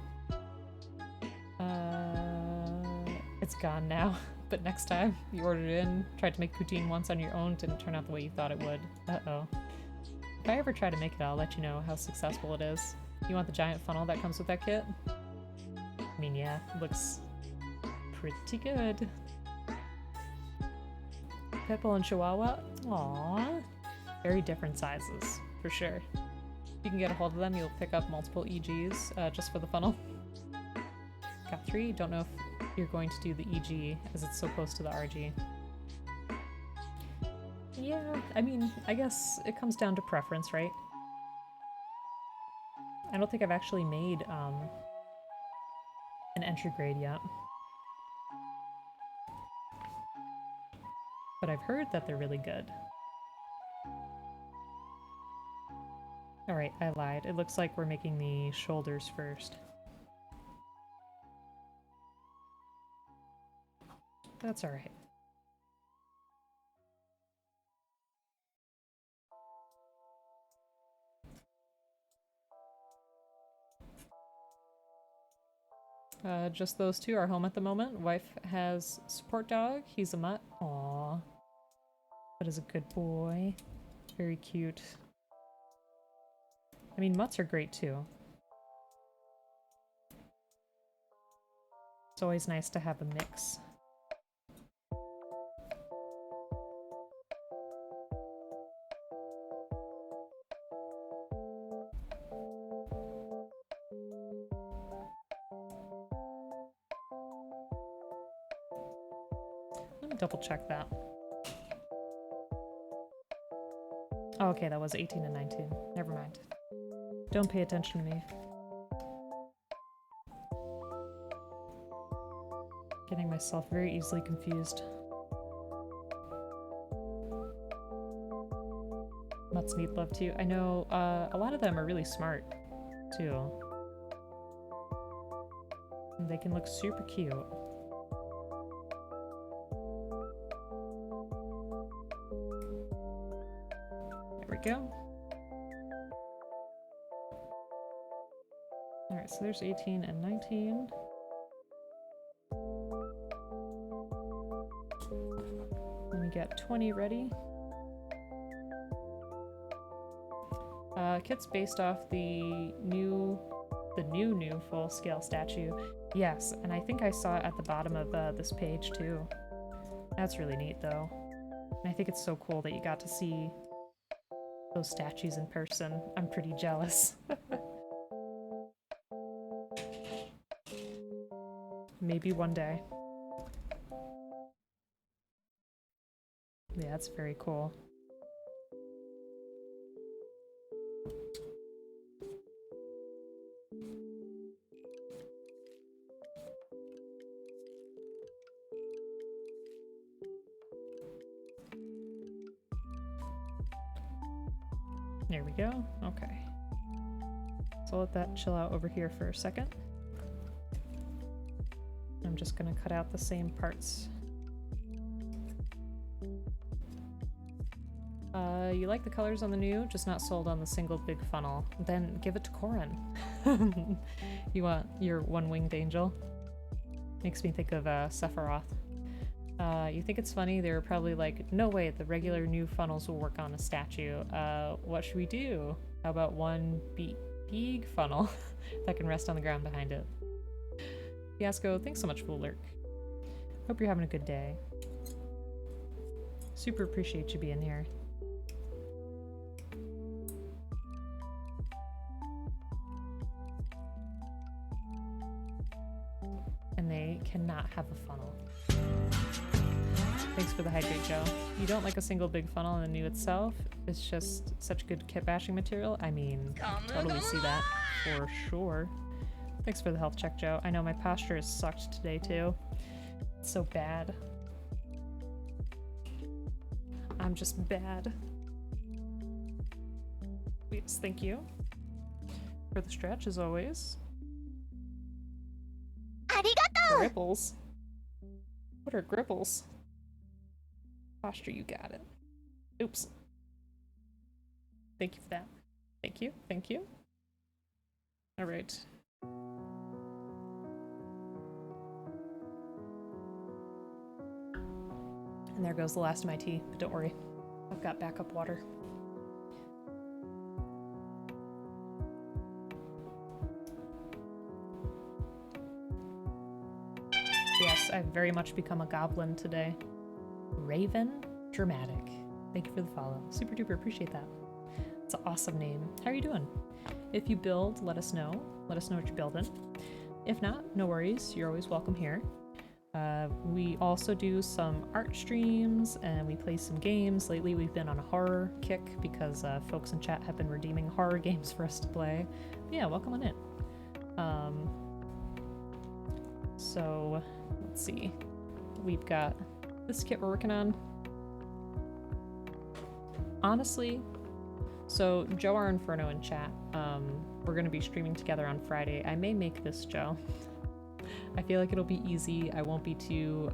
Speaker 1: It's gone now. But next time you ordered it in, tried to make poutine once on your own, didn't turn out the way you thought it would. Uh-oh. If I ever try to make it, I'll let you know how successful it is. You want the giant funnel that comes with that kit? I mean, yeah, it looks pretty good. Pitbull and Chihuahua? Aww. Very different sizes, for sure. If you can get a hold of them, you'll pick up multiple EGs just for the funnel. Got 3. Don't know if you're going to do the EG as it's so close to the RG. Yeah, I mean, I guess it comes down to preference, right? I don't think I've actually made an entry grade yet. But I've heard that they're really good. Alright, I lied. It looks like we're making the shoulders first. That's alright. Just those two are home at the moment. Wife has support dog. He's a mutt. Aww. That is a good boy. Very cute. I mean, mutts are great too. It's always nice to have a mix. Let me double check that. Oh, okay, that was 18 and 19. Never mind. Don't pay attention to me. Getting myself very easily confused. Mutts need love too. I know a lot of them are really smart too. And they can look super cute. There we go. Alright, so there's 18 and 19. Let me get 20 ready. Kit's based off the new full-scale statue. Yes, and I think I saw it at the bottom of this page too. That's really neat though. And I think it's so cool that you got to see those statues in person. I'm pretty jealous. Maybe one day. Yeah, that's very cool. There we go. Okay. So I'll let that chill out over here for a second. I'm just gonna cut out the same parts. You like the colors on the new, just not sold on the single big funnel. Then give it to Corin. You want your one-winged angel? Makes me think of Sephiroth. You think it's funny? They were probably like, no way, the regular new funnels will work on a statue. What should we do? How about one big funnel that can rest on the ground behind it? Fiasco, thanks so much for the lurk. Hope you're having a good day. Super appreciate you being here. And they cannot have a funnel. Thanks for the hydrate, Joe. You don't like a single big funnel in the new itself? It's just such good kit bashing material? I mean, totally see that, for sure. Thanks for the health check, Joe. I know my posture has sucked today, too. It's so bad. I'm just bad. Yes, thank you for the stretch, as always.
Speaker 2: Arigato!
Speaker 1: Gripples? What are gripples? Posture, you got it. Oops. Thank you for that. Thank you, thank you. Alright. And there goes the last of my tea, but don't worry. I've got backup water. Yes, I've very much become a goblin today. Raven Dramatic. Thank you for the follow. Super duper appreciate that. It's an awesome name. How are you doing? If you build, let us know. Let us know what you're building. If not, no worries. You're always welcome here. We also do some art streams and we play some games. Lately we've been on a horror kick because folks in chat have been redeeming horror games for us to play. But yeah, welcome on in. So let's see. We've got this kit we're working on. Honestly, so Joe R Inferno in chat, we're gonna be streaming together on Friday. I may make this Joe. I feel like it'll be easy. I won't be too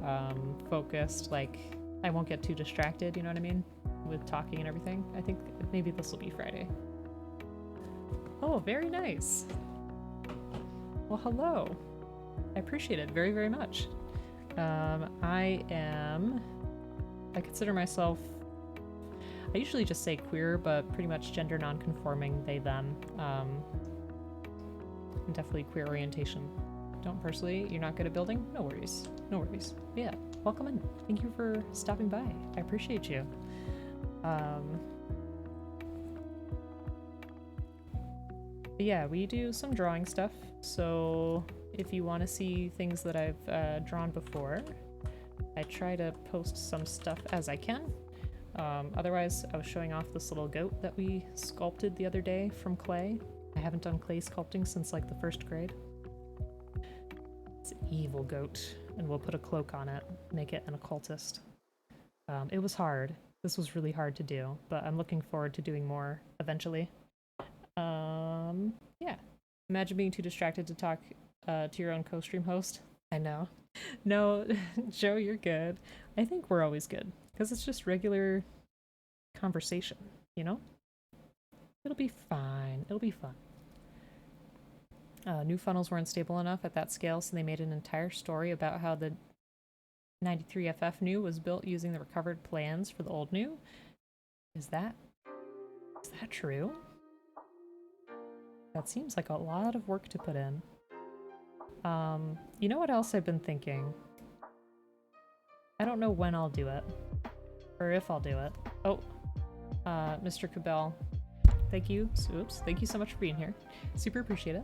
Speaker 1: focused, like I won't get too distracted, you know what I mean? With talking and everything. I think maybe this will be Friday. Oh, very nice. Well, hello. I appreciate it very, very much. I consider myself, I usually just say queer, but pretty much gender non-conforming, they, them. Definitely queer orientation. Don't personally, you're not good at building? No worries. No worries. But yeah, welcome in. Thank you for stopping by. I appreciate you. But yeah, we do some drawing stuff. So if you want to see things that I've drawn before, I try to post some stuff as I can. Otherwise, I was showing off this little goat that we sculpted the other day from clay. I haven't done clay sculpting since like the 1st grade. It's an evil goat, and we'll put a cloak on it, make it an occultist. It was hard. This was really hard to do, but I'm looking forward to doing more eventually. Yeah. Imagine being too distracted to talk to your own co-stream host. I know. No, Joe, you're good. I think we're always good, because it's just regular conversation, you know? It'll be fine. It'll be fun. New funnels weren't stable enough at that scale, so they made an entire story about how the 93FF new was built using the recovered plans for the old new. Is that true? That seems like a lot of work to put in. You know what else I've been thinking? I don't know when I'll do it, or if I'll do it. Oh, Mr. Cabell, thank you. Oops, thank you so much for being here. Super appreciate it.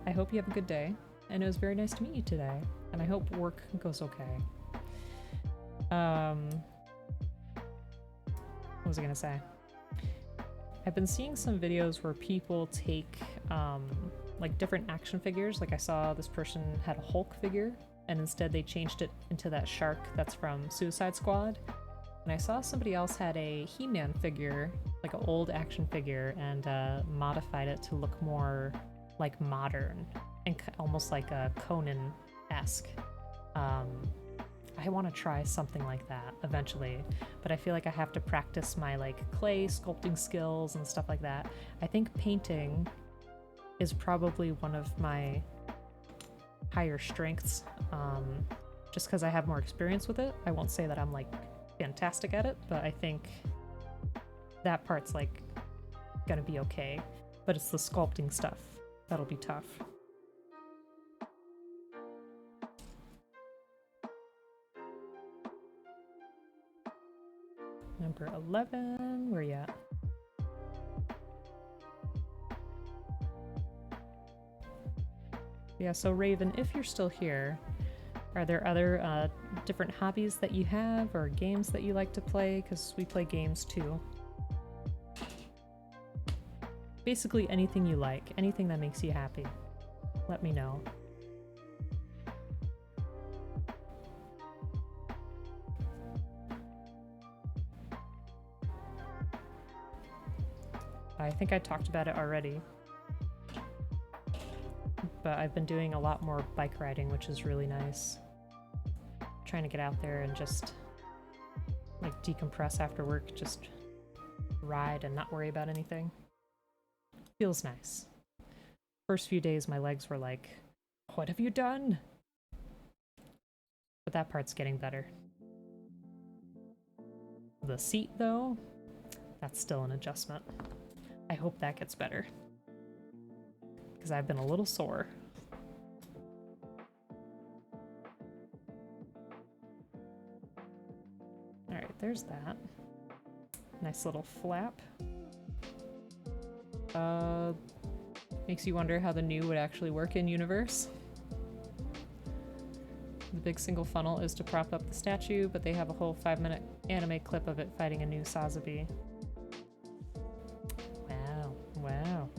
Speaker 1: I hope you have a good day, and it was very nice to meet you today, and I hope work goes okay. What was I gonna say? I've been seeing some videos where people take like different action figures. Like I saw this person had a Hulk figure, and instead they changed it into that shark that's from Suicide Squad. And I saw somebody else had a He-Man figure, like an old action figure, and modified it to look more like modern and almost like a Conan-esque. I want to try something like that eventually, but I feel like I have to practice my like clay sculpting skills and stuff like that. I think painting is probably one of my higher strengths, just because I have more experience with it. I won't say that I'm like fantastic at it, but I think that part's like gonna be okay. But it's the sculpting stuff that'll be tough. Number 11, where you at? Yeah, so Raven, if you're still here, are there other different hobbies that you have or games that you like to play? Because we play games too. Basically anything you like, anything that makes you happy. Let me know. I think I talked about it already, but I've been doing a lot more bike riding, which is really nice. Trying to get out there and just like decompress after work, just ride and not worry about anything. Feels nice. First few days my legs were like, what have you done? But that part's getting better. The seat though, that's still an adjustment. I hope that gets better, because I've been a little sore. Alright, there's that. Nice little flap. Makes you wonder how the new would actually work in universe. The big single funnel is to prop up the statue, but they have a whole 5-minute anime clip of it fighting a new Sazabi. Wow.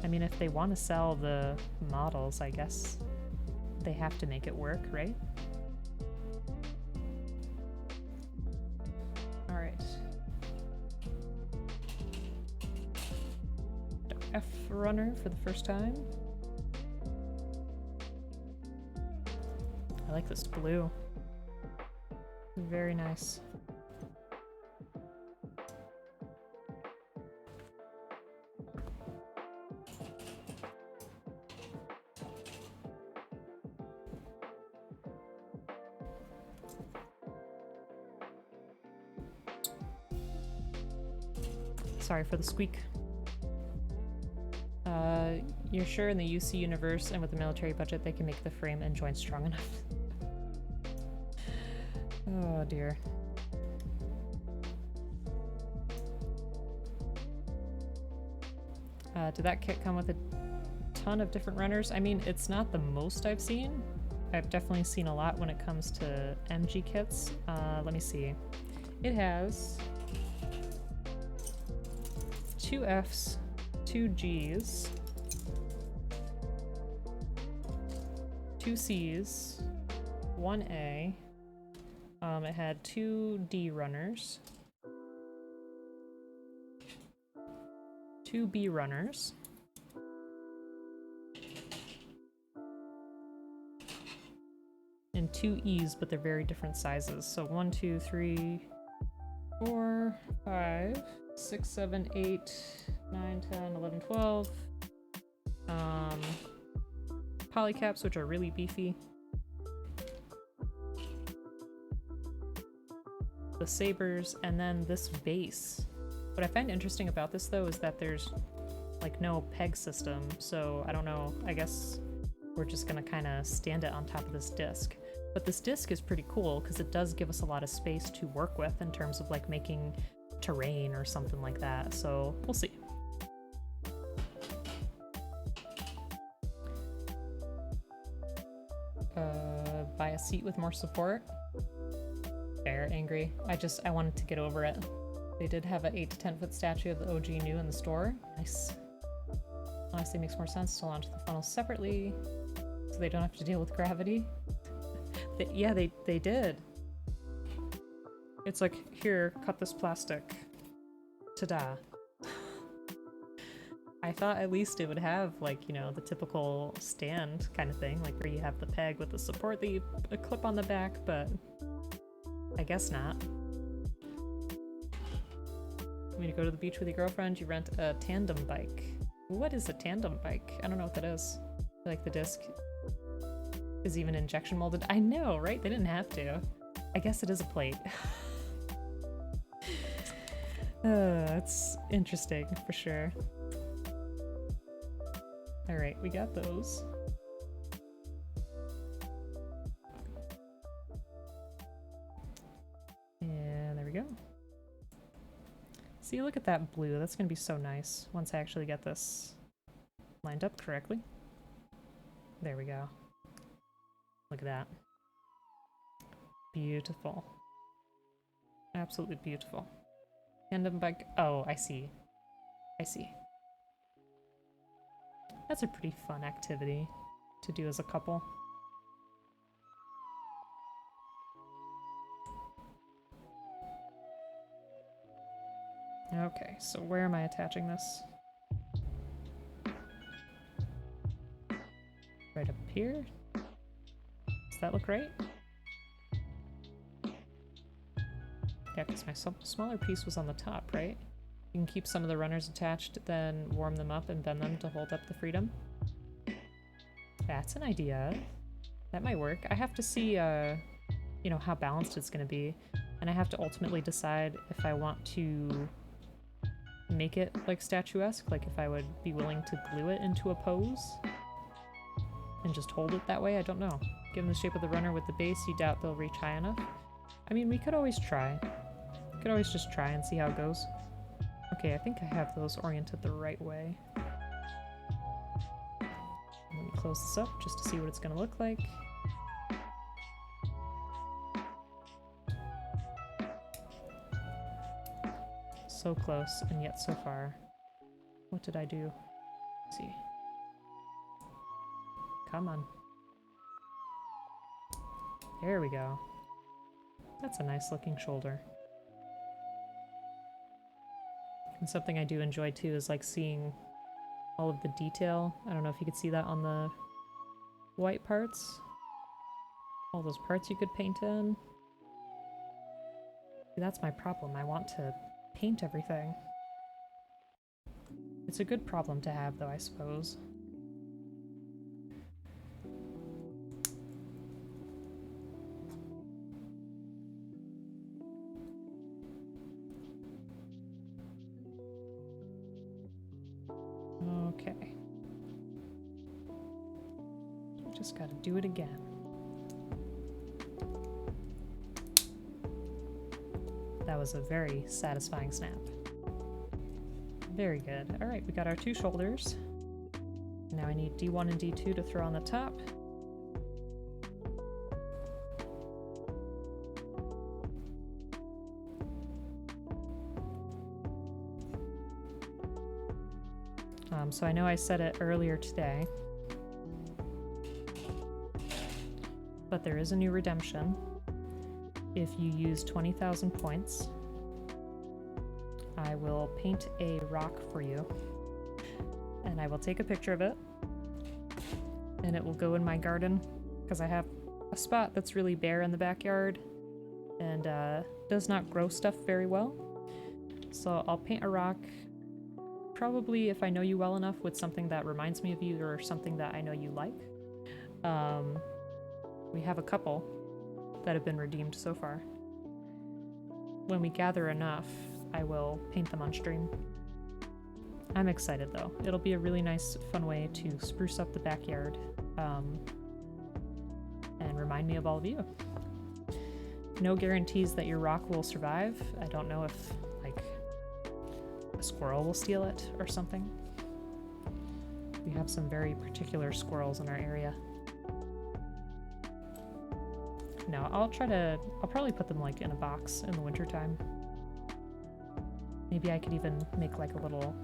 Speaker 1: I mean, if they want to sell the models, I guess they have to make it work, right? Alright. F runner for the first time. I like this blue. Very nice. Sorry for the squeak. You're sure in the UC universe and with the military budget they can make the frame and joints strong enough? Oh dear. Did that kit come with a ton of different runners? I mean, it's not the most I've seen. I've definitely seen a lot when it comes to MG kits. Let me see. It has 2 Fs, 2 Gs, 2 Cs, 1 A. It had 2 D runners, 2 B runners, and 2 E's, but they're very different sizes. So 1, 2, 3, 4, 5, 6, 7, 8, 9, 10, 11, 12. Polycaps, which are really beefy. The sabers, and then this base. What I find interesting about this though is that there's like no peg system, so I don't know, I guess we're just gonna kind of stand it on top of this disc. But this disc is pretty cool because it does give us a lot of space to work with in terms of like making terrain or something like that, so we'll see. Buy a seat with more support. Fair, angry. I wanted to get over it. They did have an 8 to 10 foot statue of the OG new in the store. Nice. Honestly, makes more sense to launch the funnels separately so they don't have to deal with gravity. Yeah, they did. It's like, here, cut this plastic. Ta-da. I thought at least it would have, like, you know, the typical stand kind of thing, like where you have the peg with the support that you clip on the back, but I guess not. When you go to the beach with your girlfriend, you rent a tandem bike. What is a tandem bike? I don't know what that is. Like the disc is even injection molded. I know, right? They didn't have to. I guess it is a plate. It's interesting for sure. Alright, we got those. And there we go. See, look at that blue. That's gonna be so nice once I actually get this lined up correctly. There we go. Look at that. Beautiful. Absolutely beautiful. Tandem bike. Oh, I see. I see. That's a pretty fun activity to do as a couple. Okay, so where am I attaching this? Right up here? Does that look right? Yeah, because my smaller piece was on the top, right? You can keep some of the runners attached, then warm them up and bend them to hold up the freedom. That's an idea. That might work. I have to see, you know, how balanced it's going to be. And I have to ultimately decide if I want to make it like statuesque, like if I would be willing to glue it into a pose and just hold it that way. I don't know. Given the shape of the runner with the base, you doubt they'll reach high enough. I mean, we could always try. We could always just try and see how it goes. Okay, I think I have those oriented the right way. Let me close this up just to see what it's going to look like. So close, and yet so far. What did I do? Let's see. Come on. There we go. That's a nice looking shoulder. And something I do enjoy too is like seeing all of the detail. I don't know if you could see that on the white parts. All those parts you could paint in. See, that's my problem. I want to paint everything. It's a good problem to have though, I suppose. Okay. Just gotta do it again. That was a very satisfying snap. Very good. Alright, we got our two shoulders. Now I need D1 and D2 to throw on the top. So I know I said it earlier today, but there is a new redemption. If you use 20,000 points, I will paint a rock for you, and I will take a picture of it, and it will go in my garden, because I have a spot that's really bare in the backyard, and does not grow stuff very well. So I'll paint a rock, probably if I know you well enough, with something that reminds me of you or something that I know you like. We have a couple that have been redeemed so far. When we gather enough, I will paint them on stream. I'm excited though. It'll be a really nice, fun way to spruce up the backyard and remind me of all of you. No guarantees that your rock will survive. I don't know if, like, a squirrel will steal it or something. We have some very particular squirrels in our area. No, I'll probably put them like in a box in the wintertime. Maybe I could even make like a little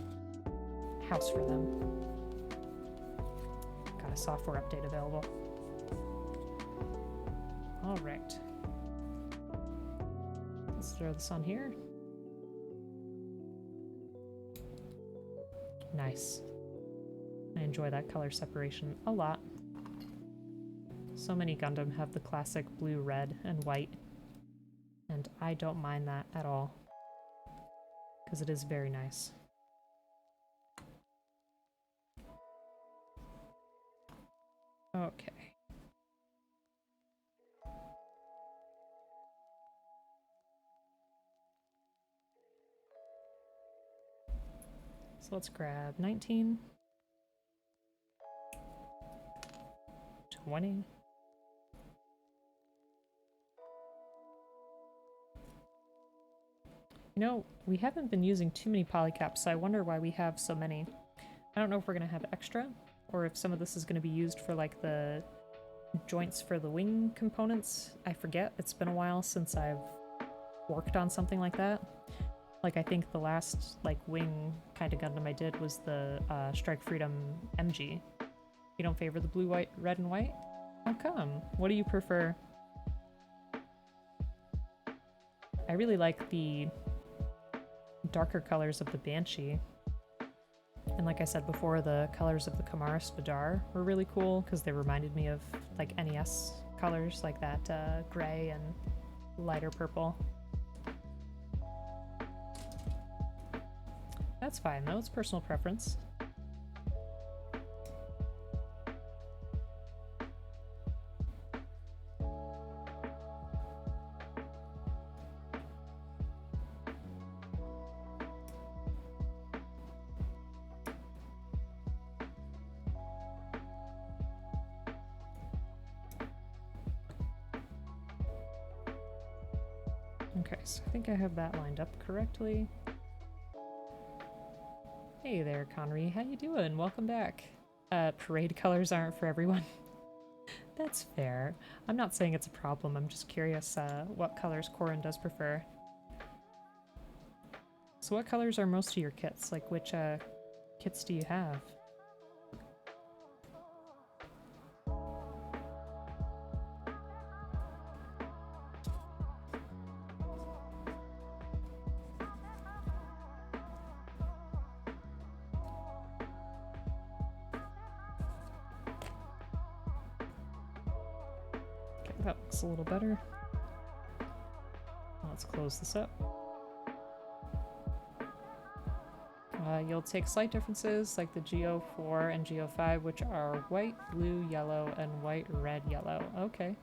Speaker 1: house for them. Got a software update available. Alright. Let's throw this on here. Nice. I enjoy that color separation a lot. So many Gundam have the classic blue, red, and white, and I don't mind that at all, because it is very nice. Okay. So let's grab 19, 20. You know, we haven't been using too many polycaps, so I wonder why we have so many. I don't know if we're going to have extra, or if some of this is going to be used for like the joints for the wing components. I forget. It's been a while since I've worked on something like that. Like, I think the last like wing kind of Gundam I did was the Strike Freedom MG. You don't favor the blue, white, red, and white? How come? What do you prefer? I really like the darker colors of the Banshee. And like I said before, the colors of the Kamara Spadar were really cool because they reminded me of like NES colors, like that gray and lighter purple. That's fine though, it's personal preference. Okay, so I think I have that lined up correctly. Hey there, Conry. How you doing? Welcome back. Parade colors aren't for everyone. That's fair. I'm not saying it's a problem. I'm just curious what colors Corin does prefer. So what colors are most of your kits? Like, which kits do you have? That looks a little better. Let's close this up. You'll take slight differences like the GO4 and GO5, which are white, blue, yellow, and white, red, yellow. Okay.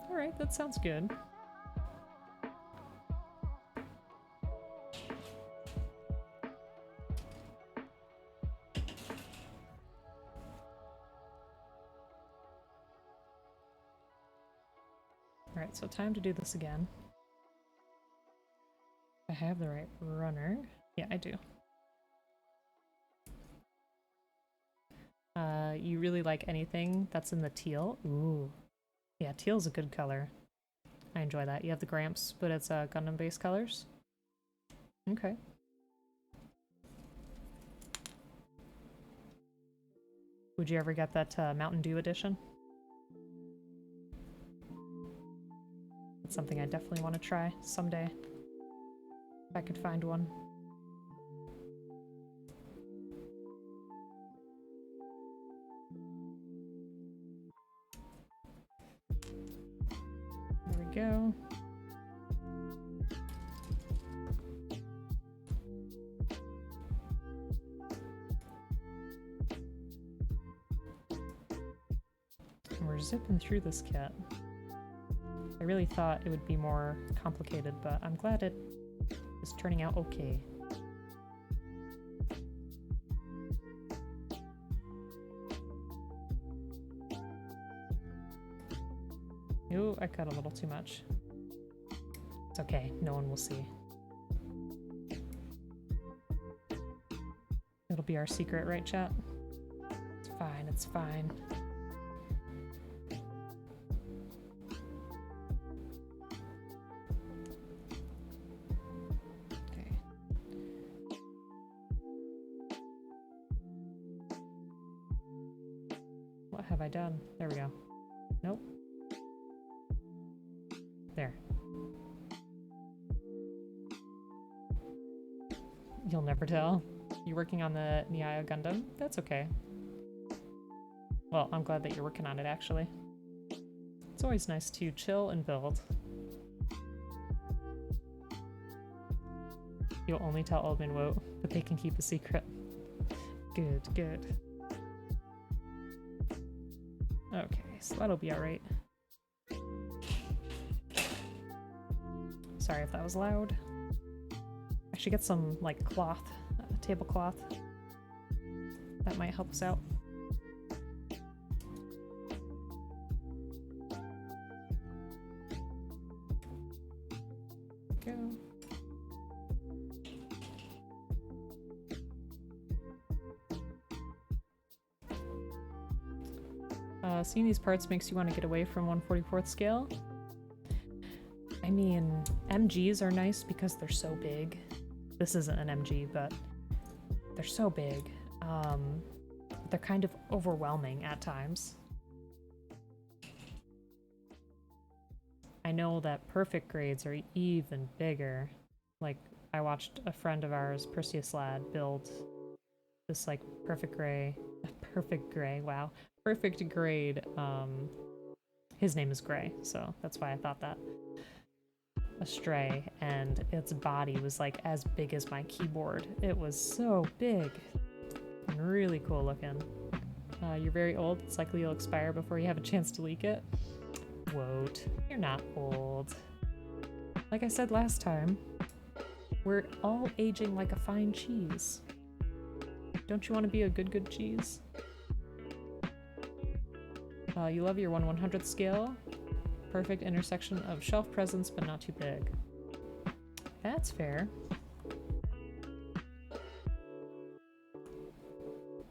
Speaker 1: Alright, that sounds good. Alright, so time to do this again. I have the right runner. Yeah, I do. You really like anything that's in the teal? Ooh. Yeah, teal's a good color. I enjoy that. You have the Gramps, but it's Gundam-based colors? Okay. Would you ever get that Mountain Dew edition? That's something I definitely want to try someday. If I could find one. There we go. And we're zipping through this kit. I really thought it would be more complicated, but I'm glad it is turning out okay. Ooh, I cut a little too much. It's okay, no one will see. It'll be our secret, right, chat? It's fine, it's fine. Okay. What have I done? There we go. Nope. There. You'll never tell. You're working on the Nihaya Gundam? That's okay. Well, I'm glad that you're working on it, actually. It's always nice to chill and build. You'll only tell Old Man Woe, but they can keep a secret. Good, good. Okay, so that'll be alright. Sorry if that was loud. I should get some, like, cloth, tablecloth. That might help us out. Go. Seeing these parts makes you want to get away from 1/44th scale. I mean, MGs are nice because they're so big. This isn't an MG, but they're so big. They're kind of overwhelming at times. I know that perfect grades are even bigger. Like, I watched a friend of ours, Perseus Lad, build this, like, perfect grade, wow. Perfect grade, his name is Gray, so that's why I thought that. A stray, and its body was, like, as big as my keyboard. It was so big and really cool looking. You're very old. It's likely you'll expire before you have a chance to leak it. Won't. You're not old. Like I said last time, we're all aging like a fine cheese. Don't you want to be a good cheese? You love your 1/100th scale. Perfect intersection of shelf presence, but not too big. That's fair.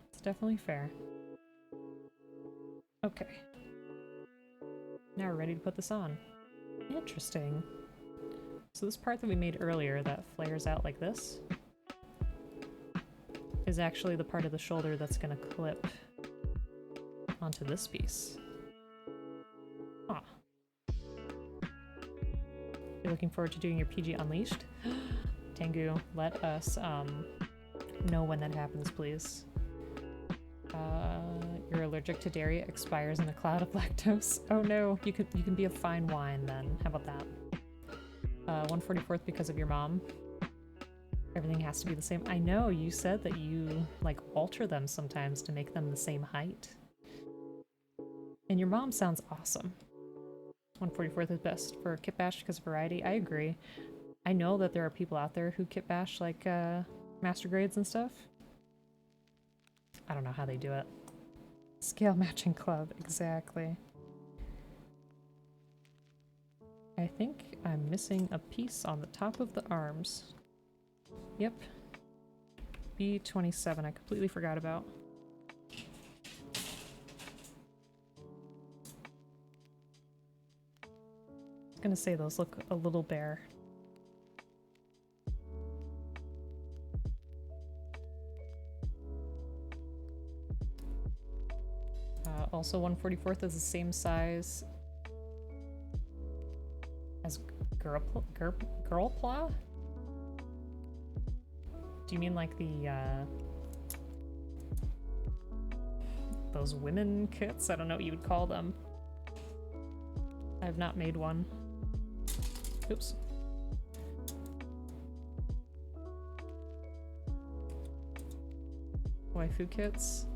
Speaker 1: It's definitely fair. Okay. Now we're ready to put this on. Interesting. So this part that we made earlier that flares out like this is actually the part of the shoulder that's gonna clip onto this piece. Huh. You're looking forward to doing your PG Unleashed? Tengu, let us know when that happens, please. You're allergic to dairy, it expires in a cloud of lactose. Oh no, you can be a fine wine then. How about that? 1/44th because of your mom. Everything has to be the same. I know, you said that you, like, alter them sometimes to make them the same height. And your mom sounds awesome. 1/44th is best for kit bash because of variety. I agree. I know that there are people out there who kit bash, like, master grades and stuff. I don't know how they do it. Scale matching club, exactly. I think I'm missing a piece on the top of the arms. Yep. B27, I completely forgot about. I was gonna say those look a little bare. Also 1/44th is the same size as Girlpla? Do you mean like the, those women kits? I don't know what you would call them. I've not made one. Oops. Waifu kits.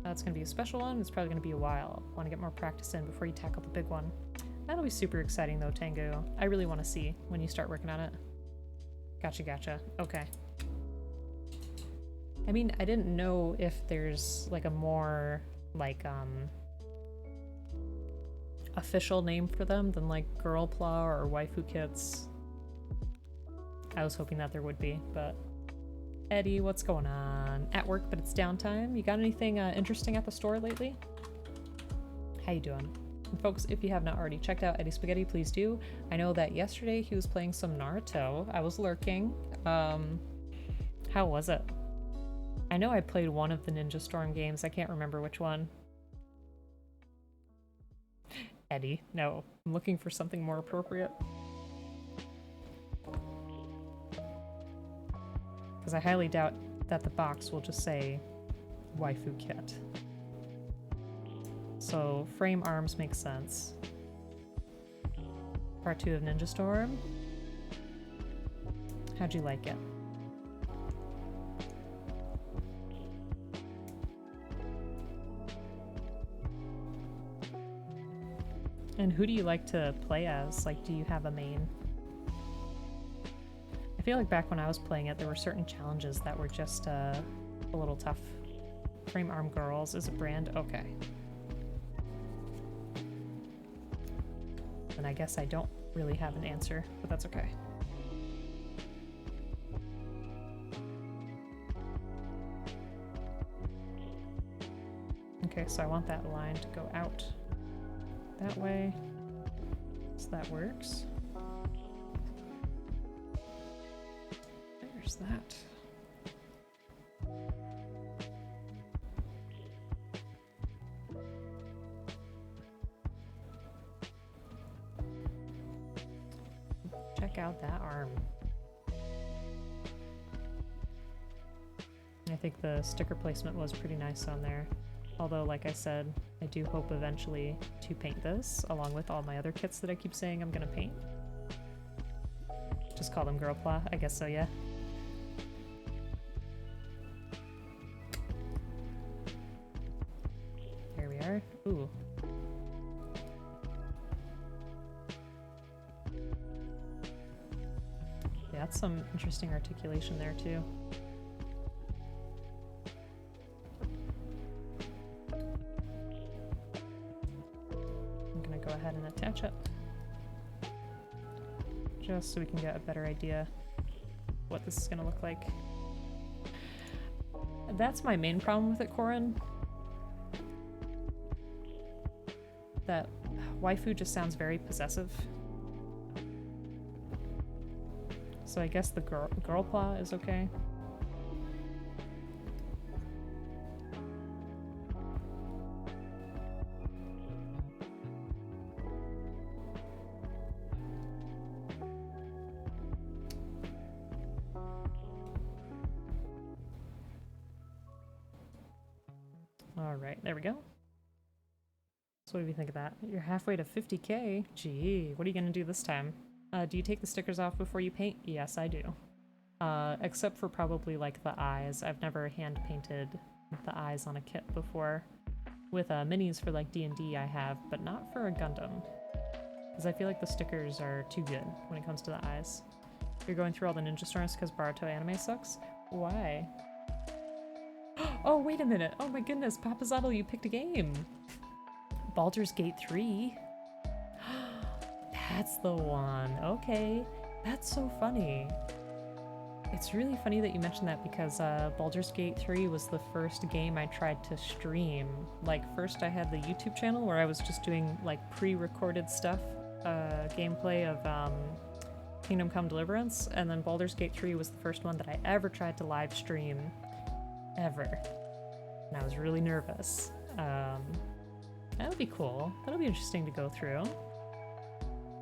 Speaker 1: That's gonna be a special one. It's probably gonna be a while. Want to get more practice in before you tackle the big one. That'll be super exciting though, Tengu. I really want to see when you start working on it. Gotcha. Okay. I mean, I didn't know if there's like a more like official name for them than like Girlpla or waifu kits. I was hoping that there would be, but Eddie, what's going on? At work, but it's downtime. You got anything interesting at the store lately? How you doing? And folks, if you have not already checked out Eddie Spaghetti, please do. I know that yesterday he was playing some Naruto. I was lurking. How was it? I know I played one of the Ninja Storm games. I can't remember which one. Eddie. No, I'm looking for something more appropriate. Because I highly doubt that the box will just say waifu kit. So frame arms makes sense. Part 2 of Ninja Storm. How'd you like it? And who do you like to play as? Like, do you have a main? I feel like back when I was playing it, there were certain challenges that were just a little tough. Frame Arm Girls is a brand? Okay. And I guess I don't really have an answer, but that's okay. Okay, so I want that line to go out that way, so that works. There's that. Check out that arm. I think the sticker placement was pretty nice on there. Although, like I said, I do hope eventually to paint this, along with all my other kits that I keep saying I'm gonna paint. Just call them Gunpla, I guess so, yeah. Here we are. Ooh. Yeah, that's some interesting articulation there, too. Go ahead and attach it just so we can get a better idea what this is going to look like. That's my main problem with it, Corin. That waifu just sounds very possessive. So I guess the Gunpla is okay. Alright, there we go. So what do you think of that? You're halfway to 50k? Gee, what are you gonna do this time? Do you take the stickers off before you paint? Yes, I do. Except for probably like the eyes. I've never hand painted the eyes on a kit before. With minis for like D&D I have, but not for a Gundam. Because I feel like the stickers are too good when it comes to the eyes. You're going through all the Ninja Storms because Boruto anime sucks? Why? Oh, wait a minute. Oh my goodness, Papazzotto, you picked a game. Baldur's Gate 3. That's the one. Okay. That's so funny. It's really funny that you mentioned that because Baldur's Gate 3 was the first game I tried to stream. Like, first I had the YouTube channel where I was just doing like pre-recorded stuff, gameplay of Kingdom Come Deliverance, and then Baldur's Gate 3 was the first one that I ever tried to live stream. Ever. And I was really nervous. That would be cool. That'll be interesting to go through.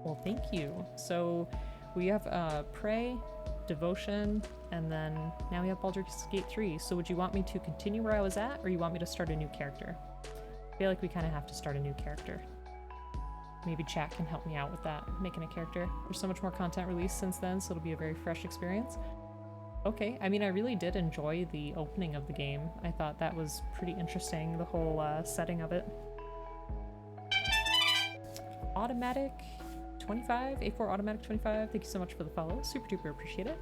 Speaker 1: Well, thank you. So we have Prey, Devotion, and then now we have Baldur's Gate 3. So would you want me to continue where I was at, or you want me to start a new character? I feel like we kind of have to start a new character. Maybe chat can help me out with that, making a character. There's so much more content released since then, so it'll be a very fresh experience. Okay, I mean, I really did enjoy the opening of the game. I thought that was pretty interesting, the whole setting of it. Automatic 25, A4 Automatic 25, thank you so much for the follow. Super duper appreciate it.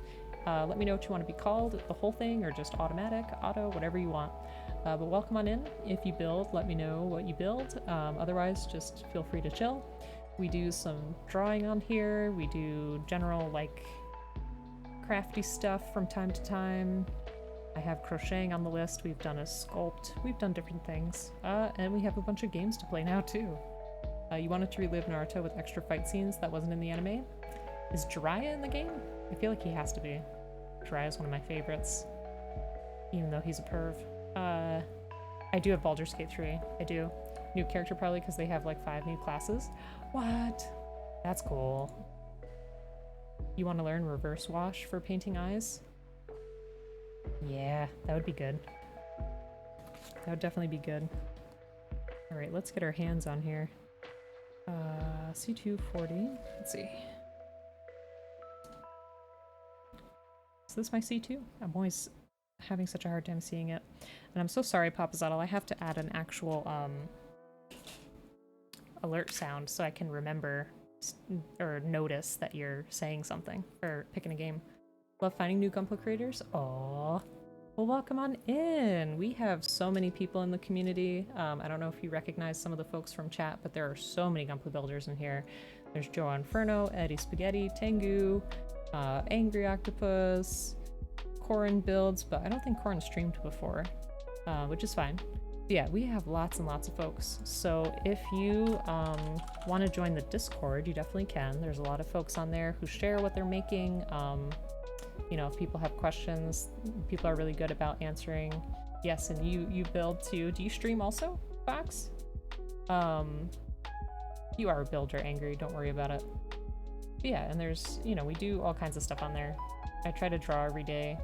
Speaker 1: Let me know what you want to be called, the whole thing, or just automatic, auto, whatever you want. But welcome on in. If you build, let me know what you build. Otherwise, just feel free to chill. We do some drawing on here. We do general, like, crafty stuff from time to time. I have crocheting on the list. We've done a sculpt. We've done different things. And we have a bunch of games to play now, too. You wanted to relive Naruto with extra fight scenes that wasn't in the anime? Is Jiraiya in the game? I feel like he has to be. Jiraiya's one of my favorites, even though he's a perv. I I do have Baldur's Gate 3. I do. New character probably because they have like 5 new classes. What? That's cool. You want to learn reverse wash for painting eyes? Yeah, that would be good. That would definitely be good. Alright, let's get our hands on here. C240. Let's see. Is this my C2? I'm always having such a hard time seeing it. And I'm so sorry, Papazaddle. I have to add an actual alert sound so I can remember or notice that you're saying something or picking a game. Love finding new Gunpla creators? Aww. Well, welcome on in. We have so many people in the community. I don't know if you recognize some of the folks from chat, but there are so many Gunpla builders in here. There's Joe Inferno, Eddie Spaghetti, Tengu, Angry Octopus, Corin builds, but I don't think Corin streamed before, which is fine. But yeah, we have lots and lots of folks. So if you want to join the Discord, you definitely can. There's a lot of folks on there who share what they're making. You know, if people have questions, people are really good about answering. Yes, and you build too. Do you stream also, Fox? You are a builder, Angry. Don't worry about it. But yeah, and there's, you know, we do all kinds of stuff on there. I try to draw every day,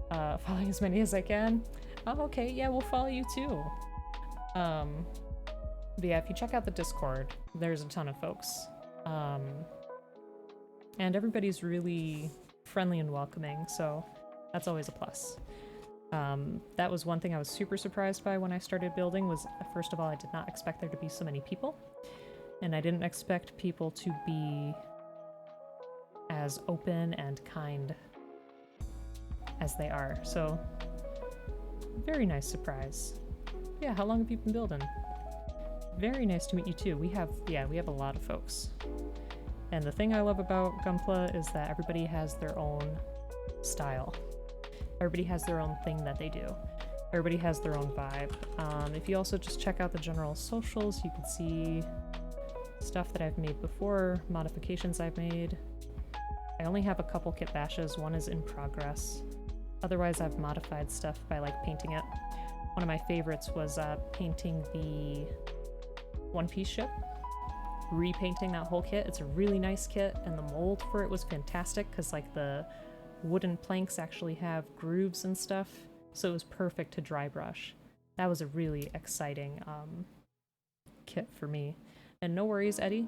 Speaker 1: following as many as I can. Oh, okay, yeah, we'll follow you too. But yeah, if you check out the Discord, there's a ton of folks. And everybody's really friendly and welcoming, so that's always a plus. That was one thing I was super surprised by when I started building was, first of all, I did not expect there to be so many people. And I didn't expect people to be as open and kind as they are. So, very nice surprise. Yeah, how long have you been building? Very nice to meet you too. We have a lot of folks. And the thing I love about Gunpla is that everybody has their own style. Everybody has their own thing that they do. Everybody has their own vibe. If you also just check out the general socials, you can see stuff that I've made before, modifications I've made. I only have a couple kit bashes, one is in progress. Otherwise, I've modified stuff by like painting it. One of my favorites was painting the One Piece ship. Repainting that whole kit. It's a really nice kit, and the mold for it was fantastic because like the wooden planks actually have grooves and stuff, so it was perfect to dry brush. That was a really exciting kit for me. And no worries, Eddie.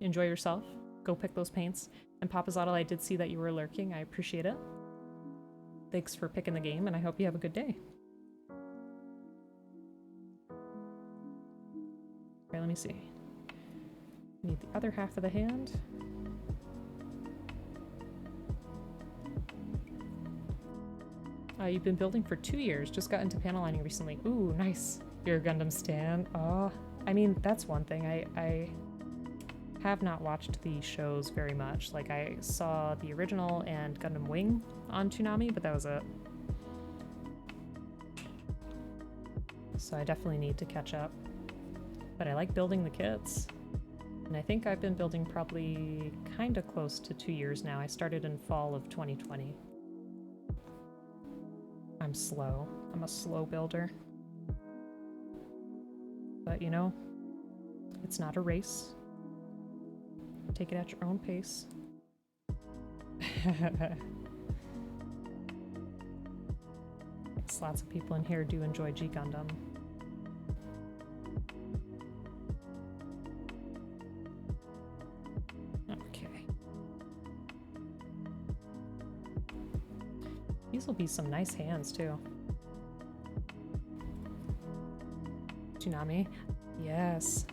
Speaker 1: Enjoy yourself. Go pick those paints. And Papazaddle, I did see that you were lurking. I appreciate it. Thanks for picking the game, and I hope you have a good day. Alright, let me see. Need the other half of the hand. You've been building for 2 years. Just got into panel lining recently. Ooh, nice. You're a Gundam stan. Oh, I mean, that's one thing. I have not watched the shows very much. Like, I saw the original and Gundam Wing on Toonami, but that was it. So I definitely need to catch up. But I like building the kits. And I think I've been building probably kind of close to 2 years now. I started in fall of 2020. I'm slow. I'm a slow builder. But you know, it's not a race. Take it at your own pace. Lots of people in here do enjoy G Gundam. Okay. These will be some nice hands too. Toonami. Yes.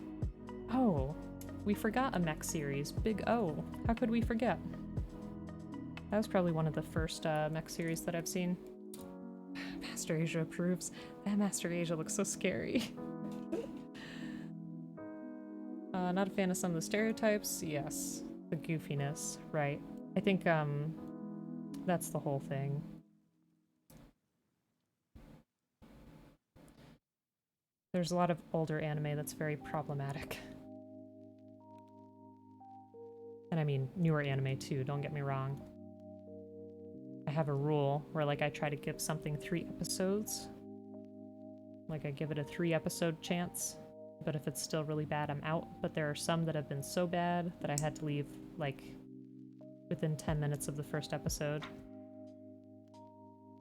Speaker 1: Oh, we forgot a mech series. Big O. How could we forget? That was probably one of the first mech series that I've seen. Master Asia approves. That Master Asia looks so scary. Not a fan of some of the stereotypes. Yes. The goofiness. Right. I think that's the whole thing. There's a lot of older anime that's very problematic. And I mean, newer anime too, don't get me wrong. I have a rule where like I try to give something 3 episodes. Like, I give it a 3-episode chance, but if it's still really bad, I'm out. But there are some that have been so bad that I had to leave, like, within 10 minutes of the first episode.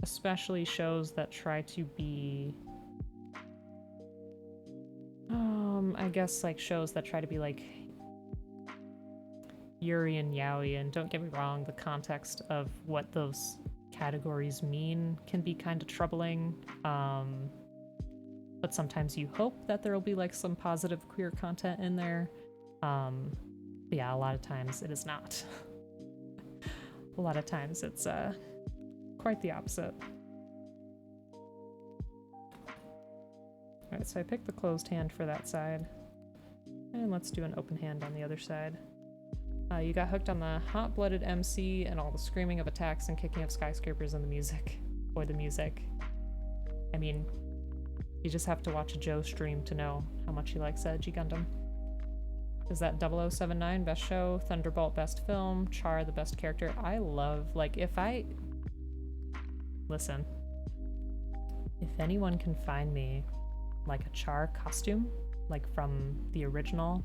Speaker 1: Especially shows that try to be... I guess, like, shows that try to be, like, Yuri and Yaoi, and don't get me wrong, the context of what those categories mean can be kind of troubling. But sometimes you hope that there will be, like, some positive queer content in there. But yeah, a lot of times it is not. A lot of times it's, quite the opposite. Alright, so I picked the closed hand for that side. And let's do an open hand on the other side. You got hooked on the hot-blooded MC and all the screaming of attacks and kicking of skyscrapers and the music. Boy, the music. I mean, you just have to watch a Joe stream to know how much he likes G-Gundam. Is that 0079 best show, Thunderbolt best film, Char the best character? I love, like, if I... Listen. If anyone can find me, like, a Char costume, like from the original,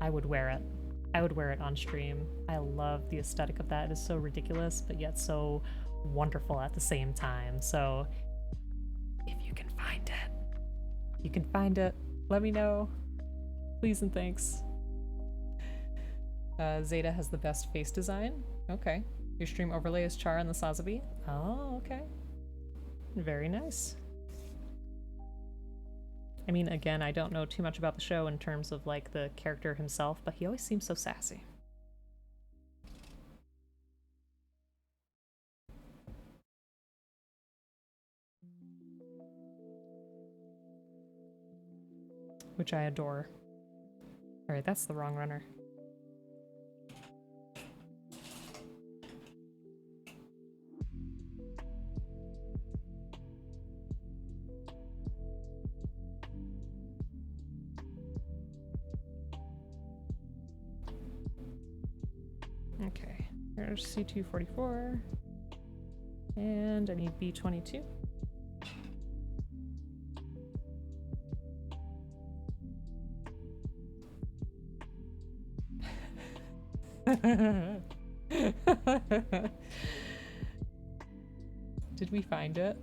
Speaker 1: I would wear it. I would wear it on stream. I love the aesthetic of that. It is so ridiculous, but yet so wonderful at the same time. So, if you can find it, let me know. Please and thanks. Zeta has the best face design. Okay. Your stream overlay is Char and the Sazabi. Oh, okay. Very nice. I mean, again, I don't know too much about the show in terms of, like, the character himself, but he always seems so sassy. Which I adore. Alright, that's the wrong runner. Okay, there's C244. And I need B22. Did we find it?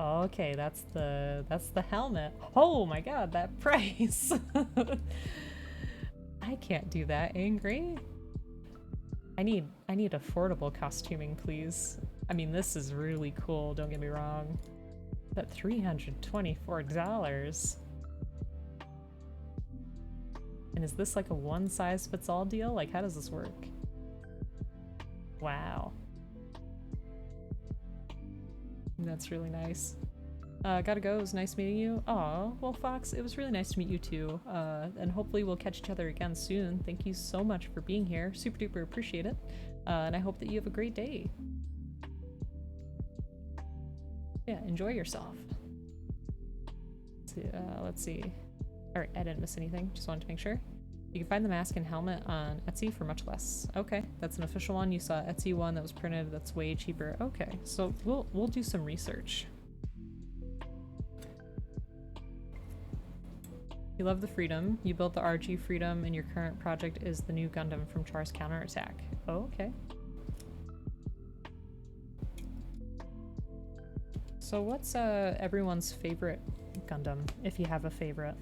Speaker 1: Okay, that's the helmet. Oh my god, that price. I can't do that, Angry. I need affordable costuming, please. I mean, this is really cool, don't get me wrong. But $324. And is this like a one-size-fits-all deal? Like, how does this work? Wow. That's really nice. Gotta go, it was nice meeting you. Aw, well Fox, it was really nice to meet you too. And hopefully we'll catch each other again soon. Thank you so much for being here. Super duper appreciate it. And I hope that you have a great day. Yeah, enjoy yourself. Let's see. Alright, I didn't miss anything. Just wanted to make sure. You can find the mask and helmet on Etsy for much less. Okay, that's an official one. You saw Etsy one that was printed that's way cheaper. Okay, so we'll do some research. You love the freedom. You built the RG freedom and your current project is the new Gundam from Char's Counterattack. Oh, okay. So what's everyone's favorite Gundam, if you have a favorite?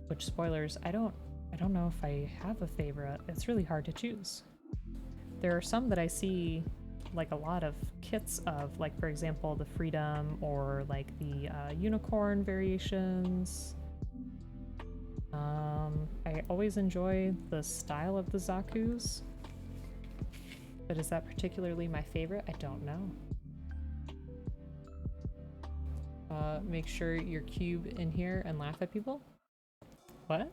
Speaker 1: Which, spoilers, I don't know if I have a favorite. It's really hard to choose. There are some that I see like a lot of kits of, like for example the Freedom or like the Unicorn variations. I always enjoy the style of the Zaku's, but is that particularly my favorite? I don't know. Make sure your cube in here and laugh at people. What?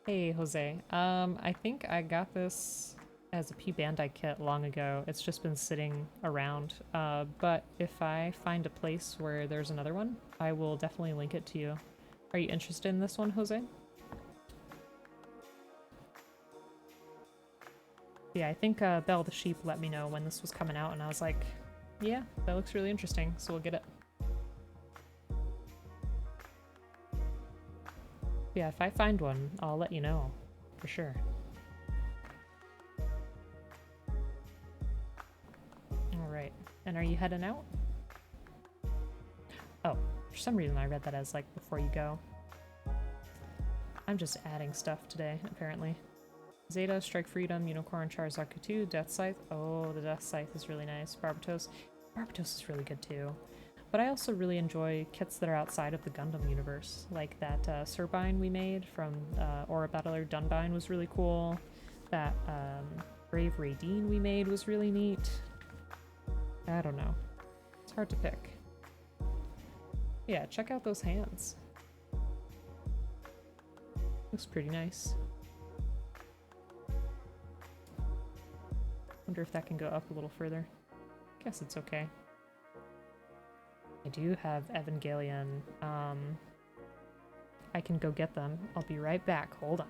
Speaker 1: Hey, Jose. I think I got this as a P Bandai kit long ago. It's just been sitting around. But if I find a place where there's another one, I will definitely link it to you. Are you interested in this one, Jose? Yeah, I think Belle the sheep let me know when this was coming out, and I was like, yeah, that looks really interesting, so we'll get it. Yeah, if I find one, I'll let you know, for sure. Alright, and are you heading out? Oh, for some reason I read that as, like, before you go. I'm just adding stuff today, apparently. Zeta, Strike Freedom, Unicorn, Charizard K2, Death Scythe. Oh, the Death Scythe is really nice. Barbatos. Barbatos is really good too. But I also really enjoy kits that are outside of the Gundam universe. Like that Turbine we made from Aura Battler Dunbine was really cool. That Brave Raideen we made was really neat. I don't know. It's hard to pick. Yeah, check out those hands. Looks pretty nice. Wonder if that can go up a little further. Guess it's okay. I do have Evangelion. I can go get them. I'll be right back. Hold on.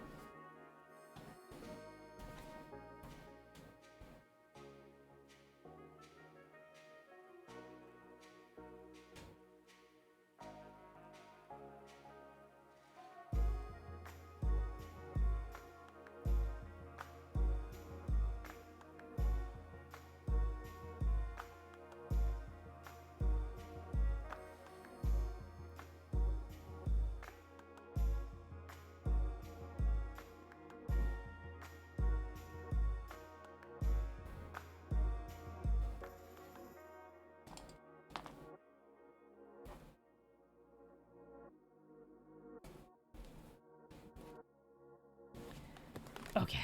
Speaker 1: Okay.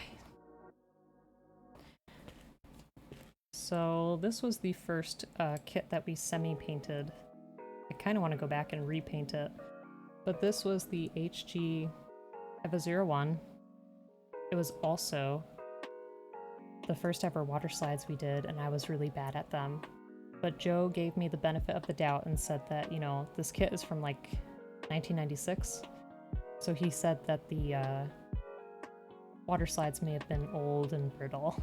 Speaker 1: So this was the first kit that we semi-painted. I kind of want to go back and repaint it. But this was the HG EVA 01. It was also the first ever water slides we did, and I was really bad at them. But Joe gave me the benefit of the doubt and said that, you know, this kit is from like 1996. So he said that the water slides may have been old and brittle.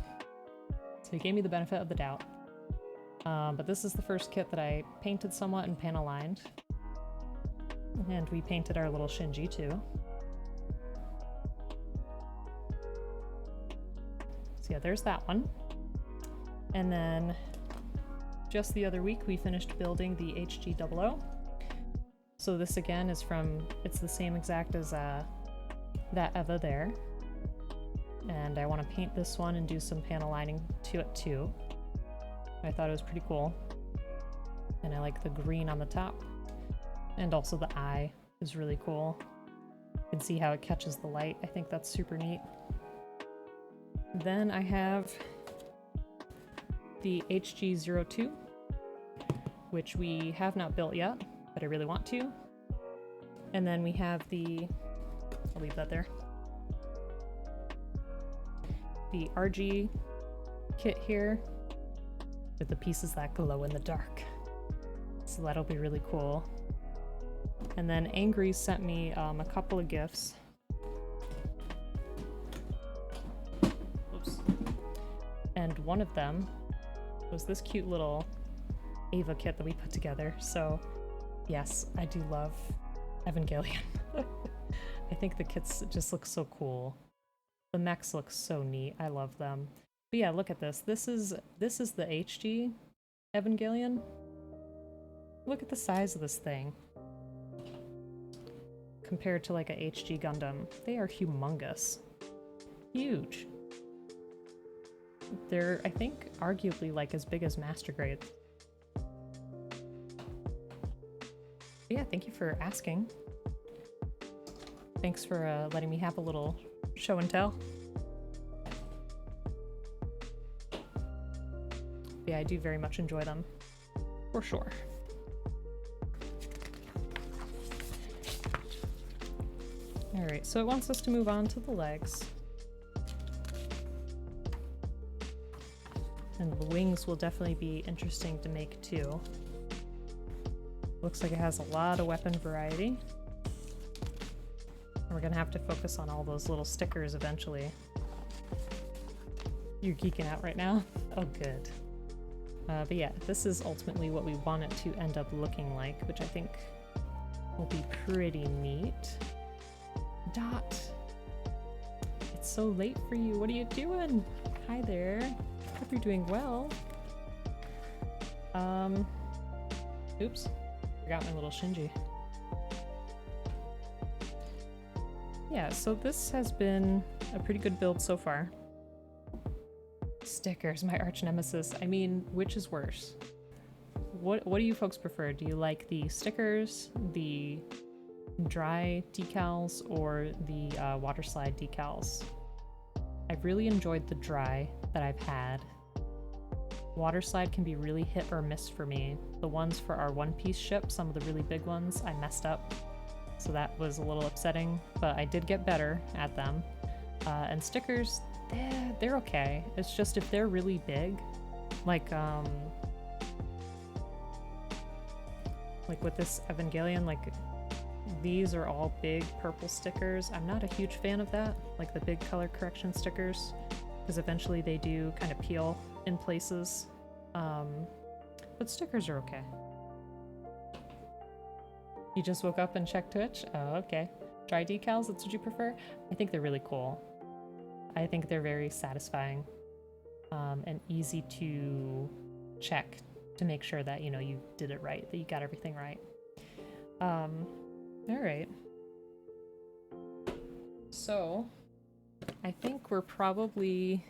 Speaker 1: So he gave me the benefit of the doubt. But this is the first kit that I painted somewhat and panel lined. And we painted our little Shinji too. So yeah, there's that one. And then just the other week we finished building the HG00. So this again is from, it's the same exact as that EVA there. And I want to paint this one and do some panel lining to it too. I thought it was pretty cool. And I like the green on the top. And also the eye is really cool. You can see how it catches the light. I think that's super neat. Then I have the HG02, which we have not built yet, but I really want to. And then we have the, I'll leave that there. The RG kit here with the pieces that glow in the dark. So that'll be really cool. And then Angry sent me a couple of gifts. Oops. And one of them was this cute little Ava kit that we put together. So yes, I do love Evangelion. I think the kits just look so cool. The mechs look so neat. I love them. But yeah, look at this. This is the HG Evangelion. Look at the size of this thing. Compared to like a HG Gundam. They are humongous. Huge. They're, I think, arguably like as big as Master Grade. Yeah, thank you for asking. Thanks for letting me have a little show and tell. Yeah, I do very much enjoy them. For sure. Alright, so it wants us to move on to the legs. And the wings will definitely be interesting to make too. Looks like it has a lot of weapon variety. We're gonna have to focus on all those little stickers eventually. You're geeking out right now? Oh, good. But yeah, this is ultimately what we want it to end up looking like, which I think will be pretty neat. Dot! It's so late for you. What are you doing? Hi there. Hope you're doing well. Oops. Forgot my little Shinji. Yeah, so this has been a pretty good build so far. Stickers, my arch nemesis. I mean, which is worse? What do you folks prefer? Do you like the stickers, the dry decals, or the water slide decals? I've really enjoyed the dry that I've had. Water slide can be really hit or miss for me. The ones for our One Piece ship, some of the really big ones, I messed up. So that was a little upsetting, but I did get better at them. And stickers, they're okay. It's just if they're really big, like with this Evangelion, like these are all big purple stickers. I'm not a huge fan of that, like the big color correction stickers, because eventually they do kind of peel in places. But stickers are okay. You just woke up and checked Twitch? Oh, okay. Dry decals, that's what you prefer? I think they're really cool. I think they're very satisfying and easy to check to make sure that, you know, you did it right, that you got everything right. Alright. So, I think we're probably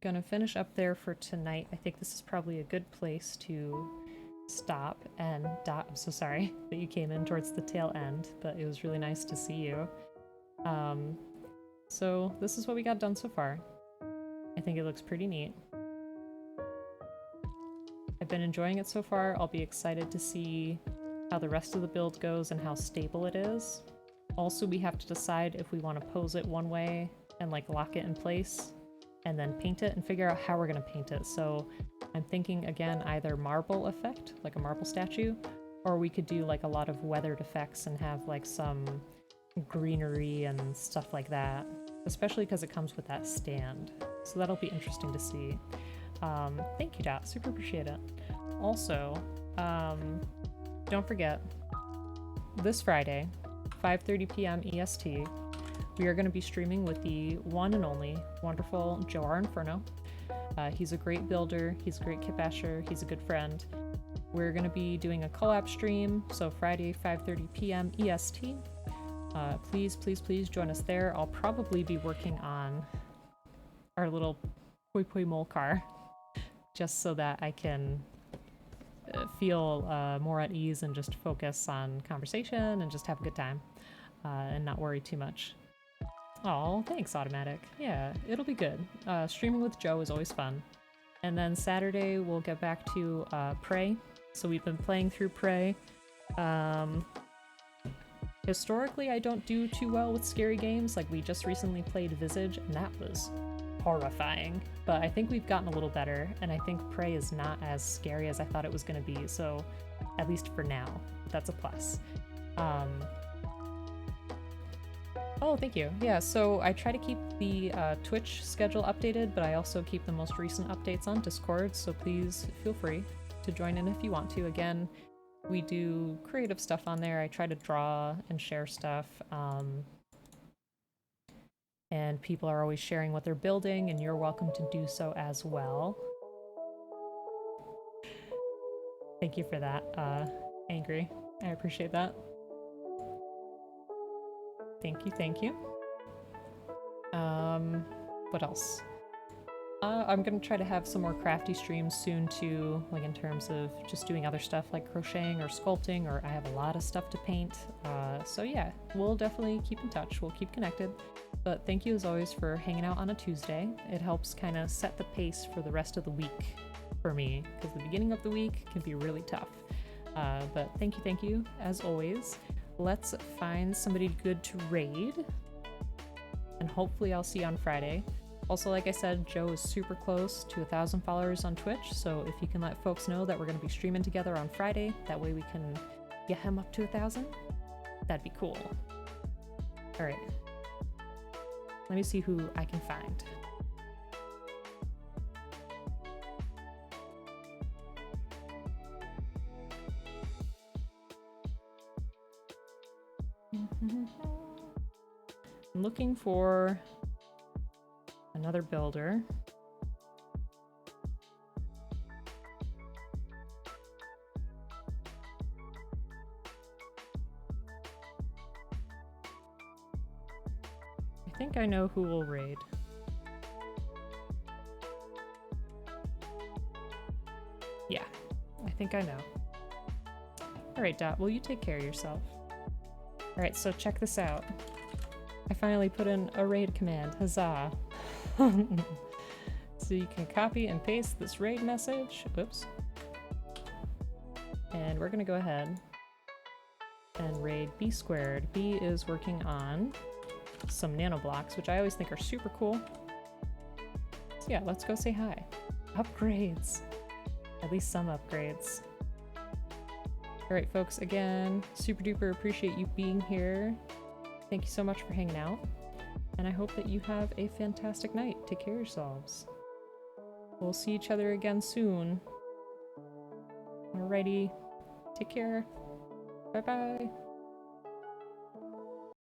Speaker 1: gonna finish up there for tonight. I think this is probably a good place to stop. And Dot, I'm so sorry that you came in towards the tail end, but it was really nice to see you. So this is what we got done so far. I think it looks pretty neat. I've been enjoying it so far. I'll be excited to see how the rest of the build goes and how stable it is. Also, we have to decide if we want to pose it one way and like lock it in place and then paint it and figure out how we're going to paint it. So I'm thinking, again, either marble effect, like a marble statue, or we could do like a lot of weathered effects and have like some greenery and stuff like that, especially because it comes with that stand. So that'll be interesting to see. Thank you, Dot. Super appreciate it. Also, don't forget, this Friday, 5:30 p.m. EST, we are going to be streaming with the one and only wonderful Joe R. Inferno. He's a great builder, he's a great kit basher, he's a good friend. We're going to be doing a collab stream, so Friday, 5:30 p.m. EST. Please, please, please join us there. I'll probably be working on our little Poi Poi Mole car, just so that I can feel more at ease and just focus on conversation and just have a good time and not worry too much. Oh, thanks, Automatic. Yeah, it'll be good. Streaming with Joe is always fun. And then Saturday, we'll get back to Prey. So we've been playing through Prey. Historically, I don't do too well with scary games. Like, we just recently played Visage, and that was horrifying. But I think we've gotten a little better, and I think Prey is not as scary as I thought it was going to be. So, at least for now, that's a plus. Oh, thank you. Yeah, so I try to keep the Twitch schedule updated, but I also keep the most recent updates on Discord, so please feel free to join in if you want to. Again, we do creative stuff on there. I try to draw and share stuff, and people are always sharing what they're building, and you're welcome to do so as well. Thank you for that, Angry. I appreciate that. Thank you, thank you. What else? I'm gonna try to have some more crafty streams soon too, like in terms of just doing other stuff like crocheting or sculpting, or I have a lot of stuff to paint. So yeah, we'll definitely keep in touch, we'll keep connected. But thank you as always for hanging out on a Tuesday. It helps kind of set the pace for the rest of the week for me, because the beginning of the week can be really tough. But thank you as always. Let's find somebody good to raid, and hopefully I'll see you on Friday. Also, like I said, Joe is super close to 1,000 followers on Twitch, so if you can let folks know that we're going to be streaming together on Friday, that way we can get him up to 1,000, that'd be cool. Alright. Let me see who I can find. I'm looking for another builder. I think I know who will raid. Yeah, I think I know. Alright, Dot, will you take care of yourself? Alright, so check this out. I finally put in a raid command. Huzzah! So you can copy and paste this raid message. Oops. And we're gonna go ahead and raid B squared. B is working on some nanoblocks, which I always think are super cool. So yeah, let's go say hi. Upgrades. At least some upgrades. Alright folks, again, super duper appreciate you being here. Thank you so much for hanging out. And I hope that you have a fantastic night. Take care of yourselves. We'll see each other again soon. Alrighty. Take care. Bye-bye.